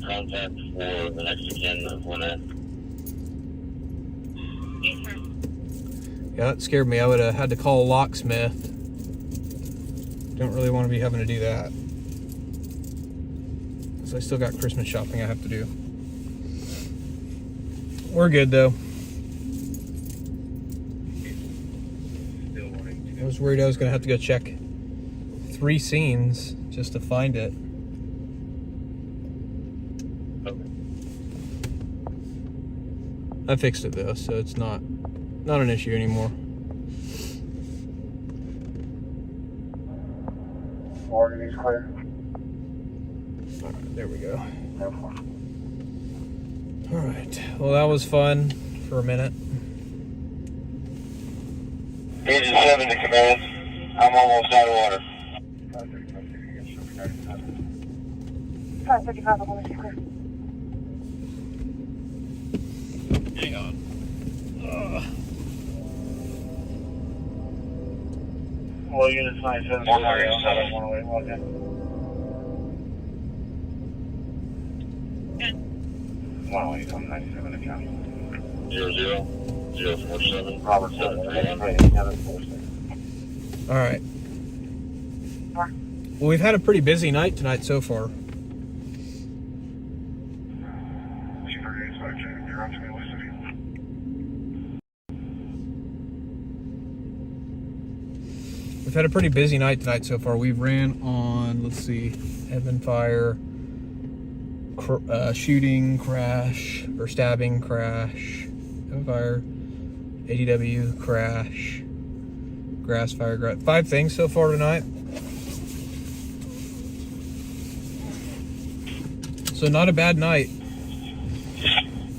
Speaker 1: contact for the next again of one at.
Speaker 2: Yeah, that scared me. I would have had to call a locksmith. Don't really want to be having to do that. Because I still got Christmas shopping I have to do. We're good, though. I was worried I was going to have to go check 3 scenes just to find it. I fixed it though, so it's not an issue anymore.
Speaker 7: Morgan is clear.
Speaker 2: Alright, there we go. Alright, well that was fun for a minute.
Speaker 1: Agent 7 to command. I'm almost out of water.
Speaker 4: 555, I'm going to clear.
Speaker 2: Hang on.
Speaker 7: Well, units 97, 108, 108, I'm 97 account.
Speaker 1: 00047.
Speaker 7: Robert 738.
Speaker 2: Alright. Well, we've had a pretty busy night tonight so far. We've had a pretty busy night tonight so far. We've ran on, let's see, Edmond fire, shooting, crash, or stabbing, crash, Edmond fire, ADW, crash, grass fire, 5 things so far tonight. So not a bad night.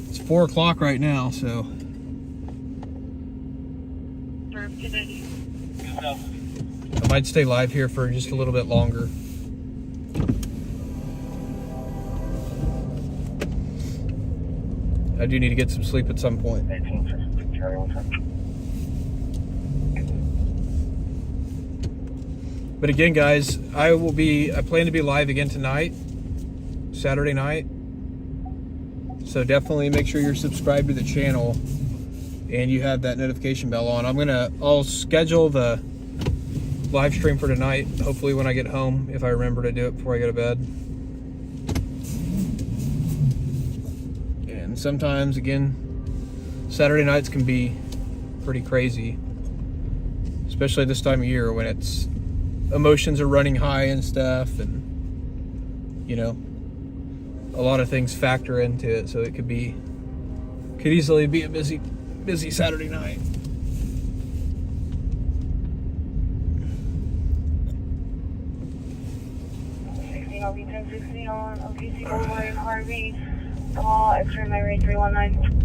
Speaker 2: It's 4 o'clock right now, so. I might stay live here for just a little bit longer. I do need to get some sleep at some point. But again, guys, I plan to be live again tonight, Saturday night. So definitely make sure you're subscribed to the channel and you have that notification bell on. I'll schedule the live stream for tonight, hopefully when I get home, if I remember to do it before I go to bed. And sometimes, again, Saturday nights can be pretty crazy, especially this time of year when emotions are running high and stuff, and you know, a lot of things factor into it, so it could easily be a busy Saturday night.
Speaker 5: LV 1060 on OTC Boulevard in Harvey. Call X-ray my rate 319.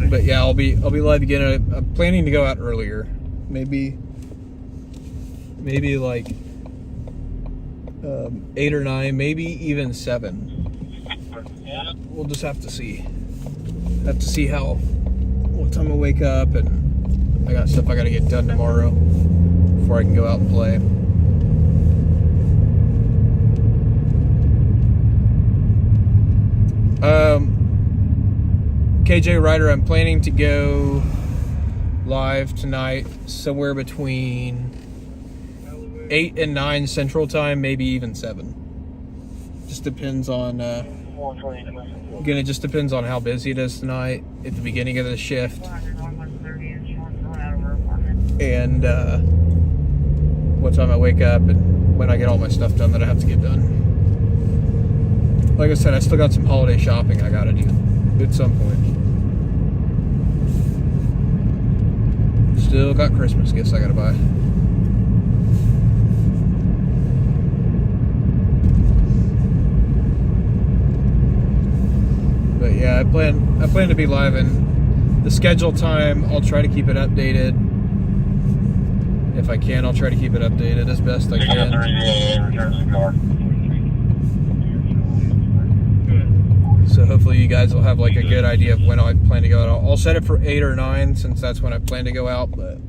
Speaker 2: But yeah, I'll be live again. I'm planning to go out earlier, maybe like 8 or 9, maybe even 7. We'll just have to see. What time I wake up, and I got stuff I gotta get done tomorrow before I can go out and play. KJ Ryder, I'm planning to go live tonight somewhere between 8 and 9 Central Time, maybe even 7. Just depends on again, it just depends on how busy it is tonight at the beginning of the shift. and what time I wake up and when I get all my stuff done that I have to get done. Like I said, I still got some holiday shopping I gotta do at some point. Still got Christmas gifts I gotta buy. But yeah, I plan to be live, and the scheduled time, I'll try to keep it updated. If I can, I'll try to keep it updated as best I can. So hopefully you guys will have like a good idea of when I plan to go out. I'll set it for 8 or 9 since that's when I plan to go out. But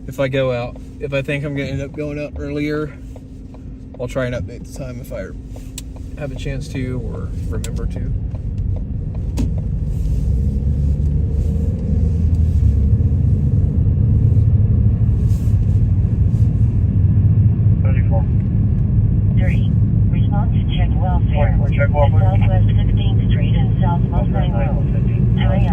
Speaker 2: if I go out, if I think I'm going to end up going out earlier, I'll try and update the time if I have a chance to or remember to.
Speaker 4: Check welfare. Southwest 15th Street and South Mustang Road. Area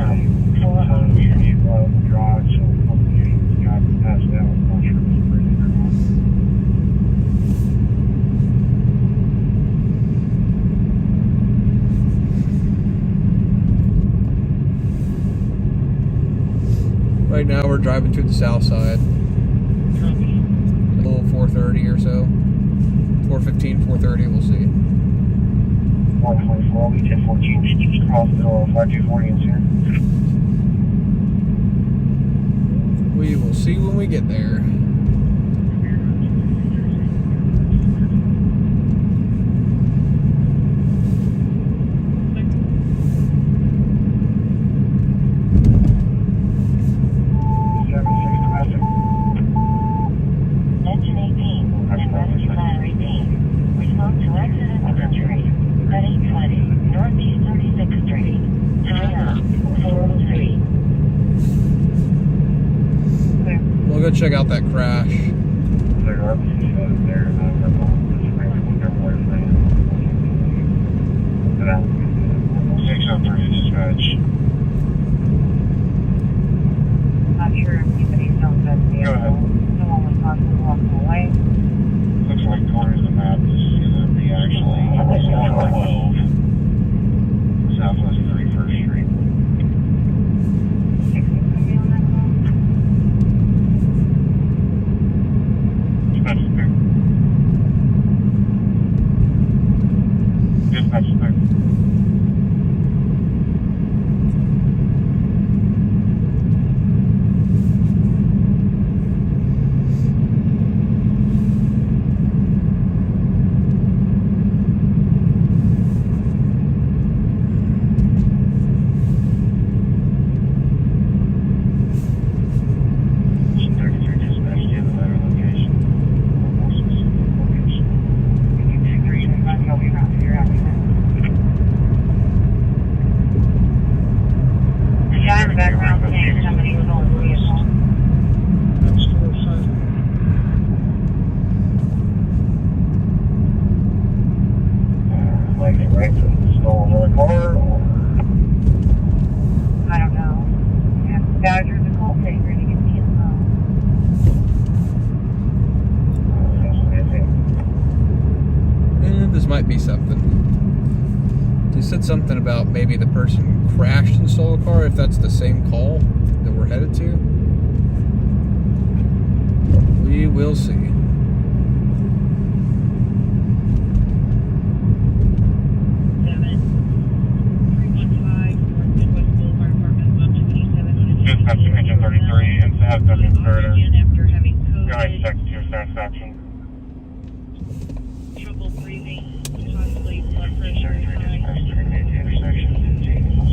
Speaker 4: 402.
Speaker 1: Drive, so hopefully you got passed out. I'm not sure if it's breathing or not.
Speaker 2: Right now we're driving through the south side. A little 4:30 or so. 4:15, 4:30, we'll see.
Speaker 1: 124, 1014, hospital 5240 is here.
Speaker 2: We will see when we get there.
Speaker 4: Engine 18 and rescue ladder 18. Respond to accident with injury. At 820 Northeast 36th Street. Area 403.
Speaker 2: We'll go check out that crash.
Speaker 5: Not sure if anybody's known that vehicle. Someone was possibly walking away.
Speaker 1: Looks like according to the map, this is going to be actually 112 Southwest 31st Street. Dispatch spec.
Speaker 5: Background saying somebody stole the vehicle.
Speaker 1: Like it right to stole another car, or
Speaker 5: I don't know. You have to badger the call taker to get the info.
Speaker 2: This might be something. They said something about maybe the person crashed and stole a car, if that's the same call that we're headed to. We will see.
Speaker 1: Dispatch engine 33 and have done inserter.
Speaker 5: After having
Speaker 1: Guys,
Speaker 5: COVID,
Speaker 1: check to satisfaction.
Speaker 5: trouble breathing, possibly blood pressure high.
Speaker 1: Intersection 15.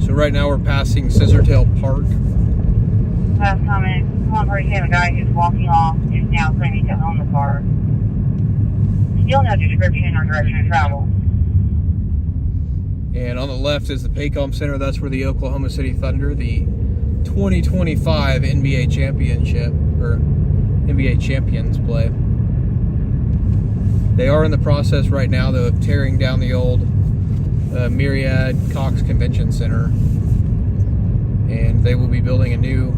Speaker 2: So right now we're passing Scissortail Park.
Speaker 5: Last comment, one person, a guy who's walking off is now claiming to own the car. Still no description or direction of travel.
Speaker 2: And on the left is the Paycom Center. That's where the Oklahoma City Thunder, the 2025 NBA championship, or NBA champions play. They are in the process right now, though, of tearing down the old Myriad Cox Convention Center, and they will be building a new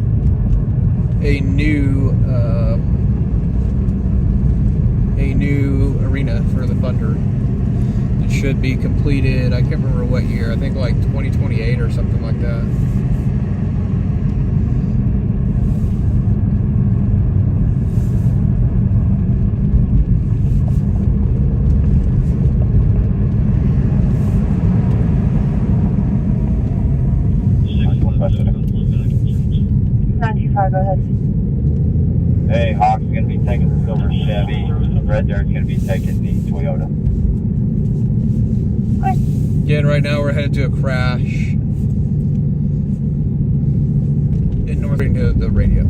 Speaker 2: arena for the Thunder. It should be completed, I can't remember what year, I think like 2028 or something like that.
Speaker 5: Go ahead.
Speaker 1: Hey, Hawk's going to be taking the silver Chevy. Red Dirt's going to be taking the Toyota.
Speaker 2: Again, right now we're headed to a crash in north to the radio.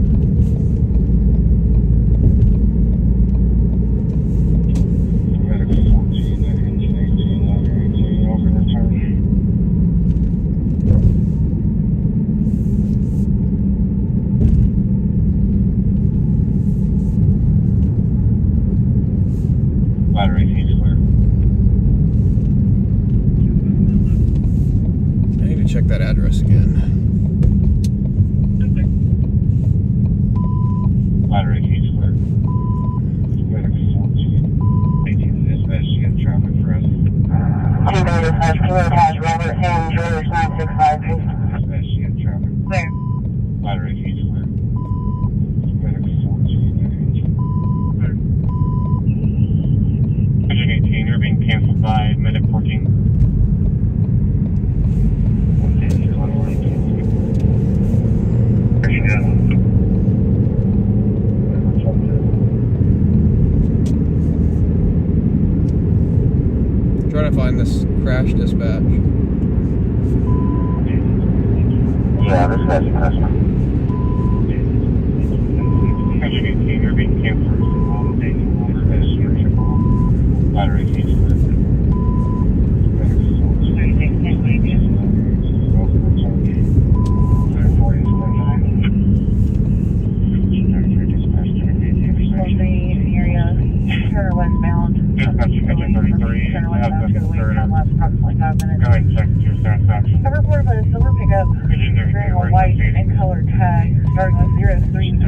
Speaker 2: Check that address again.
Speaker 1: Battery heat's clear. Dispatch, you got traffic for us.
Speaker 4: 2 has Robert Ham, George 9653.
Speaker 1: Dispatch, you got traffic.
Speaker 5: Clear.
Speaker 1: Battery heat's clear. 118, you're being canceled by Medic 14.
Speaker 2: Trying to find this crash dispatch.
Speaker 1: Yeah, this guy's a customer. 118, you're being canceled. Battery heat's clear.
Speaker 5: Westbound.
Speaker 1: Dispatch, Engine 33.
Speaker 5: Turn westbound to the wait time lasts approximately 5 minutes.
Speaker 1: Go ahead and check your satisfaction.
Speaker 5: I reported by the silver pickup carrying a white and colored tag starting with 030 to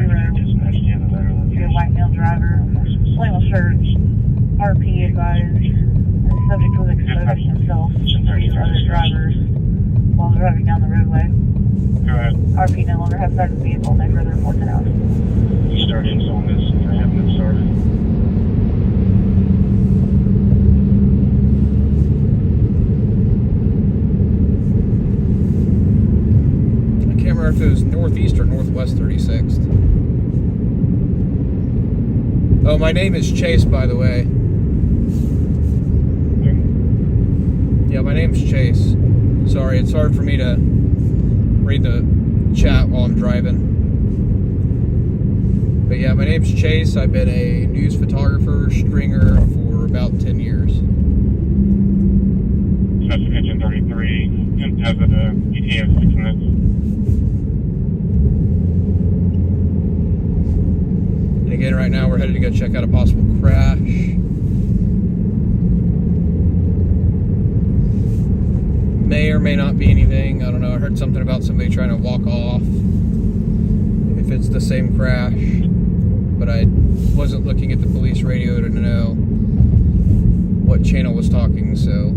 Speaker 5: a white male driver, flannel shirt, RP advised. The subject was exposing himself to other drivers while driving down the roadway.
Speaker 1: Go ahead.
Speaker 5: RP no longer has sight of the vehicle, no further reports announced.
Speaker 1: You start installing this for having it started.
Speaker 2: If it was northeast or northwest 36th. Oh, my name is Chase, by the way. Yeah, my name's Chase. Sorry, it's hard for me to read the chat while I'm driving. But yeah, my name's Chase. I've been a news photographer, stringer for about 10 years.
Speaker 1: That's Engine 33. Has it ETA of 6 minutes?
Speaker 2: And again, right now we're headed to go check out a possible crash. May or may not be anything. I don't know. I heard something about somebody trying to walk off. If it's the same crash. But I wasn't looking at the police radio to know what channel was talking, so...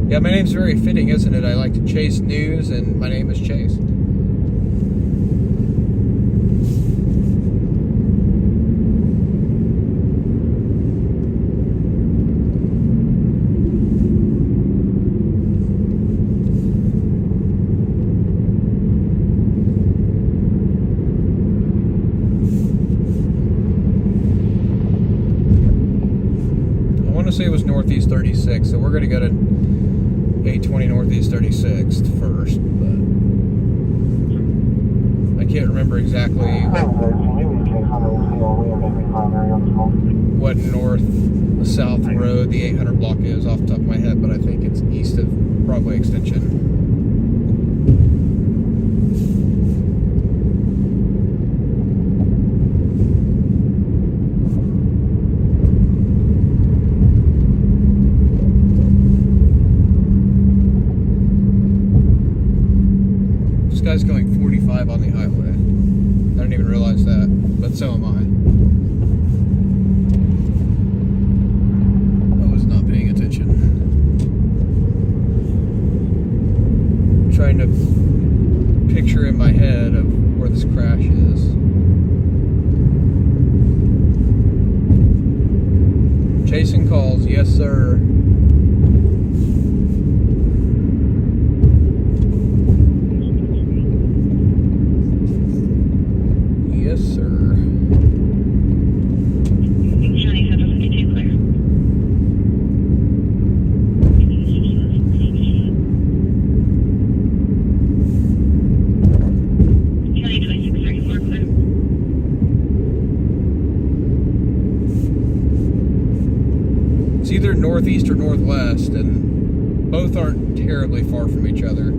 Speaker 2: Yeah, my name's very fitting, isn't it? I like to chase news, and my name is Chase. I want to say it was northeast 36, so we're going to go to 820 Northeast 36th first, but I can't remember exactly what north south road the 800 block is off the top of my head, but I think it's east of Broadway Extension. This guy's going 45 on the highway. I didn't even realize that, but so am I. I was not paying attention. I'm trying to picture in my head of where this crash is. Chasing calls, yes sir. Yes, sir.
Speaker 5: Johnny Central 52 clear. Johnny 2634 clear.
Speaker 2: It's either northeast or northwest, and both aren't terribly far from each other.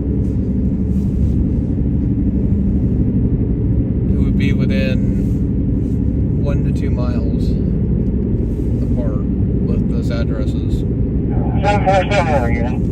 Speaker 2: Be within 1 to 2 miles apart with those addresses.
Speaker 1: 747 again.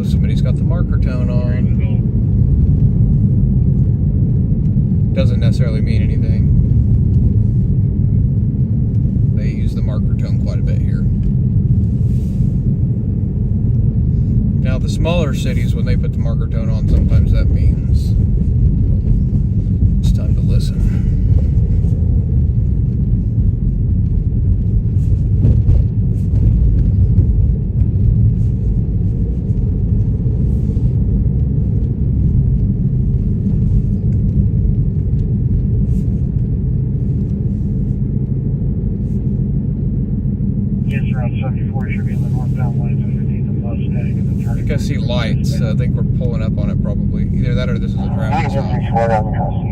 Speaker 2: Somebody's got the marker tone on. Doesn't necessarily mean anything. They use the marker tone quite a bit here. Now the smaller cities, when they put the marker tone on, sometimes that means it's time to listen.
Speaker 7: Around 74 should be in the northbound lane to 15th and Mustang, and then
Speaker 2: I think I see lights, so I think we're pulling up on it probably. Either that or this is a traffic stop.
Speaker 1: 1064 down the coast.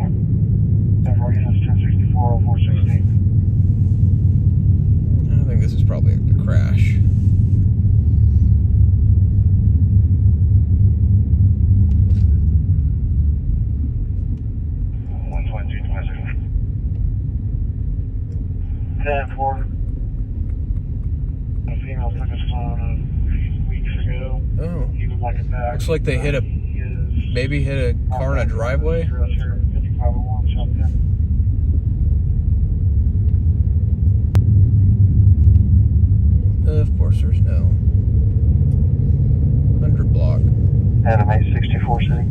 Speaker 7: 1064, 0416.
Speaker 2: I think this is probably the crash.
Speaker 7: Female took us on a few weeks ago.
Speaker 2: Oh.
Speaker 7: He would like it back.
Speaker 2: Looks like they hit a, maybe hit a car in a driveway. Of course there's no. 100 block.
Speaker 1: Adam 864 City.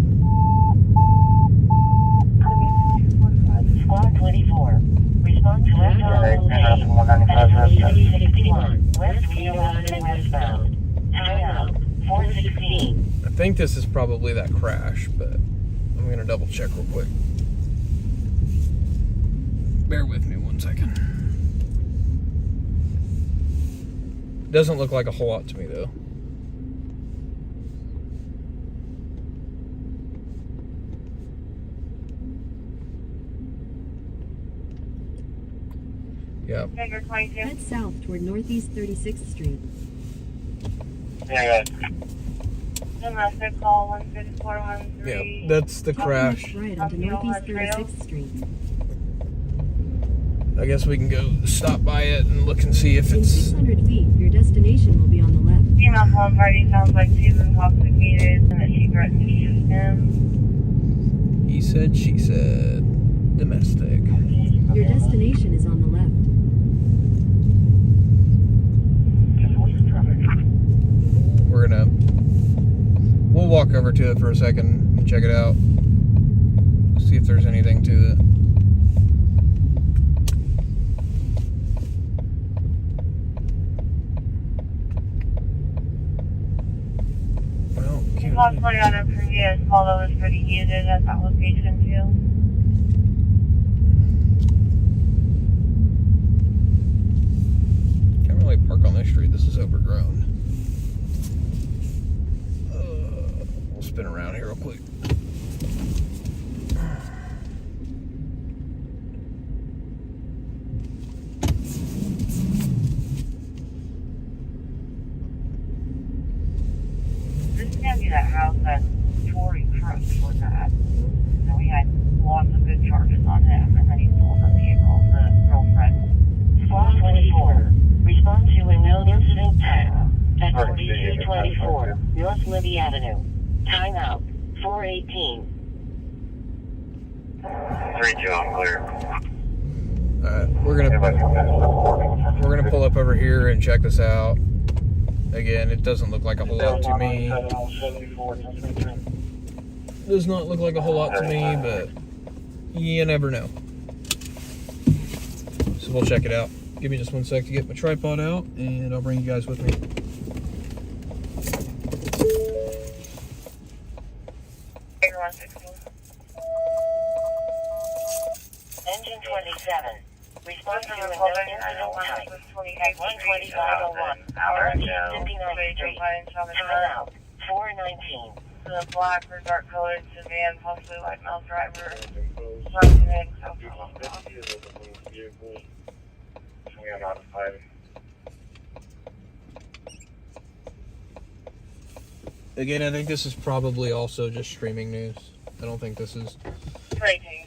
Speaker 4: Squad 24. Respond to left on
Speaker 1: Hey,
Speaker 4: lane.
Speaker 1: 195
Speaker 4: At
Speaker 1: West.
Speaker 4: 61, West Rio Avenue westbound. Time out, 416.
Speaker 2: I think this is probably that crash, but I'm gonna double check real quick. Bear with me 1 second. Doesn't look like a whole lot to me, though. Yeah.
Speaker 5: Figure 22.
Speaker 3: Head south toward Northeast 36th Street.
Speaker 1: Yeah,
Speaker 5: Domestic call 16413.
Speaker 2: Yeah, that's the crash.
Speaker 3: Next right onto Northeast 36th Street.
Speaker 2: I guess we can go stop by it and look and see if
Speaker 3: In
Speaker 2: it's...
Speaker 3: 600 feet, your destination will be on the left.
Speaker 5: Female phone party sounds like she's intoxicated and that she threatened to shoot him.
Speaker 2: He said, she said. Domestic.
Speaker 3: Your destination is on the left.
Speaker 2: We'll walk over to it for a second and check it out. See if there's anything to it. Well,
Speaker 5: She possibly on a previous call that was pretty heated at that location too.
Speaker 2: can't really park on this street. This is overgrown. We'll spin around here real quick.
Speaker 5: This is gonna be that house that Tory Crooks was at. And we had lots of good charges on him, and then he stole the vehicle, the girlfriend.
Speaker 4: Squad 24. Respond to a known incident 10 at 4224 North Libby Avenue. Time out. 418.
Speaker 1: 3-2, I'm clear.
Speaker 2: Alright, we're gonna pull up over here and check this out. Again, it doesn't look like a whole lot to me. Does not look like a whole lot to me, but you never know. So we'll check it out. Give me just 1 sec to get my tripod out, and I'll bring you guys with me.
Speaker 5: Figure 116.
Speaker 4: Engine 27. Respond to a known incident type at 12501 59th Street. Time out. 419.
Speaker 5: The black or dark colored sedan, possibly white male driver. Functioning, so
Speaker 1: We are notified.
Speaker 2: Again, I think this is probably also just streaming news. I don't think this is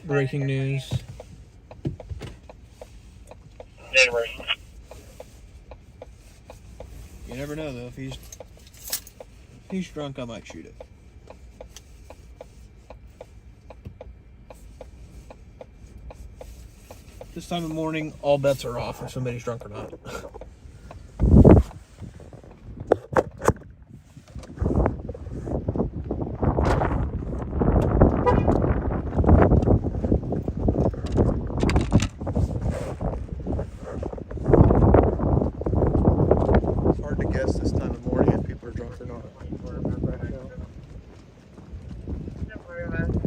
Speaker 2: breaking news.
Speaker 1: January.
Speaker 2: You never know, though. If he's drunk, I might shoot it. This time of morning, all bets are off if somebody's drunk or not. It's hard to guess this time of morning if people are drunk or not.
Speaker 5: don't worry about it.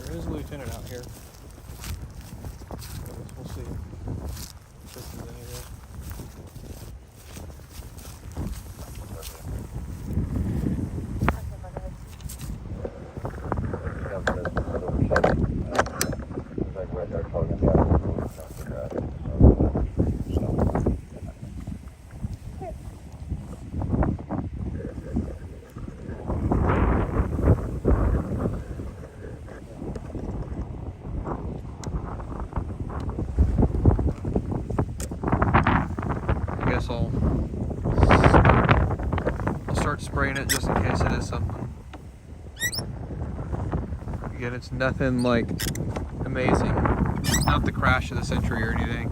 Speaker 5: There is a lieutenant out here. We'll see if this is anything.
Speaker 2: spraying it just in case it is something. Again, it's nothing like amazing. Not the crash of the century or anything.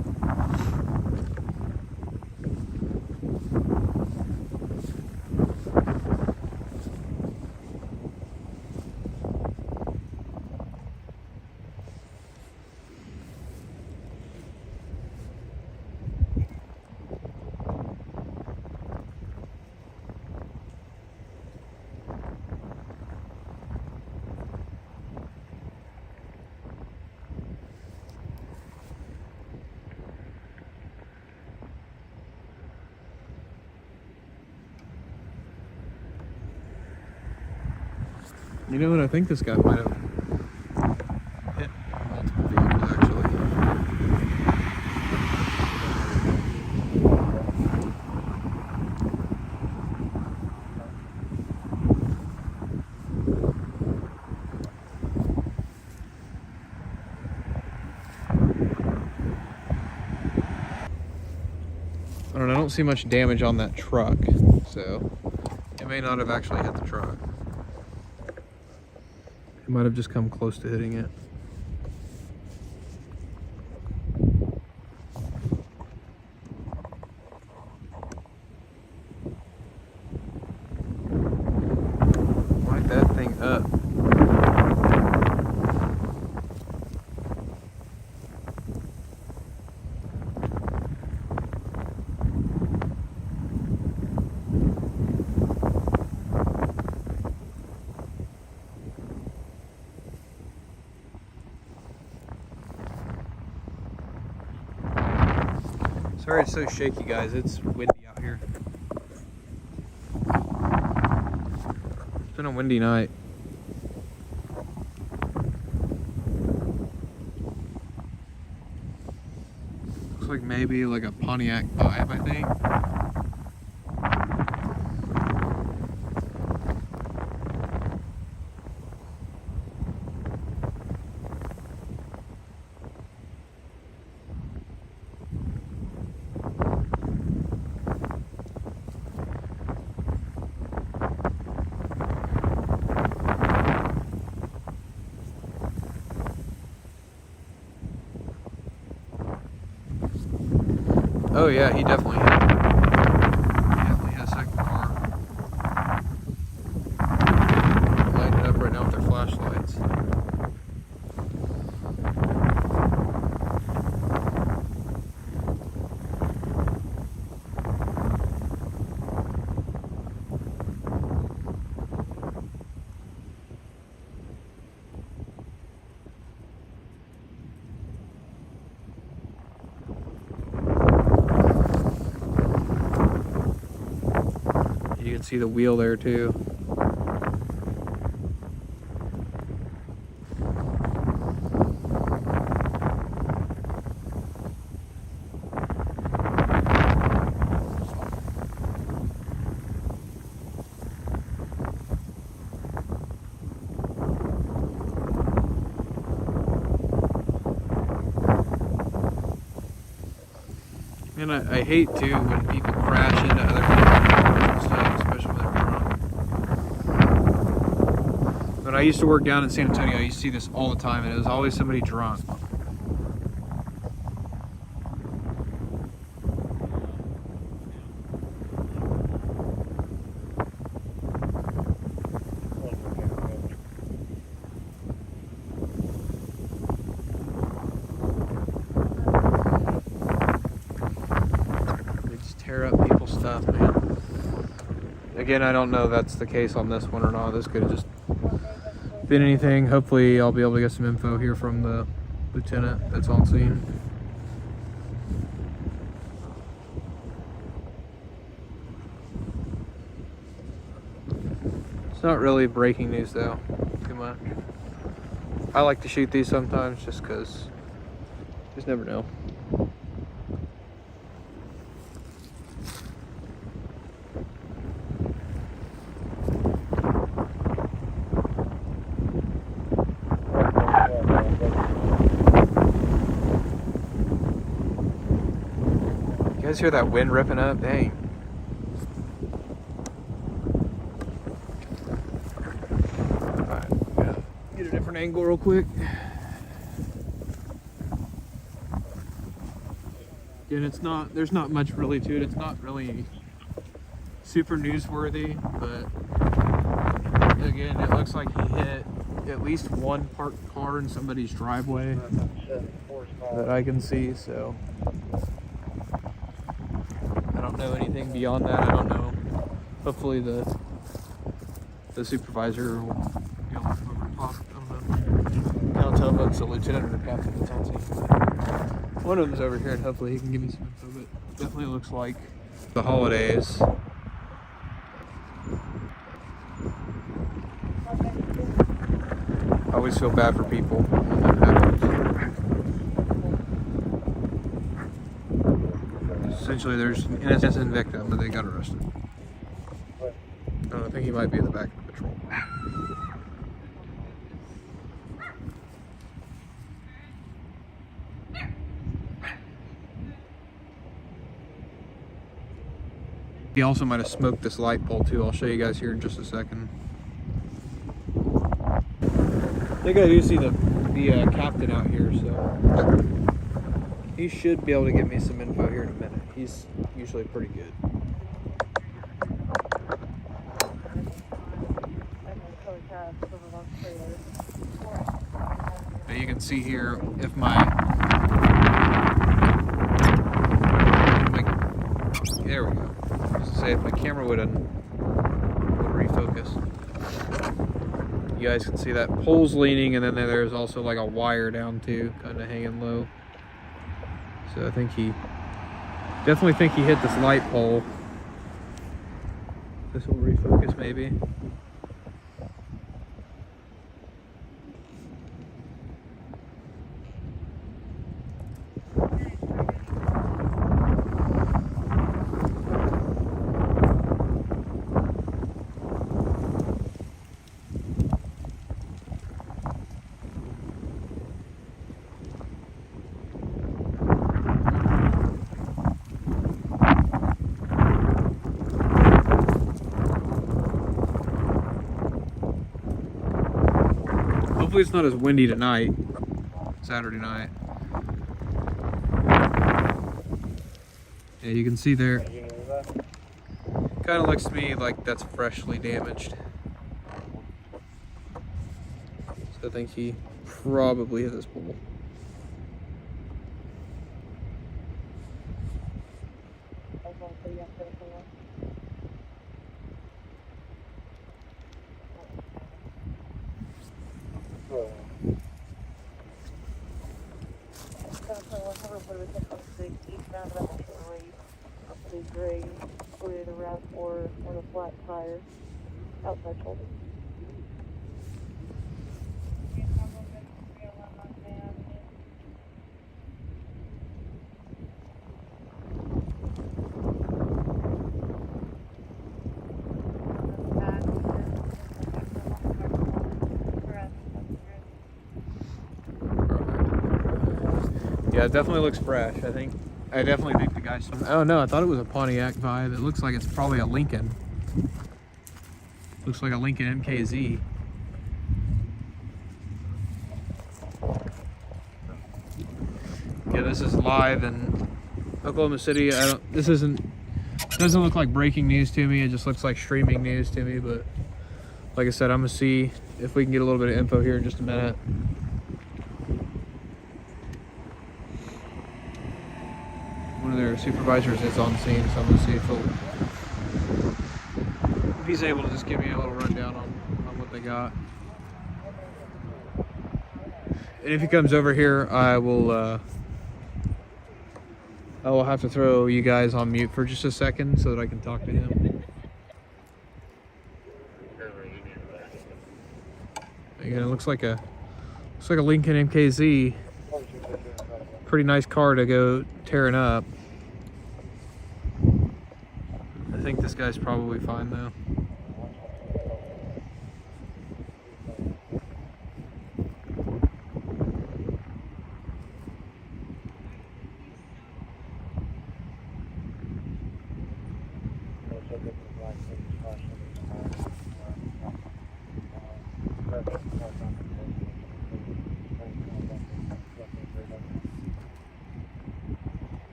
Speaker 2: You know what? I think this guy might have hit multiple vehicles actually. I don't see much damage on that truck, so it may not have actually hit the truck. It might have just come close to hitting it. Light that thing up. Sorry it's so shaky, guys. It's windy out here. It's been a windy night. Looks like maybe like a Pontiac Vibe, I think. Oh yeah, he definitely hit. He definitely hit a second car. Lighting it up right now with their flashlights. You can see the wheel there too. And I hate too when people crash into other people's stuff, especially when they're drunk. When I used to work down in San Antonio, I used to see this all the time, and it was always somebody drunk. Tear up people's stuff, man. Again, I don't know if that's the case on this one or not. This could have just been anything. Hopefully I'll be able to get some info here from the lieutenant that's on scene. It's not really breaking news though, too much. I like to shoot these sometimes just because you just never know. You guys hear that wind ripping up? Dang. angle real quick. Again, there's not much really to it. It's not really super newsworthy, but again, it looks like he hit at least one parked car in somebody's driveway that I can see, so I don't know anything beyond that. I don't know. Hopefully the supervisor will be able to over talk. I don't know. I'll tell him it's a lieutenant or a captain. It's on scene. One of them's over here, and hopefully he can give me some info, but it definitely looks like the holidays. I always feel bad for people when that happens. Essentially, there's an innocent victim, but they got arrested. I think he might be in the back of the patrol. He also might have smoked this light pole too. I'll show you guys here in just a second. I think I do see the captain out here, so he should be able to give me some info here in a minute. He's usually pretty good. But you can see here if there we go. Just to say if my camera would refocus. You guys can see that pole's leaning, and then there's also like a wire down too, kind of hanging low. So I think definitely think he hit this light pole. This will refocus maybe. Hopefully it's not as windy tonight, Saturday night. Yeah, you can see there, kind of looks to me like that's freshly damaged. So I think he probably hit this pole.
Speaker 5: or the flat tire outside shoulder.
Speaker 2: Yeah, it definitely looks fresh. I definitely think the guy's... Oh no, I thought it was a Pontiac vibe. It looks like it's probably a Lincoln. Looks like a Lincoln MKZ. Yeah, this is live in Oklahoma City. This doesn't look like breaking news to me. It just looks like streaming news to me. But like I said, I'm gonna see if we can get a little bit of info here in just a minute. One of their supervisors is on scene, so I'm gonna see if he's able to just give me a little rundown on what they got. And if he comes over here, I will have to throw you guys on mute for just a second so that I can talk to him. Again, it looks like a Lincoln MKZ. Pretty nice car to go tearing up. I think this guy's probably fine though.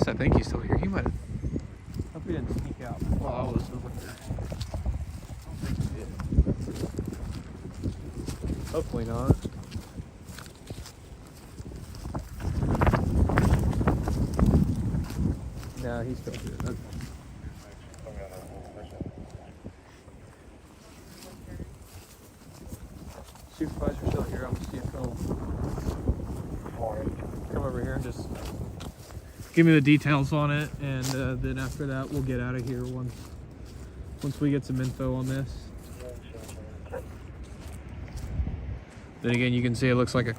Speaker 2: least I think he's still here. He might have. Hope he didn't sneak out while I was over there. I don't think he did. Hopefully not. No, he's still here. Okay. Supervisor still here. I'm gonna see if he'll come over here and just give me the details on it, and then after that we'll get out of here once we get some info on this. Then again, you can see it looks like a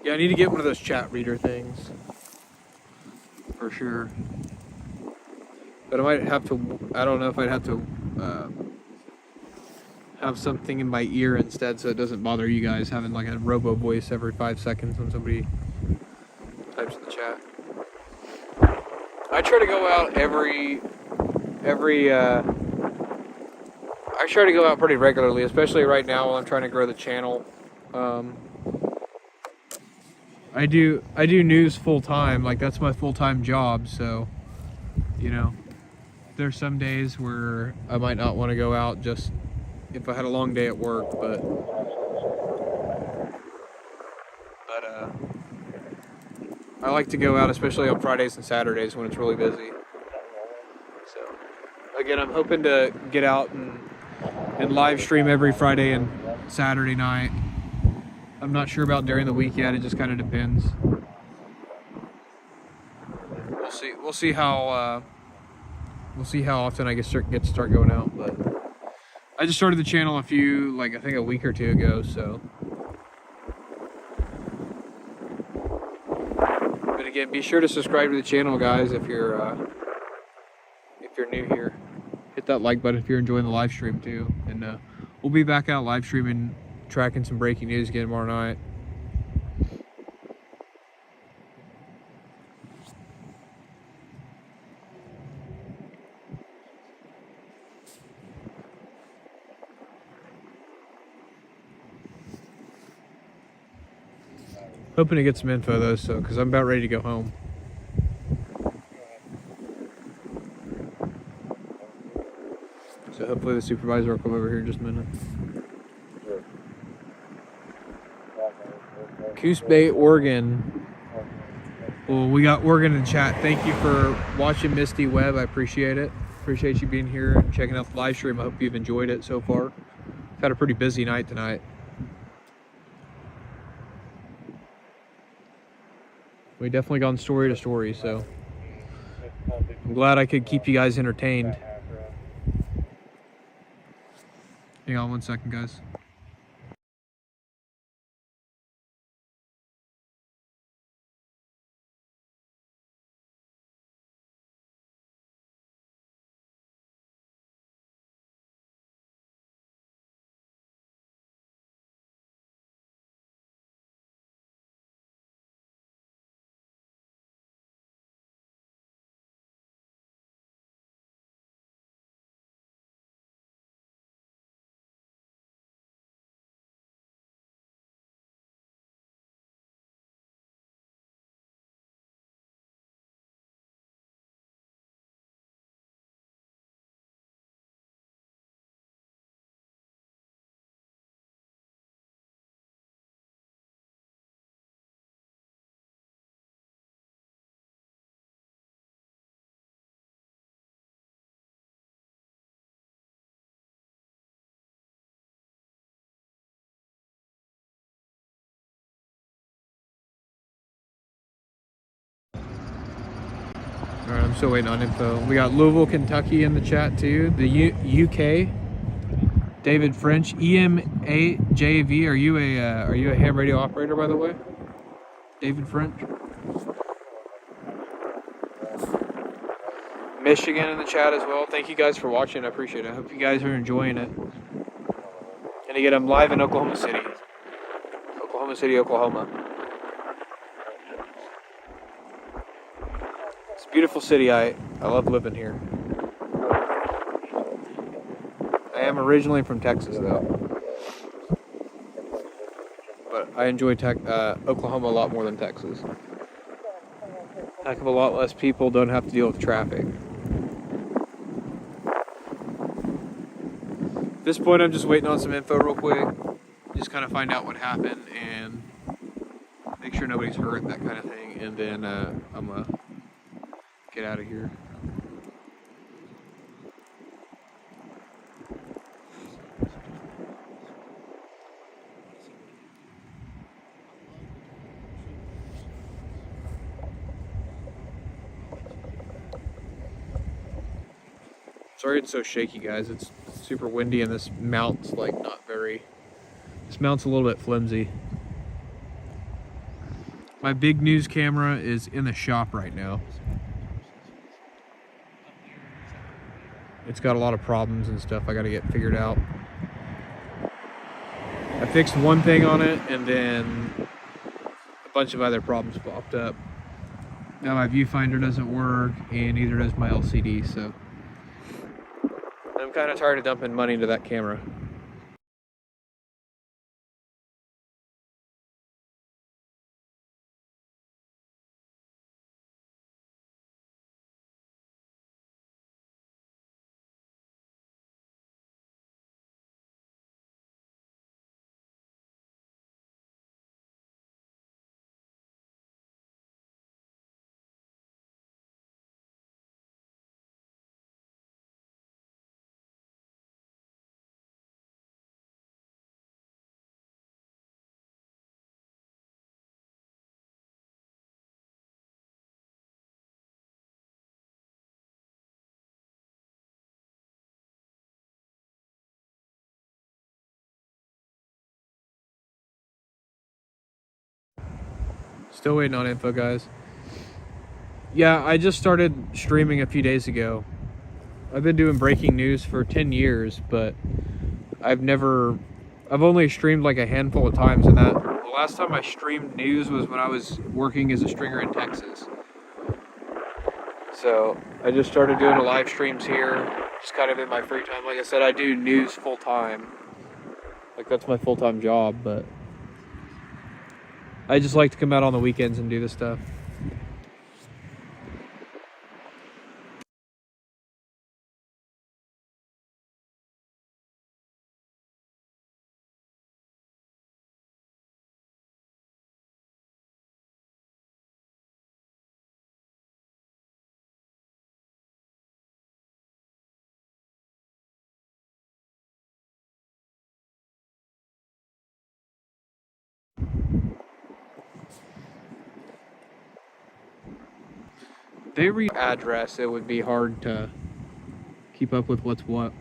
Speaker 2: yeah, I need to get one of those chat reader things for sure. But I might have to. I don't know if I'd have to have something in my ear instead, so it doesn't bother you guys having like a robo voice every 5 seconds when somebody types in the chat. I try to go out I try to go out pretty regularly, especially right now while I'm trying to grow the channel. I do news full time, like that's my full-time job, so you know, there's some days where I might not want to go out just if I had a long day at work, but I like to go out, especially on Fridays and Saturdays when it's really busy. So again, I'm hoping to get out and live stream every Friday and Saturday night. I'm not sure about during the week yet. It just kind of depends. We'll see how often I get to start going out. But I just started the channel I think a week or two ago. So, but again, be sure to subscribe to the channel, guys. If you're new here, hit that like button if you're enjoying the live stream too. And we'll be back out live streaming, tracking some breaking news again tomorrow night. Hoping to get some info though, so because I'm about ready to go home. So hopefully the supervisor will come over here in just a minute. Coos Bay, Oregon. Well, we got Oregon in the chat. Thank you for watching Misty Webb. I appreciate it. Appreciate you being here and checking out the live stream. I hope you've enjoyed it so far. I've had a pretty busy night tonight. We definitely gone story to story, so I'm glad I could keep you guys entertained. Hang on 1 second, guys. Alright, I'm still waiting on info. We got Louisville, Kentucky in the chat too. The UK. David French, EMAJV. Are you a ham radio operator, by the way? David French. Michigan in the chat as well. Thank you guys for watching. I appreciate it. I hope you guys are enjoying it. And again, I'm live in Oklahoma City. Oklahoma. It's a beautiful city. I love living here. I am originally from Texas, though. But I enjoy Oklahoma a lot more than Texas. Heck of a lot less people, don't have to deal with traffic. At this point, I'm just waiting on some info real quick. Just kind of find out what happened and make sure nobody's hurt, that kind of thing. And then I'm going to get out of here. Sorry it's so shaky, guys. It's super windy and this mount's like this mount's a little bit flimsy. My big news camera is in the shop right now. It's got a lot of problems and stuff I gotta get figured out. I fixed one thing on it and then a bunch of other problems popped up. Now my viewfinder doesn't work and neither does my LCD, so I'm kind of tired of dumping money into that camera. Still waiting on info, guys. Yeah, I just started streaming a few days ago. I've been doing breaking news for 10 years, but I've only streamed like a handful of times, and the last time I streamed news was when I was working as a stringer in Texas. So I just started doing the live streams here, just kind of in my free time. Like I said, I do news full time. Like that's my full-time job, but I just like to come out on the weekends and do this stuff. They address, it would be hard to keep up with what's what.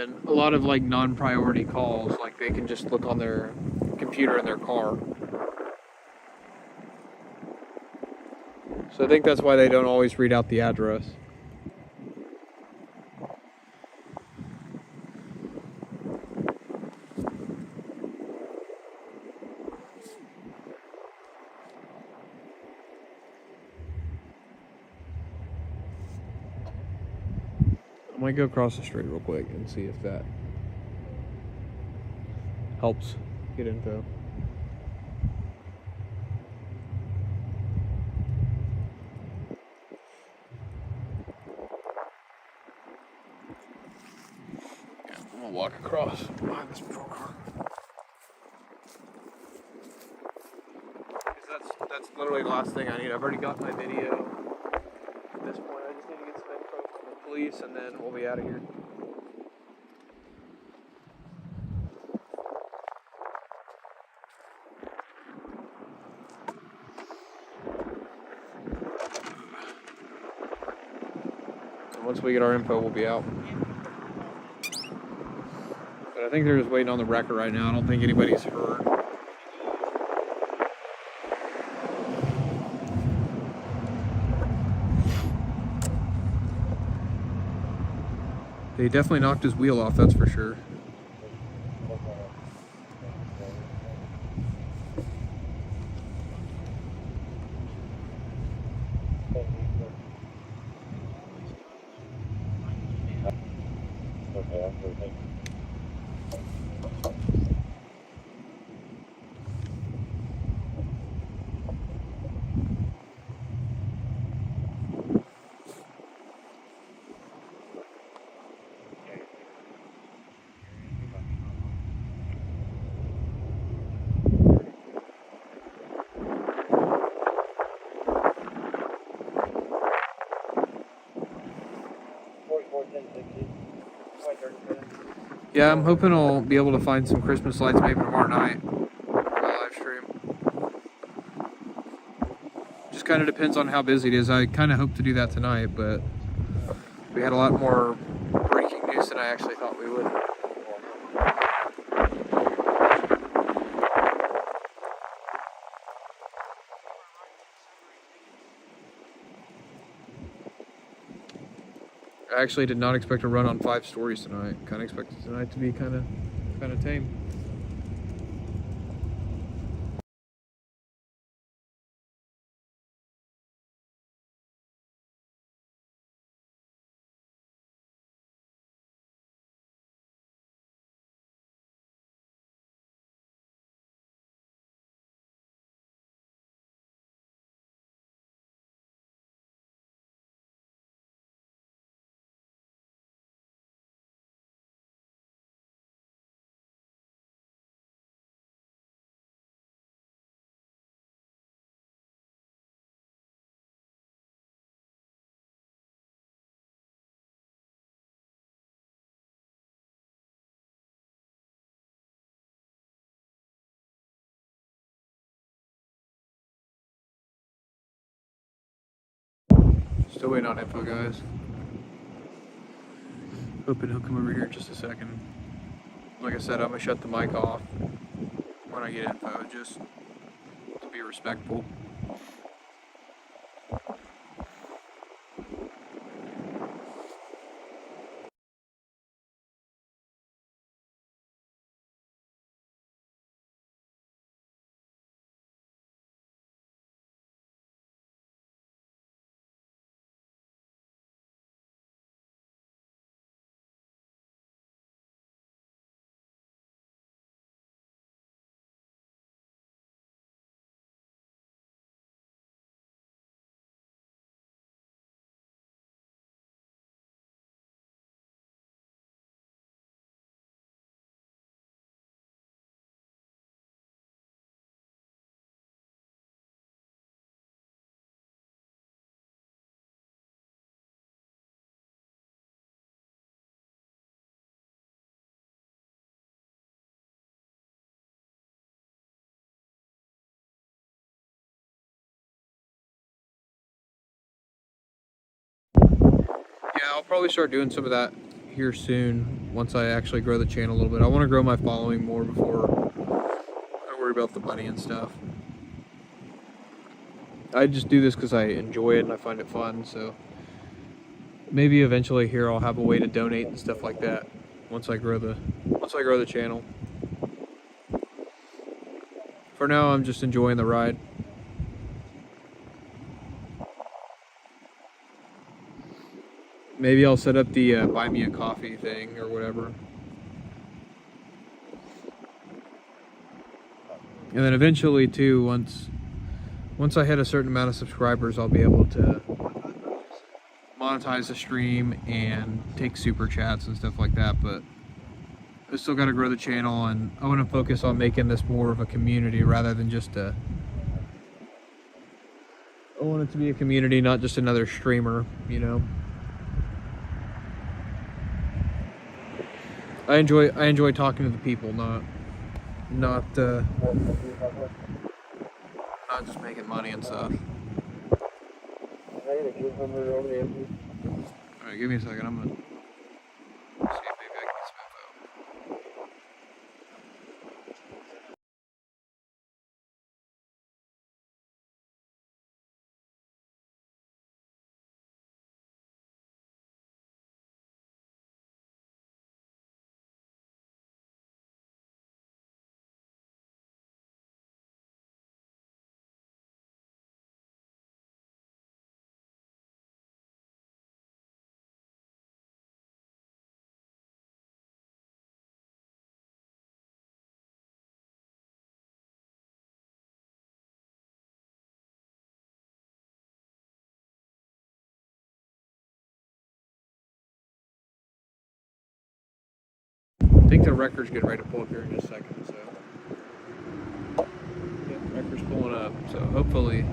Speaker 2: and a lot of like non-priority calls, like they can just look on their computer in their car. So I think that's why they don't always read out the address. I might go across the street real quick and see if that helps get info. I'm gonna walk across behind this patrol car. That's literally the last thing I need. I've already got my video. At this point, I just need to get some info from the police, and then we'll be out of here. And once we get our info, we'll be out. But I think they're just waiting on the record right now. I don't think anybody's heard. They definitely knocked his wheel off, that's for sure. Yeah, I'm hoping I'll be able to find some Christmas lights maybe tomorrow night for my live stream. Just kind of depends on how busy it is. I kind of hope to do that tonight, but we had a lot more breaking news than I actually thought we would. I actually did not expect to run on 5 stories tonight. Kind of expected tonight to be kind of tame. Still waiting on info, guys. Hoping he'll come over here in just a second. Like I said, I'm gonna shut the mic off when I get info, just to be respectful. Yeah, I'll probably start doing some of that here soon. once I actually grow the channel a little bit. I want to grow my following more before I worry about the money and stuff. I just do this because I enjoy it and I find it fun, so maybe eventually here I'll have a way to donate and stuff like that once I grow the channel. For now, I'm just enjoying the ride. Maybe I'll set up the buy me a coffee thing or whatever. And then eventually too, once I hit a certain amount of subscribers, I'll be able to monetize the stream and take super chats and stuff like that. But I still got to grow the channel, and I want to focus on making this more of a community rather than just I want it to be a community, not just another streamer, you know. I enjoy talking to the people, not just making money and stuff. Alright, give me a second. I'm gonna I think the record's getting ready to pull up here in just a second, so yeah, the record's pulling up, so hopefully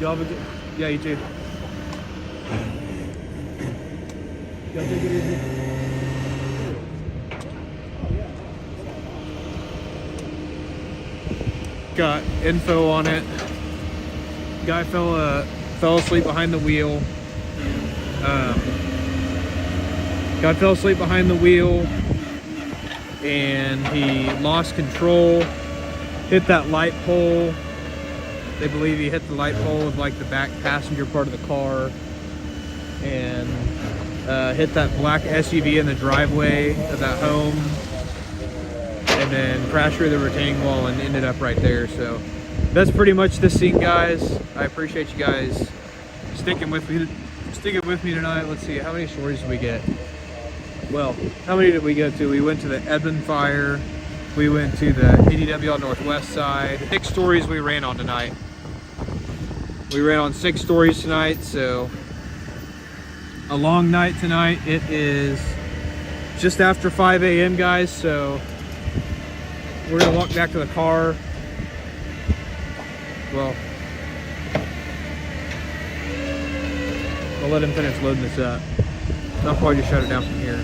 Speaker 2: Y'all have a good, yeah, you too. Y'all take it easy. Got info on it. Guy fell asleep behind the wheel. Guy fell asleep behind the wheel and he lost control, hit that light pole. They believe he hit the light pole with like the back passenger part of the car and hit that black SUV in the driveway of that home, and then crashed through the retaining wall and ended up right there. So that's pretty much the scene, guys. I appreciate you guys sticking with me tonight. Let's see, how many stories did we get? Well, how many did we go to? We went to the Edmond fire. We went to the ADW on Northwest side. 6 stories we ran on tonight. We ran on 6 stories tonight, so a long night tonight. It is just after 5 a.m. guys, so we're gonna walk back to the car. Well, I'll let him finish loading this up. I'll probably just shut it down from here.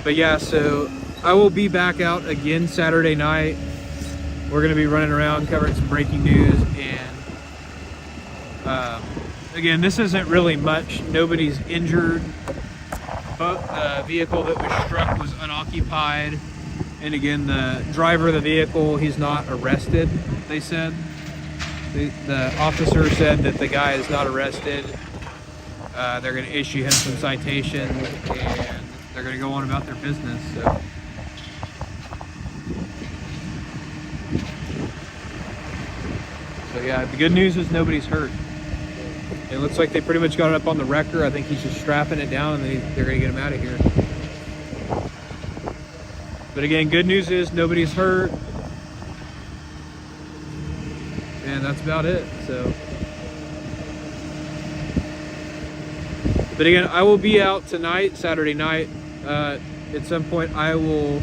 Speaker 2: But yeah, so I will be back out again Saturday night. We're going to be running around covering some breaking news, and again, this isn't really much. Nobody's injured, but the vehicle that was struck was unoccupied, and again, the driver of the vehicle, he's not arrested, they said. The officer said that the guy is not arrested. They're going to issue him some citations, and they're going to go on about their business. So yeah, the good news is nobody's hurt. It looks like they pretty much got it up on the wrecker. I think he's just strapping it down, and they're going to get him out of here. But again, good news is nobody's hurt. And that's about it. So, but again, I will be out tonight, Saturday night. At some point, I'll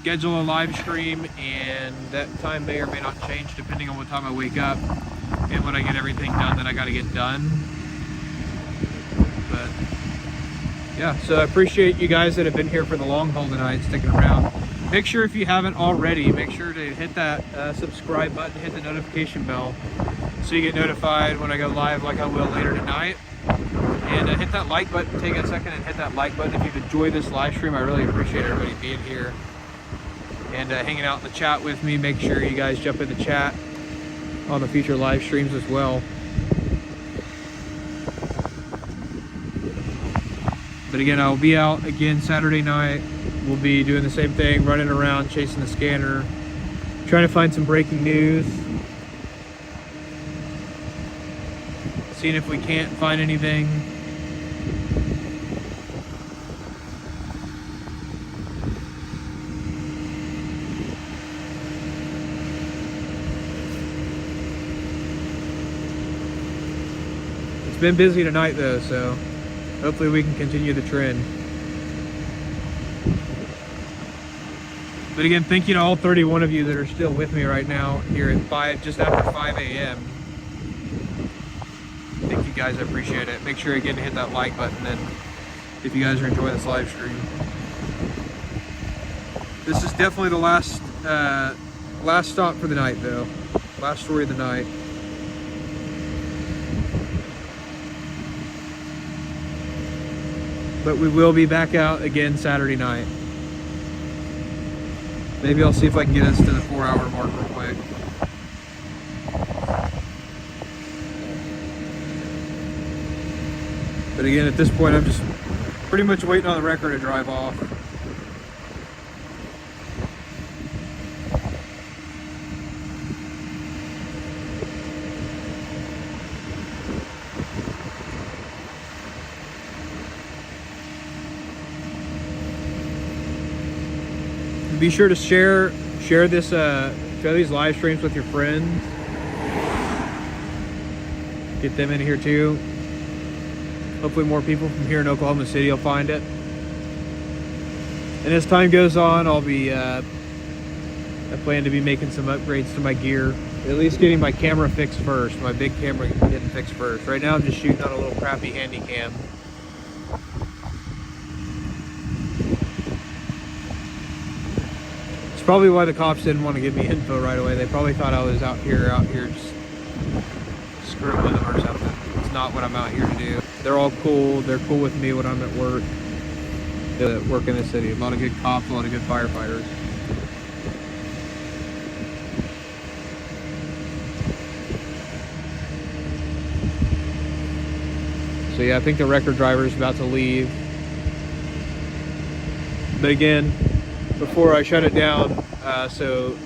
Speaker 2: schedule a live stream, and that time may or may not change depending on what time I wake up and when I get everything done that I got to get done. But yeah, so I appreciate you guys that have been here for the long haul tonight, sticking around. Make sure, if you haven't already, make sure to hit that subscribe button, hit the notification bell, so you get notified when I go live like I will later tonight. And hit that like button, take a second and hit that like button if you've enjoyed this live stream. I really appreciate everybody being here and hanging out in the chat with me. Make sure you guys jump in the chat on the future live streams as well. But again, I'll be out again Saturday night. We'll be doing the same thing, running around, chasing the scanner, trying to find some breaking news, seeing if we can't find anything. It's been busy tonight though, so hopefully we can continue the trend. But again, thank you to all 31 of you that are still with me right now here at just after 5 a.m. Thank you guys, I appreciate it. Make sure again to hit that like button and if you guys are enjoying this live stream. This is definitely the last stop for the night though. Last story of the night. But we will be back out again Saturday night. Maybe I'll see if I can get us to the 4-hour mark real quick. But again, at this point, I'm just pretty much waiting on the wrecker to drive off. Be sure to share these live streams with your friends. Get them in here too. Hopefully more people from here in Oklahoma City will find it. And as time goes on, I'll be I plan to be making some upgrades to my gear. At least getting my camera fixed first. My big camera getting fixed first. Right now I'm just shooting on a little crappy handy cam. It's probably why the cops didn't want to give me info right away. They probably thought I was out here just screwing with them or something. It's not what I'm out here to do. They're all cool. They're cool with me when I'm at work. They work in the city. A lot of good cops, a lot of good firefighters. So yeah, I think the record driver is about to leave. But again, before I shut it down, so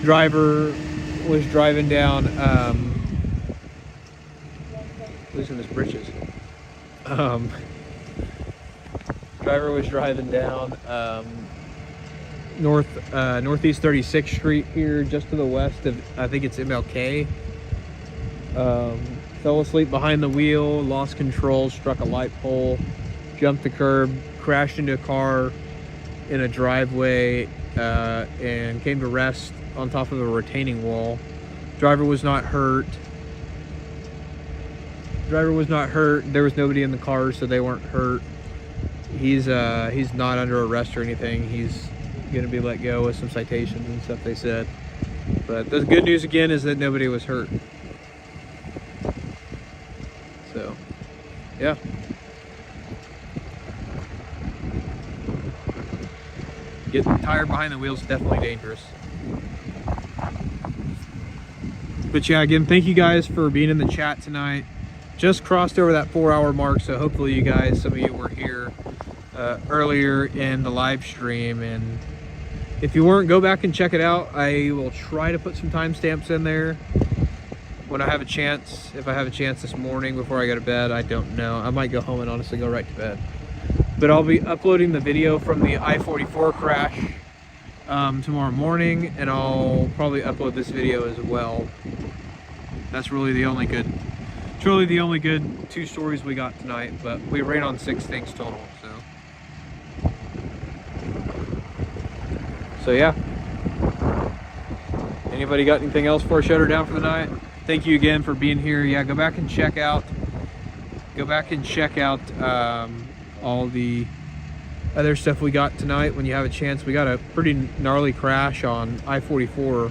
Speaker 2: driver was driving down, losing his britches. Driver was driving down northeast 36th Street here, just to the west of, I think it's MLK. Fell asleep behind the wheel, lost control, struck a light pole, jumped the curb, crashed into a car in a driveway, and came to rest on top of a retaining wall. Driver was not hurt. There was nobody in the car, so they weren't hurt. He's not under arrest or anything. He's gonna be let go with some citations and stuff, they said. But the good news again is that nobody was hurt. So, yeah. Getting tired behind the wheel is definitely dangerous. But yeah, again, thank you guys for being in the chat tonight. Just crossed over that 4-hour mark, so hopefully you guys, some of you were here earlier in the live stream. And if you weren't, go back and check it out. I will try to put some timestamps in there when I have a chance. If I have a chance this morning before I go to bed, I don't know. I might go home and honestly go right to bed. But I'll be uploading the video from the I-44 crash tomorrow morning, and I'll probably upload this video as well. That's really the only good, it's really the only good 2 stories we got tonight, but we ran on 6 things total, so yeah. Anybody got anything else before I shut her down for the night? Thank you again for being here. Yeah, go back and check out all the other stuff we got tonight when you have a chance. We got a pretty gnarly crash on I-44.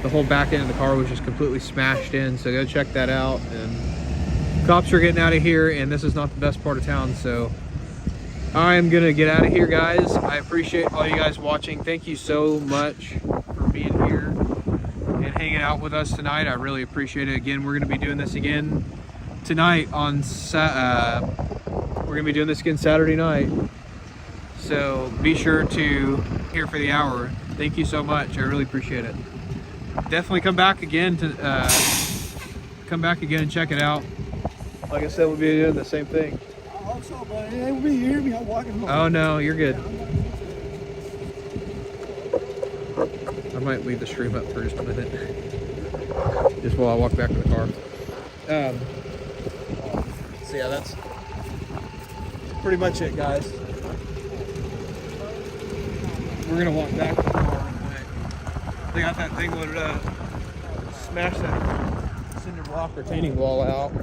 Speaker 2: The whole back end of the car was just completely smashed in, so go check that out. And cops are getting out of here, and this is not the best part of town, so I'm gonna get out of here, guys. I appreciate all you guys watching. Thank you so much for being here and hanging out with us tonight. I really appreciate it. Again, we're gonna be doing this again tonight on we're gonna be doing this again Saturday night, so be sure to here for the hour. Thank you so much. I really appreciate it. Definitely come back again and check it out. Like I said, we'll be doing the same thing.
Speaker 7: I hope so, but it ain't me. You hear me? I'm walking home.
Speaker 2: Oh no, you're good. I might leave the stream up for just a minute, just while I walk back to the car. So yeah, that's pretty much it, guys. We're gonna walk back to the car in a minute. They got that thing loaded up. Smash that cinder block retaining wall out.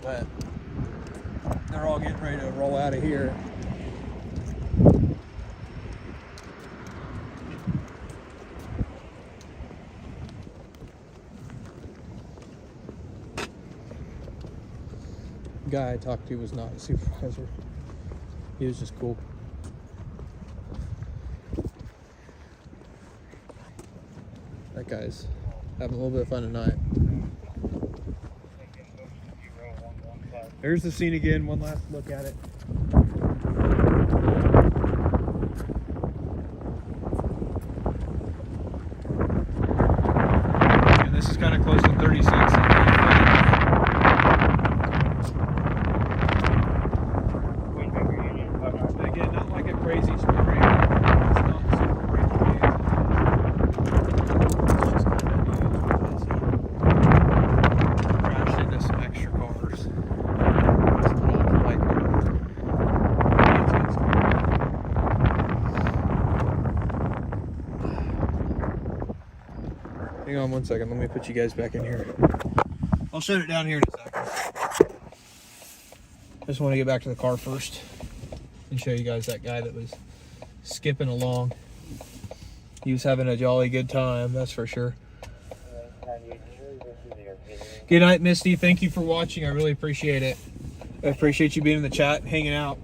Speaker 2: But they're all getting ready to roll out of here. The guy I talked to was not a supervisor. He was just cool. That guy's having a little bit of fun tonight. There's the scene again, one last look at it. And this is kind of close to 36. Again, not like a crazy story. It's not super crazy. It's just kind of crashed into some extra cars. Hang on one second. Let me put you guys back in here. I'll shut it down here in a second. I just want to get back to the car first and show you guys that guy that was skipping along. He was having a jolly good time, that's for sure. Good night, Misty. Thank you for watching. I really appreciate it. I appreciate you being in the chat, hanging out.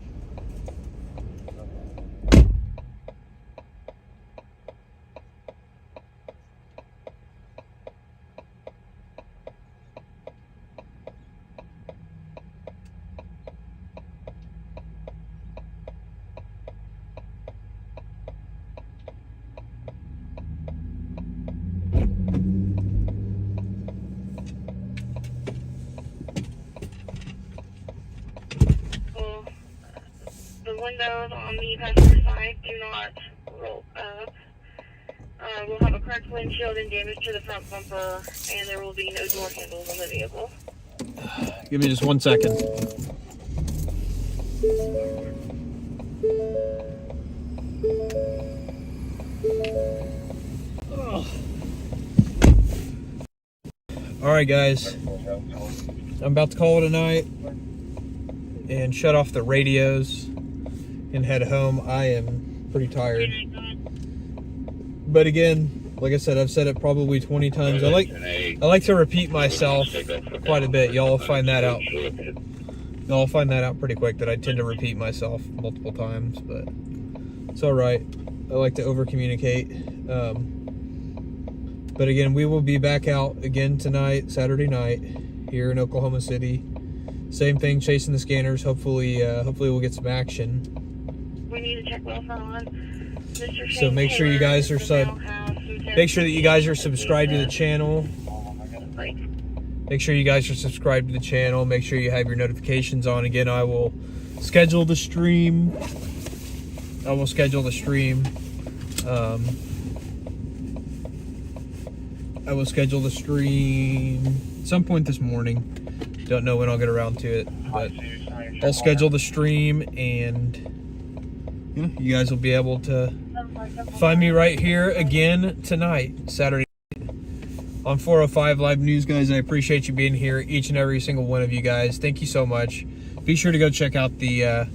Speaker 5: The windows on the passenger side do not roll up. We'll have a cracked windshield and damage to the front bumper, and there will be no door handles on the vehicle.
Speaker 2: Give me just 1 second. All right, guys. I'm about to call it a night and shut off the radios and head home. I am pretty tired. But again, like I said, I've said it probably 20 times. I like to repeat myself quite a bit. Y'all find that out. Y'all find that out pretty quick, that I tend to repeat myself multiple times, but it's all right. I like to over communicate. But again, we will be back out again tonight, Saturday night, here in Oklahoma City. Same thing, chasing the scanners. Hopefully we'll get some action.
Speaker 5: We need to check welfare on Mr.
Speaker 2: So make sure you guys are make sure that you guys are subscribed to the channel. Make sure you guys are subscribed to the channel. Make sure you have your notifications on. Again, I will schedule the stream. I will schedule the stream at some point this morning. Don't know when I'll get around to it, but I'll schedule the stream, and you guys will be able to find me right here again tonight, Saturday night, on 405 Live News. Guys, I appreciate you being here, each and every single one of you guys. Thank you so much. Be sure to go check out that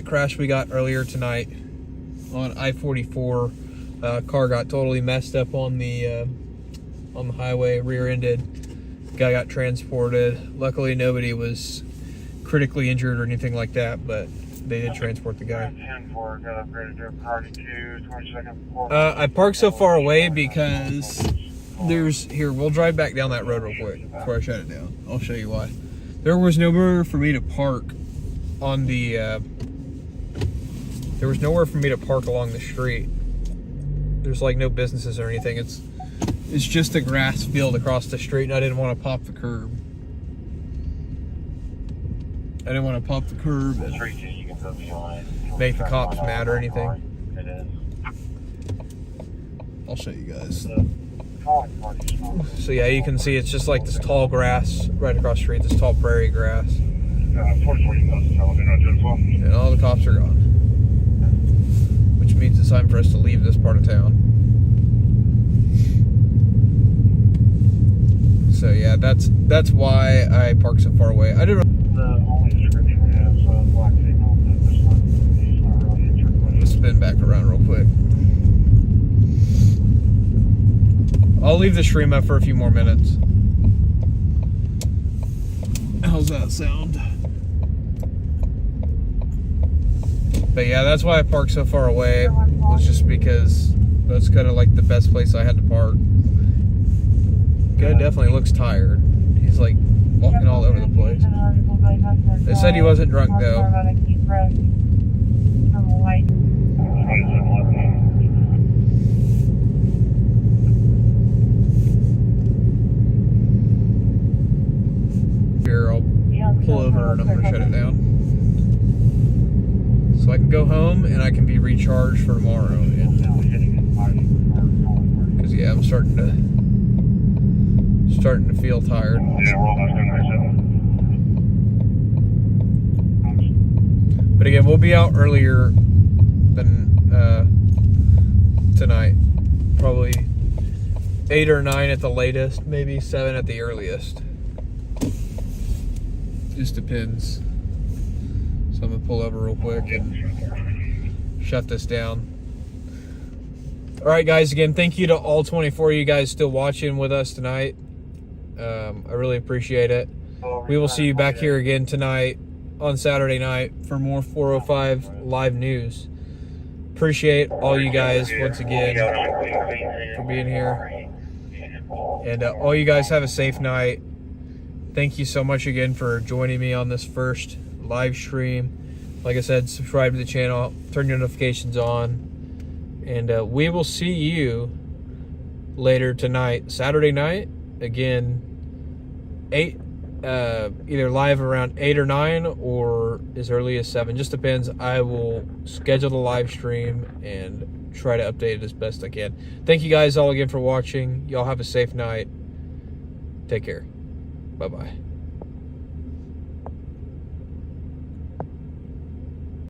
Speaker 2: crash we got earlier tonight on I-44. Car got totally messed up on the highway, rear-ended. Guy got transported. Luckily, nobody was critically injured or anything like that, but they did transport the guy. I parked so far away because we'll drive back down that road real quick before I shut it down. I'll show you why. There was nowhere for me to park on the there was nowhere for me to park along the street. There's like no businesses or anything. It's just a grass field across the street, and I didn't want to pop the curb. I didn't want to pop the curb and make the cops mad or anything. I'll show you guys. So yeah, you can see it's just like this tall grass right across the street, this tall prairie grass. And all the cops are gone. Which means it's time for us to leave this part of town. So yeah, that's why I parked so far away. I didn't. Let's spin back around real quick. I'll leave the stream up for a few more minutes. How's that sound? But yeah, that's why I parked so far away. Was just because that's kind of like the best place I had to park. Guy definitely looks tired. He's like walking all over the place. They said he wasn't drunk though. Here, I'll pull over and I'm gonna shut it down. So I can go home and I can be recharged for tomorrow. Because yeah, I'm starting to feel tired. But again, we'll be out earlier than tonight. Probably 8 or 9 at the latest, maybe 7 at the earliest. Just depends. So I'm gonna pull over real quick and shut this down. All right, guys, again, thank you to all 24 of you guys still watching with us tonight. I really appreciate it. We will see you back here again tonight on Saturday night for more 405 live news. Appreciate all you guys once again for being here. And all you guys have a safe night. Thank you so much again for joining me on this first live stream. Like I said, subscribe to the channel, turn your notifications on. And we will see you later tonight, Saturday night. Again, 8, either live around 8 or 9 or as early as 7. Just depends. I will schedule the live stream and try to update it as best I can. Thank you guys all again for watching. Y'all have a safe night. Take care. Bye-bye.